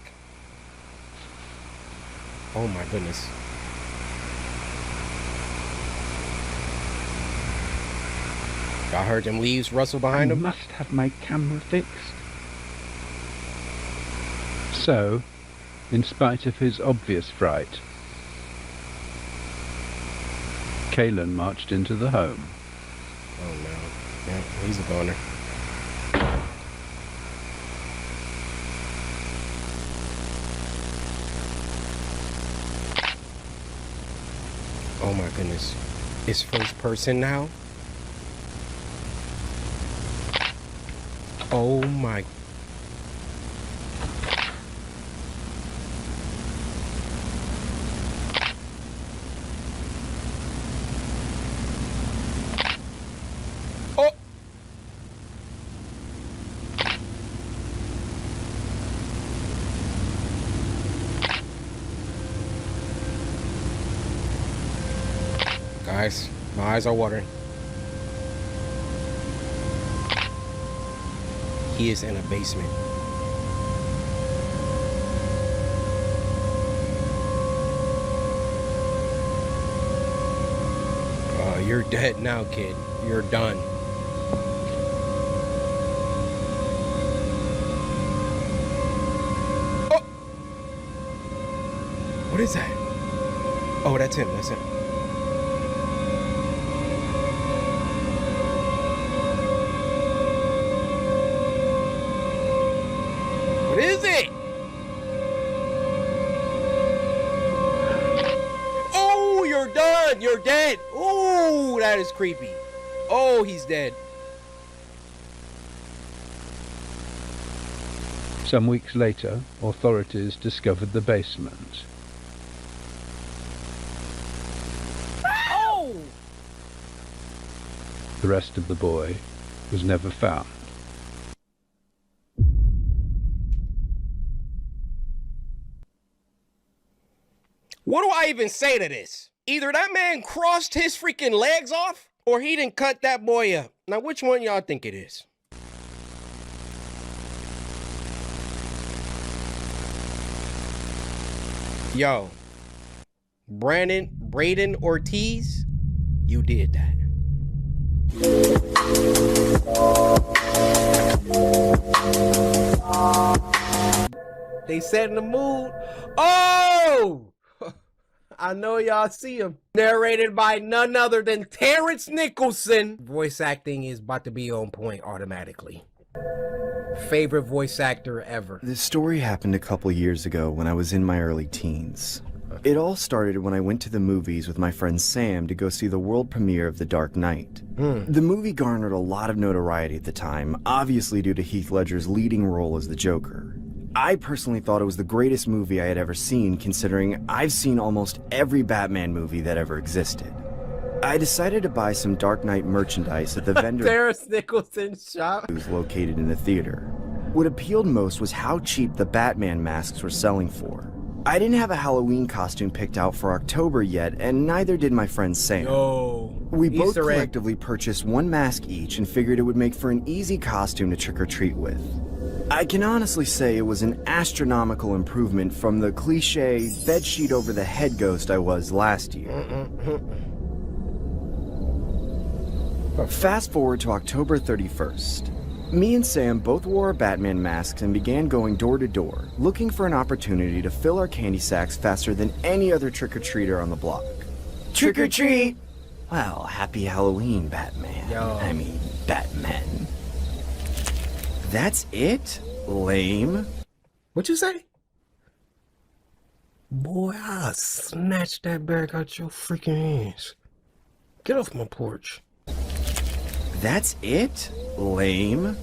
[SPEAKER 1] Oh my goodness. I heard them leaves rustle behind him.
[SPEAKER 23] I must have my camera fixed. So, in spite of his obvious fright, Kalen marched into the home.
[SPEAKER 1] Oh no. Yeah, he's a goner. Oh my goodness. It's first person now? Oh my. Oh. Guys, my eyes are watering. He is in a basement. you're dead now, kid. You're done. Oh! What is that? Oh, that's him. That's him. What is it? Oh, you're done. You're dead. Oh, that is creepy. Oh, he's dead.
[SPEAKER 23] Some weeks later, authorities discovered the basement.
[SPEAKER 18] Oh!
[SPEAKER 23] The rest of the boy was never found.
[SPEAKER 1] What do I even say to this? Either that man crossed his freaking legs off, or he didn't cut that boy up. Now, which one y'all think it is? Yo, Braden Ortiz, you did that. They set in the mood. Oh! I know y'all see him. Narrated by none other than Terrence Nicholson. Voice acting is about to be on point automatically. Favorite voice actor ever.
[SPEAKER 15] This story happened a couple years ago when I was in my early teens. It all started when I went to the movies with my friend Sam to go see the world premiere of The Dark Knight. The movie garnered a lot of notoriety at the time, obviously due to Heath Ledger's leading role as the Joker. I personally thought it was the greatest movie I had ever seen, considering I've seen almost every Batman movie that ever existed. I decided to buy some Dark Knight merchandise at the vendor
[SPEAKER 1] Terrence Nicholson shop
[SPEAKER 15] who's located in the theater. What appealed most was how cheap the Batman masks were selling for. I didn't have a Halloween costume picked out for October yet, and neither did my friend Sam. We both
[SPEAKER 1] Easter egg.
[SPEAKER 15] collectively purchased one mask each and figured it would make for an easy costume to trick-or-treat with. I can honestly say it was an astronomical improvement from the cliche bedsheet over the head ghost I was last year. Fast forward to October 31st. Me and Sam both wore our Batman masks and began going door to door, looking for an opportunity to fill our candy sacks faster than any other trick-or-treater on the block. Trick-or-treat! Well, happy Halloween, Batman. I mean, Batman. That's it? Lame.
[SPEAKER 1] What you say? Boy, I'll snatch that bag out your freaking hands. Get off my porch.
[SPEAKER 15] That's it? Lame.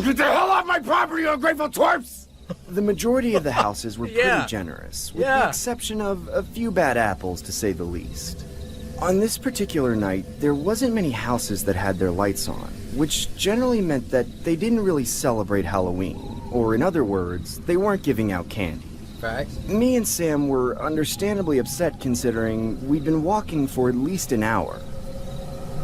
[SPEAKER 6] Get the hell off my property, you ungrateful twerps!
[SPEAKER 15] The majority of the houses were pretty generous, with the exception of a few bad apples, to say the least. On this particular night, there wasn't many houses that had their lights on, which generally meant that they didn't really celebrate Halloween, or in other words, they weren't giving out candy.
[SPEAKER 1] Facts.
[SPEAKER 15] Me and Sam were understandably upset considering we'd been walking for at least an hour.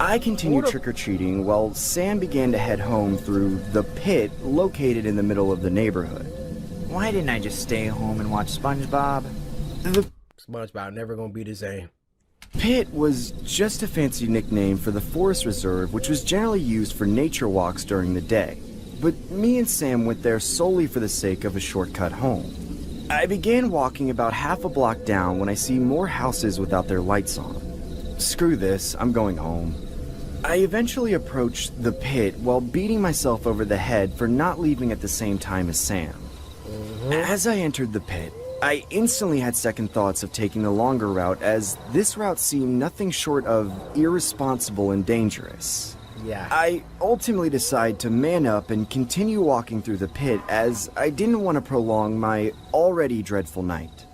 [SPEAKER 15] I continued trick-or-treating while Sam began to head home through the pit located in the middle of the neighborhood.
[SPEAKER 12] Why didn't I just stay home and watch SpongeBob?
[SPEAKER 1] SpongeBob never gonna be the same.
[SPEAKER 15] Pit was just a fancy nickname for the forest reserve, which was generally used for nature walks during the day. But me and Sam went there solely for the sake of a shortcut home. I began walking about half a block down when I see more houses without their lights on. Screw this, I'm going home. I eventually approached the pit while beating myself over the head for not leaving at the same time as Sam. As I entered the pit, I instantly had second thoughts of taking the longer route, as this route seemed nothing short of irresponsible and dangerous. I ultimately decided to man up and continue walking through the pit, as I didn't want to prolong my already dreadful night.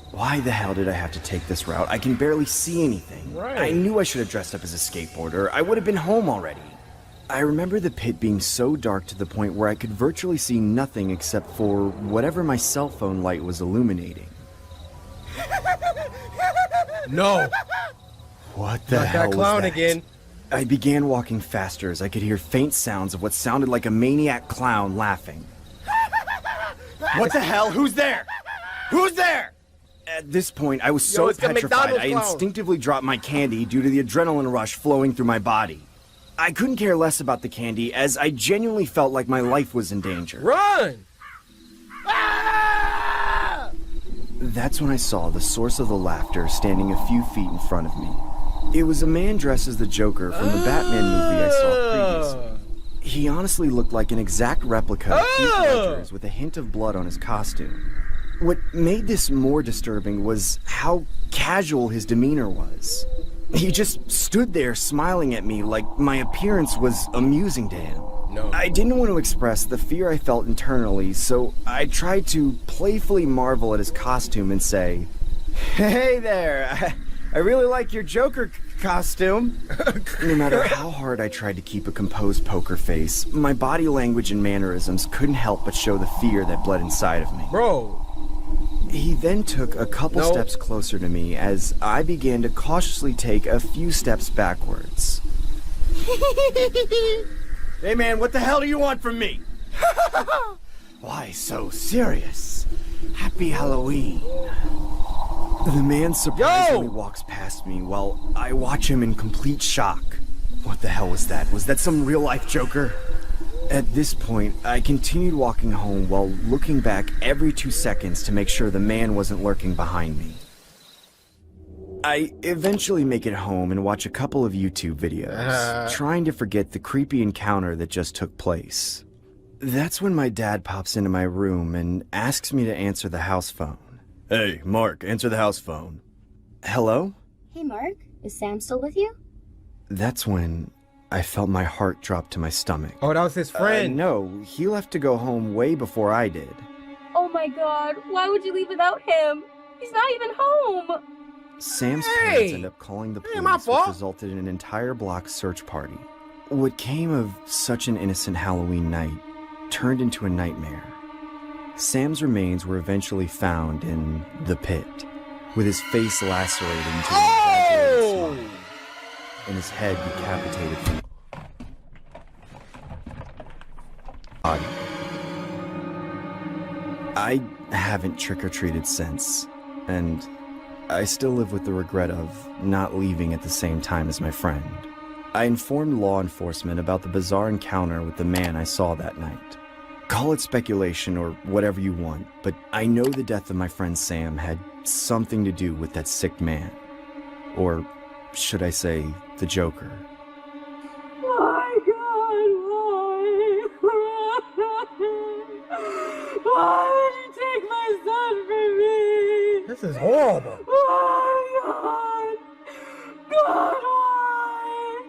[SPEAKER 15] Why the hell did I have to take this route? I can barely see anything. I knew I should have dressed up as a skateboarder. I would have been home already. I remember the pit being so dark to the point where I could virtually see nothing except for whatever my cell phone light was illuminating.
[SPEAKER 1] No!
[SPEAKER 15] What the hell was
[SPEAKER 1] clown
[SPEAKER 15] that?
[SPEAKER 1] again.
[SPEAKER 15] I began walking faster as I could hear faint sounds of what sounded like a maniac clown laughing.
[SPEAKER 16] What the hell? Who's there? Who's there?
[SPEAKER 15] At this point, I was so
[SPEAKER 1] it's the
[SPEAKER 15] petrified,
[SPEAKER 1] McDonald's
[SPEAKER 15] I
[SPEAKER 1] clown.
[SPEAKER 15] instinctively dropped my candy due to the adrenaline rush flowing through my body. I couldn't care less about the candy, as I genuinely felt like my life was in danger.
[SPEAKER 1] Run!
[SPEAKER 15] That's when I saw the source of the laughter standing a few feet in front of me. It was a man dressed as the Joker from the Batman movie I saw previously. He honestly looked like an exact replica of Heath Ledger's with a hint of blood on his costume. What made this more disturbing was how casual his demeanor was. He just stood there smiling at me like my appearance was amusing to him.
[SPEAKER 1] No.
[SPEAKER 15] I didn't want to express the fear I felt internally, so I tried to playfully marvel at his costume and say, "Hey there, I really like your Joker costume." No matter how hard I tried to keep a composed poker face, my body language and mannerisms couldn't help but show the fear that bled inside of me.
[SPEAKER 1] Bro.
[SPEAKER 15] He then took a couple steps closer to me as I began to cautiously take a few steps backwards.
[SPEAKER 16] Hey man, what the hell do you want from me?
[SPEAKER 15] Why so serious? Happy Halloween. The man surprisingly walks past me while I watch him in complete shock. What the hell was that? Was that some real-life Joker? At this point, I continued walking home while looking back every 2 seconds to make sure the man wasn't lurking behind me. I eventually make it home and watch a couple of YouTube videos, trying to forget the creepy encounter that just took place. That's when my dad pops into my room and asks me to answer the house phone. Hey, Mark, answer the house phone. Hello?
[SPEAKER 17] Hey, Mark. Is Sam still with you?
[SPEAKER 15] That's when I felt my heart drop to my stomach.
[SPEAKER 1] Oh, that was his friend.
[SPEAKER 15] No, he left to go home way before I did.
[SPEAKER 22] Oh my god, why would you leave without him? He's not even home!
[SPEAKER 15] Sam's parents ended up calling the police, which resulted in an entire block search party. What came of such an innocent Halloween night turned into a nightmare. Sam's remains were eventually found in the pit, with his face lacerated into an exaggerated smile, and his head decapitated from the body. I haven't trick-or-treated since, and I still live with the regret of not leaving at the same time as my friend. I informed law enforcement about the bizarre encounter with the man I saw that night. Call it speculation or whatever you want, but I know the death of my friend Sam had something to do with that sick man. Or should I say, the Joker.
[SPEAKER 22] My god, why? Why did you take my son from me?
[SPEAKER 1] This is horrible.
[SPEAKER 22] Oh god! God, why?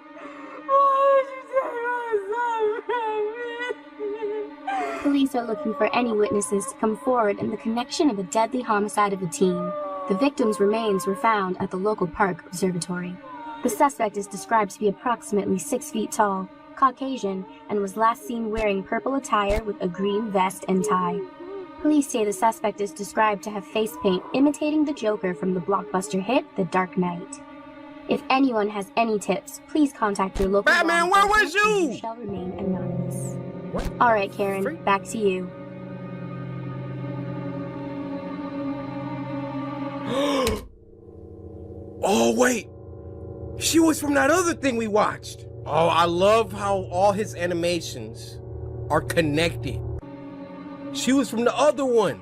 [SPEAKER 22] Why did you take my son from me?
[SPEAKER 17] Police are looking for any witnesses to come forward in the connection of a deadly homicide of a teen. The victim's remains were found at the local park observatory. The suspect is described to be approximately 6 feet tall, Caucasian, and was last seen wearing purple attire with a green vest and tie. Police say the suspect is described to have face paint imitating the Joker from the blockbuster hit The Dark Knight. If anyone has any tips, please contact your local
[SPEAKER 1] Batman, where was you?
[SPEAKER 17] You shall remain anonymous. All right, Karen, back to you.
[SPEAKER 1] Oh, wait. She was from that other thing we watched. Oh, I love how all his animations are connected. She was from the other one.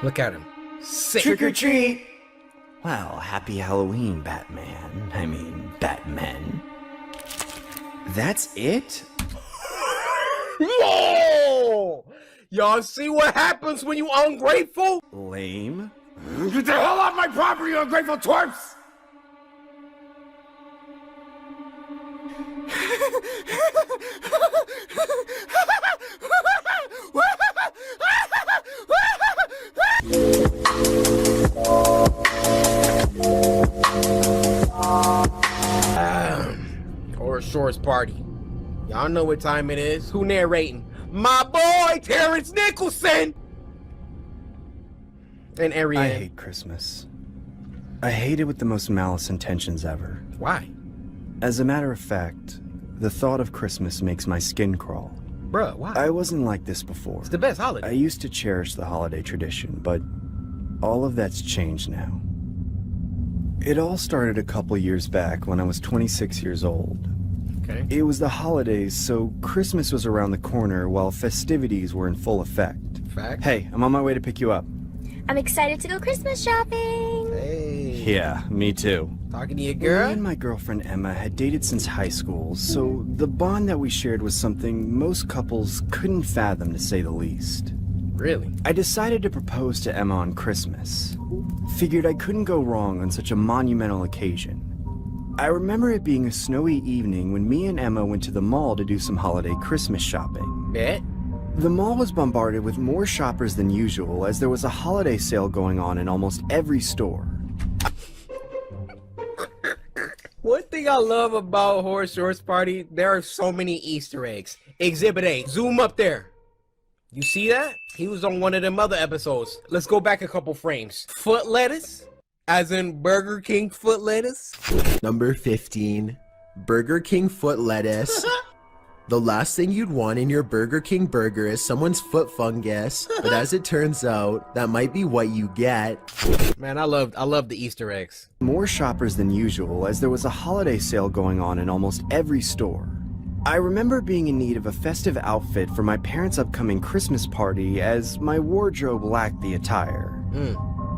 [SPEAKER 1] Look at him. Sick.
[SPEAKER 15] Trick or treat! Well, happy Halloween, Batman. I mean, Batman. That's it?
[SPEAKER 1] Whoa! Y'all see what happens when you ungrateful?
[SPEAKER 15] Lame.
[SPEAKER 16] Get the hell off my property, you ungrateful twerps!
[SPEAKER 1] Or Shore's party. Y'all know what time it is. Who narrating? My boy, Terrence Nicholson! And Ariane.
[SPEAKER 15] I hate Christmas. I hate it with the most malice intentions ever.
[SPEAKER 1] Why?
[SPEAKER 15] As a matter of fact, the thought of Christmas makes my skin crawl.
[SPEAKER 1] Bruh, why?
[SPEAKER 15] I wasn't like this before.
[SPEAKER 1] It's the best holiday.
[SPEAKER 15] I used to cherish the holiday tradition, but all of that's changed now. It all started a couple years back when I was 26 years old.
[SPEAKER 1] Okay.
[SPEAKER 15] It was the holidays, so Christmas was around the corner while festivities were in full effect.
[SPEAKER 1] Fact.
[SPEAKER 15] Hey, I'm on my way to pick you up.
[SPEAKER 22] I'm excited to go Christmas shopping.
[SPEAKER 1] Hey.
[SPEAKER 15] Yeah, me too.
[SPEAKER 1] Talking to your girl?
[SPEAKER 15] Me and my girlfriend Emma had dated since high school, so the bond that we shared was something most couples couldn't fathom, to say the least.
[SPEAKER 1] Really?
[SPEAKER 15] I decided to propose to Emma on Christmas. Figured I couldn't go wrong on such a monumental occasion. I remember it being a snowy evening when me and Emma went to the mall to do some holiday Christmas shopping.
[SPEAKER 1] Bet.
[SPEAKER 15] The mall was bombarded with more shoppers than usual as there was a holiday sale going on in almost every store.
[SPEAKER 1] One thing I love about Horror Shorts Party, there are so many Easter eggs. Exhibit A, zoom up there. You see that? He was on one of them other episodes. Let's go back a couple frames. Foot lettuce, as in Burger King foot lettuce.
[SPEAKER 13] Number 15, Burger King foot lettuce. The last thing you'd want in your Burger King burger is someone's foot fungus, but as it turns out, that might be what you get.
[SPEAKER 1] Man, I love the Easter eggs.
[SPEAKER 15] More shoppers than usual as there was a holiday sale going on in almost every store. I remember being in need of a festive outfit for my parents' upcoming Christmas party as my wardrobe lacked the attire.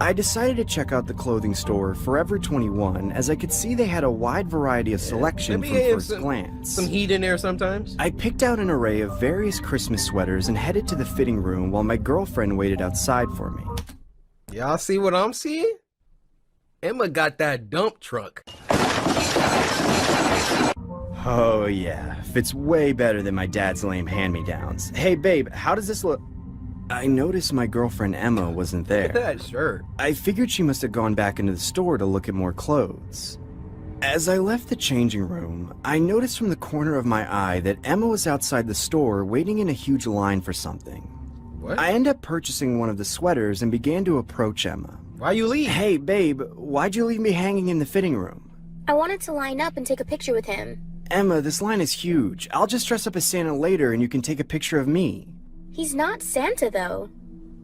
[SPEAKER 15] I decided to check out the clothing store Forever 21 as I could see they had a wide variety of selection from first glance.
[SPEAKER 1] Some heat in there sometimes.
[SPEAKER 15] I picked out an array of various Christmas sweaters and headed to the fitting room while my girlfriend waited outside for me.
[SPEAKER 1] Y'all see what I'm seeing? Emma got that dump truck.
[SPEAKER 15] Oh yeah, fits way better than my dad's lame hand-me-downs. Hey babe, how does this look? I noticed my girlfriend Emma wasn't there.
[SPEAKER 1] Look at that shirt.
[SPEAKER 15] I figured she must have gone back into the store to look at more clothes. As I left the changing room, I noticed from the corner of my eye that Emma was outside the store waiting in a huge line for something.
[SPEAKER 1] What?
[SPEAKER 15] I ended up purchasing one of the sweaters and began to approach Emma.
[SPEAKER 1] Why you leave?
[SPEAKER 15] Hey babe, why'd you leave me hanging in the fitting room?
[SPEAKER 22] I wanted to line up and take a picture with him.
[SPEAKER 15] Emma, this line is huge. I'll just dress up as Santa later and you can take a picture of me.
[SPEAKER 22] He's not Santa, though.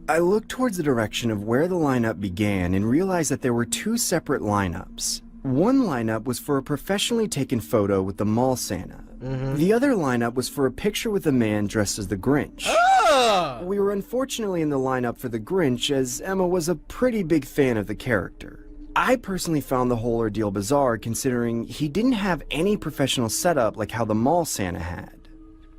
[SPEAKER 15] I looked towards the direction of where the lineup began and realized that there were two separate lineups. One lineup was for a professionally taken photo with the mall Santa. The other lineup was for a picture with a man dressed as the Grinch. We were unfortunately in the lineup for the Grinch as Emma was a pretty big fan of the character. I personally found the whole ordeal bizarre considering he didn't have any professional setup like how the mall Santa had.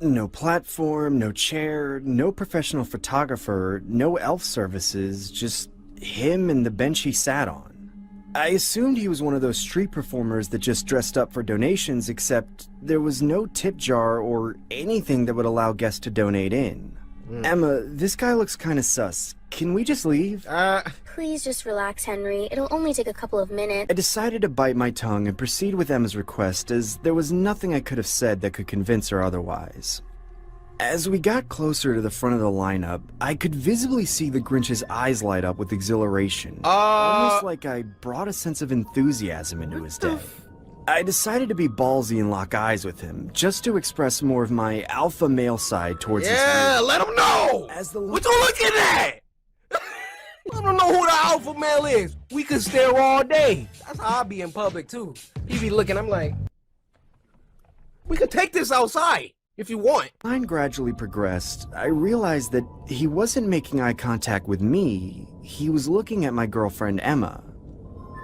[SPEAKER 15] No platform, no chair, no professional photographer, no elf services, just him and the bench he sat on. I assumed he was one of those street performers that just dressed up for donations, except there was no tip jar or anything that would allow guests to donate in. Emma, this guy looks kinda sus. Can we just leave?
[SPEAKER 22] Please just relax, Henry. It'll only take a couple of minutes.
[SPEAKER 15] I decided to bite my tongue and proceed with Emma's request as there was nothing I could have said that could convince her otherwise. As we got closer to the front of the lineup, I could visibly see the Grinch's eyes light up with exhilaration. Almost like I brought a sense of enthusiasm into his day. I decided to be ballsy and lock eyes with him, just to express more of my alpha male side towards his
[SPEAKER 1] Yeah, let him know! What you looking at? I don't know who the alpha male is. We could stare all day. That's how I be in public too. He be looking, I'm like, we could take this outside if you want.
[SPEAKER 15] As line gradually progressed, I realized that he wasn't making eye contact with me, he was looking at my girlfriend Emma.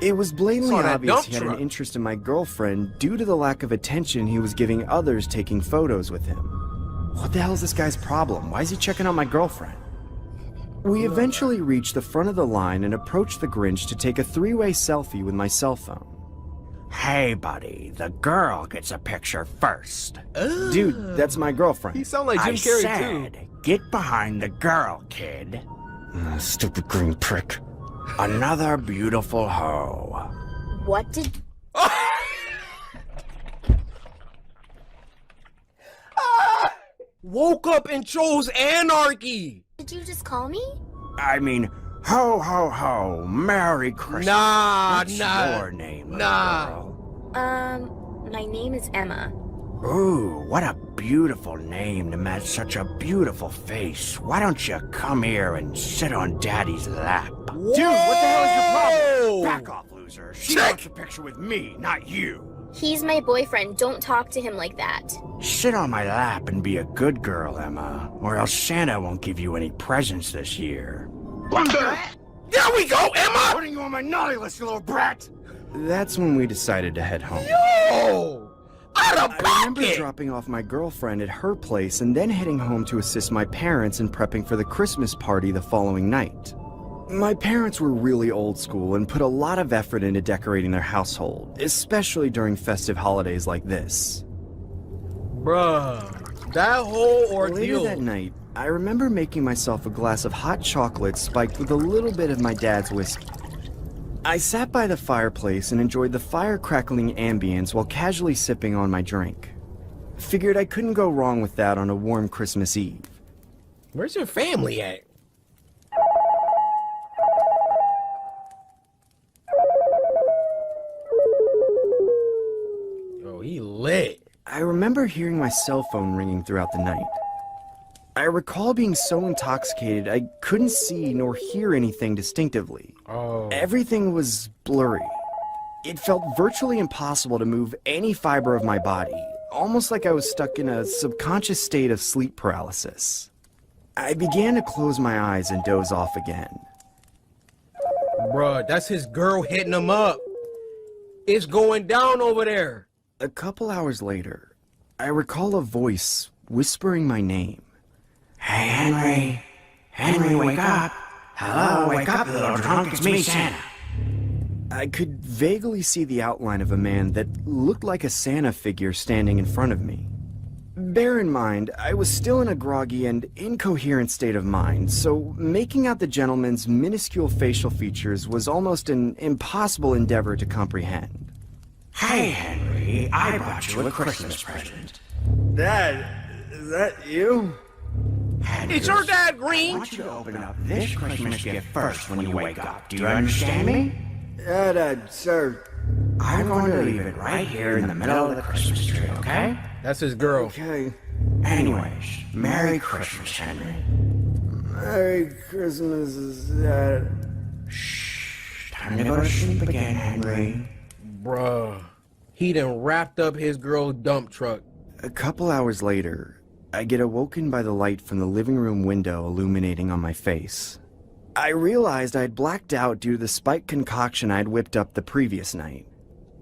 [SPEAKER 15] It was blatantly obvious he had an interest in my girlfriend due to the lack of attention he was giving others taking photos with him. What the hell is this guy's problem? Why is he checking out my girlfriend? We eventually reached the front of the line and approached the Grinch to take a three-way selfie with my cell phone.
[SPEAKER 16] Hey, buddy, the girl gets a picture first.
[SPEAKER 15] Dude, that's my girlfriend.
[SPEAKER 1] He sound like Jim Carrey too.
[SPEAKER 16] Get behind the girl, kid. Stupid green prick. Another beautiful hoe.
[SPEAKER 22] What did...
[SPEAKER 1] Woke up and chose anarchy.
[SPEAKER 22] Did you just call me?
[SPEAKER 16] I mean, ho, ho, ho. Merry Christmas.
[SPEAKER 1] Nah,
[SPEAKER 16] What's your name, little girl?
[SPEAKER 22] My name is Emma.
[SPEAKER 14] Ooh, what a beautiful name to match such a beautiful face. Why don't you come here and sit on Daddy's lap?
[SPEAKER 16] Dude, what the hell is your problem? Back off, loser. She wants a picture with me, not you.
[SPEAKER 17] He's my boyfriend. Don't talk to him like that.
[SPEAKER 14] Sit on my lap and be a good girl, Emma, or else Santa won't give you any presents this year.
[SPEAKER 16] There we go, Emma! Putting you on my naughty list, you little brat!
[SPEAKER 15] That's when we decided to head home.
[SPEAKER 16] Yo!
[SPEAKER 15] I remember dropping off my girlfriend at her place and then heading home to assist my parents in prepping for the Christmas party the following night. My parents were really old school and put a lot of effort into decorating their household, especially during festive holidays like this.
[SPEAKER 1] Bruh, that whole ordeal.
[SPEAKER 15] Later that night, I remember making myself a glass of hot chocolate spiked with a little bit of my dad's whiskey. I sat by the fireplace and enjoyed the fire crackling ambience while casually sipping on my drink. Figured I couldn't go wrong with that on a warm Christmas Eve.
[SPEAKER 1] Where's your family at? Oh, he lit.
[SPEAKER 15] I remember hearing my cell phone ringing throughout the night. I recall being so intoxicated I couldn't see nor hear anything distinctively.
[SPEAKER 1] Oh.
[SPEAKER 15] Everything was blurry. It felt virtually impossible to move any fiber of my body, almost like I was stuck in a subconscious state of sleep paralysis. I began to close my eyes and doze off again.
[SPEAKER 1] Bruh, that's his girl hitting him up. It's going down over there.
[SPEAKER 15] A couple hours later, I recall a voice whispering my name.
[SPEAKER 14] Hey, Henry. Henry, wake up. Hello, wake up, little drunk. It's me, Santa.
[SPEAKER 15] I could vaguely see the outline of a man that looked like a Santa figure standing in front of me. Bear in mind, I was still in a groggy and incoherent state of mind, so making out the gentleman's minuscule facial features was almost an impossible endeavor to comprehend.
[SPEAKER 14] Hey, Henry, I brought you a Christmas present.
[SPEAKER 16] Dad, is that you?
[SPEAKER 14] Henry,
[SPEAKER 1] It's your dad, Green.
[SPEAKER 14] I want you to open up this Christmas gift first when you wake up. Do you understand me?
[SPEAKER 16] Yeah, Dad, sir.
[SPEAKER 14] I'm going to leave it right here in the middle of the Christmas tree, okay?
[SPEAKER 1] That's his girl.
[SPEAKER 16] Okay.
[SPEAKER 14] Anyways, Merry Christmas, Henry.
[SPEAKER 16] Merry Christmas, Dad.
[SPEAKER 14] Shh. Time to go to sleep again, Henry.
[SPEAKER 1] Bruh. He done wrapped up his girl's dump truck.
[SPEAKER 15] A couple hours later, I get awoken by the light from the living room window illuminating on my face. I realized I had blacked out due to the spiked concoction I had whipped up the previous night.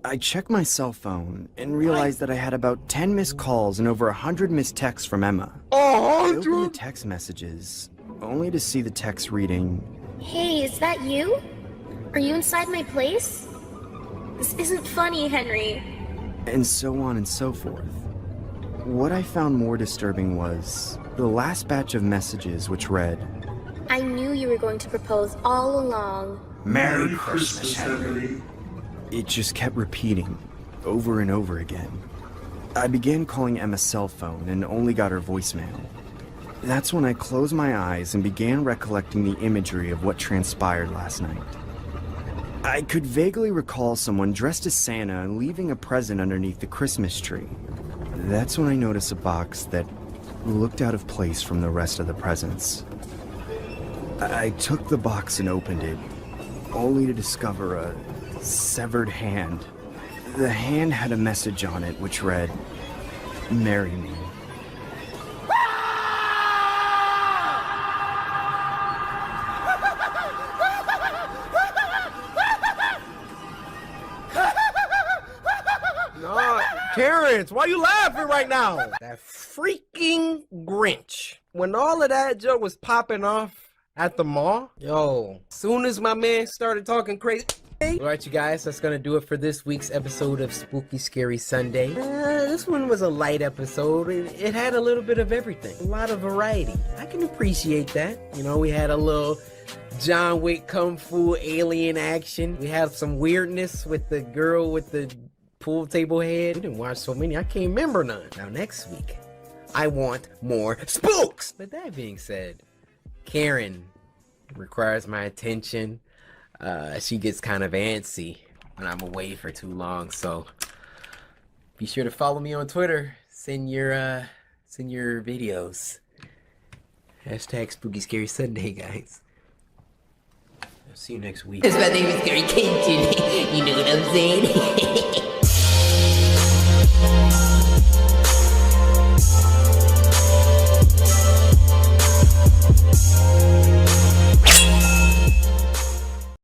[SPEAKER 15] I checked my cell phone and realized that I had about 10 missed calls and over 100 missed texts from Emma. I opened the text messages, only to see the text reading,
[SPEAKER 17] Hey, is that you? Are you inside my place? This isn't funny, Henry.
[SPEAKER 15] and so on and so forth. What I found more disturbing was the last batch of messages, which read,
[SPEAKER 17] I knew you were going to propose all along.
[SPEAKER 14] Merry Christmas, Henry.
[SPEAKER 15] It just kept repeating, over and over again. I began calling Emma's cell phone and only got her voicemail. That's when I closed my eyes and began recollecting the imagery of what transpired last night. I could vaguely recall someone dressed as Santa and leaving a present underneath the Christmas tree. That's when I noticed a box that looked out of place from the rest of the presents. I took the box and opened it, only to discover a severed hand. The hand had a message on it which read, "Marry me."
[SPEAKER 1] Terrence, why you laughing right now? That freaking Grinch. When all of that junk was popping off at the mall, yo, soon as my man started talking crazy. Alright, you guys, that's gonna do it for this week's episode of Spooky Scary Sunday. This one was a light episode. It had a little bit of everything, a lot of variety. I can appreciate that. You know, we had a little John Wick Kung Fu alien action. We had some weirdness with the girl with the pool table head. We didn't watch so many, I can't remember none. Now next week, I want more spooks! But that being said, Karen requires my attention. She gets kind of antsy when I'm away for too long, so be sure to follow me on Twitter, Send your videos. Hashtag Spooky Scary Sunday, guys. I'll see you next week.
[SPEAKER 8] Cause my name is CoryxKenshin. You know what I'm saying?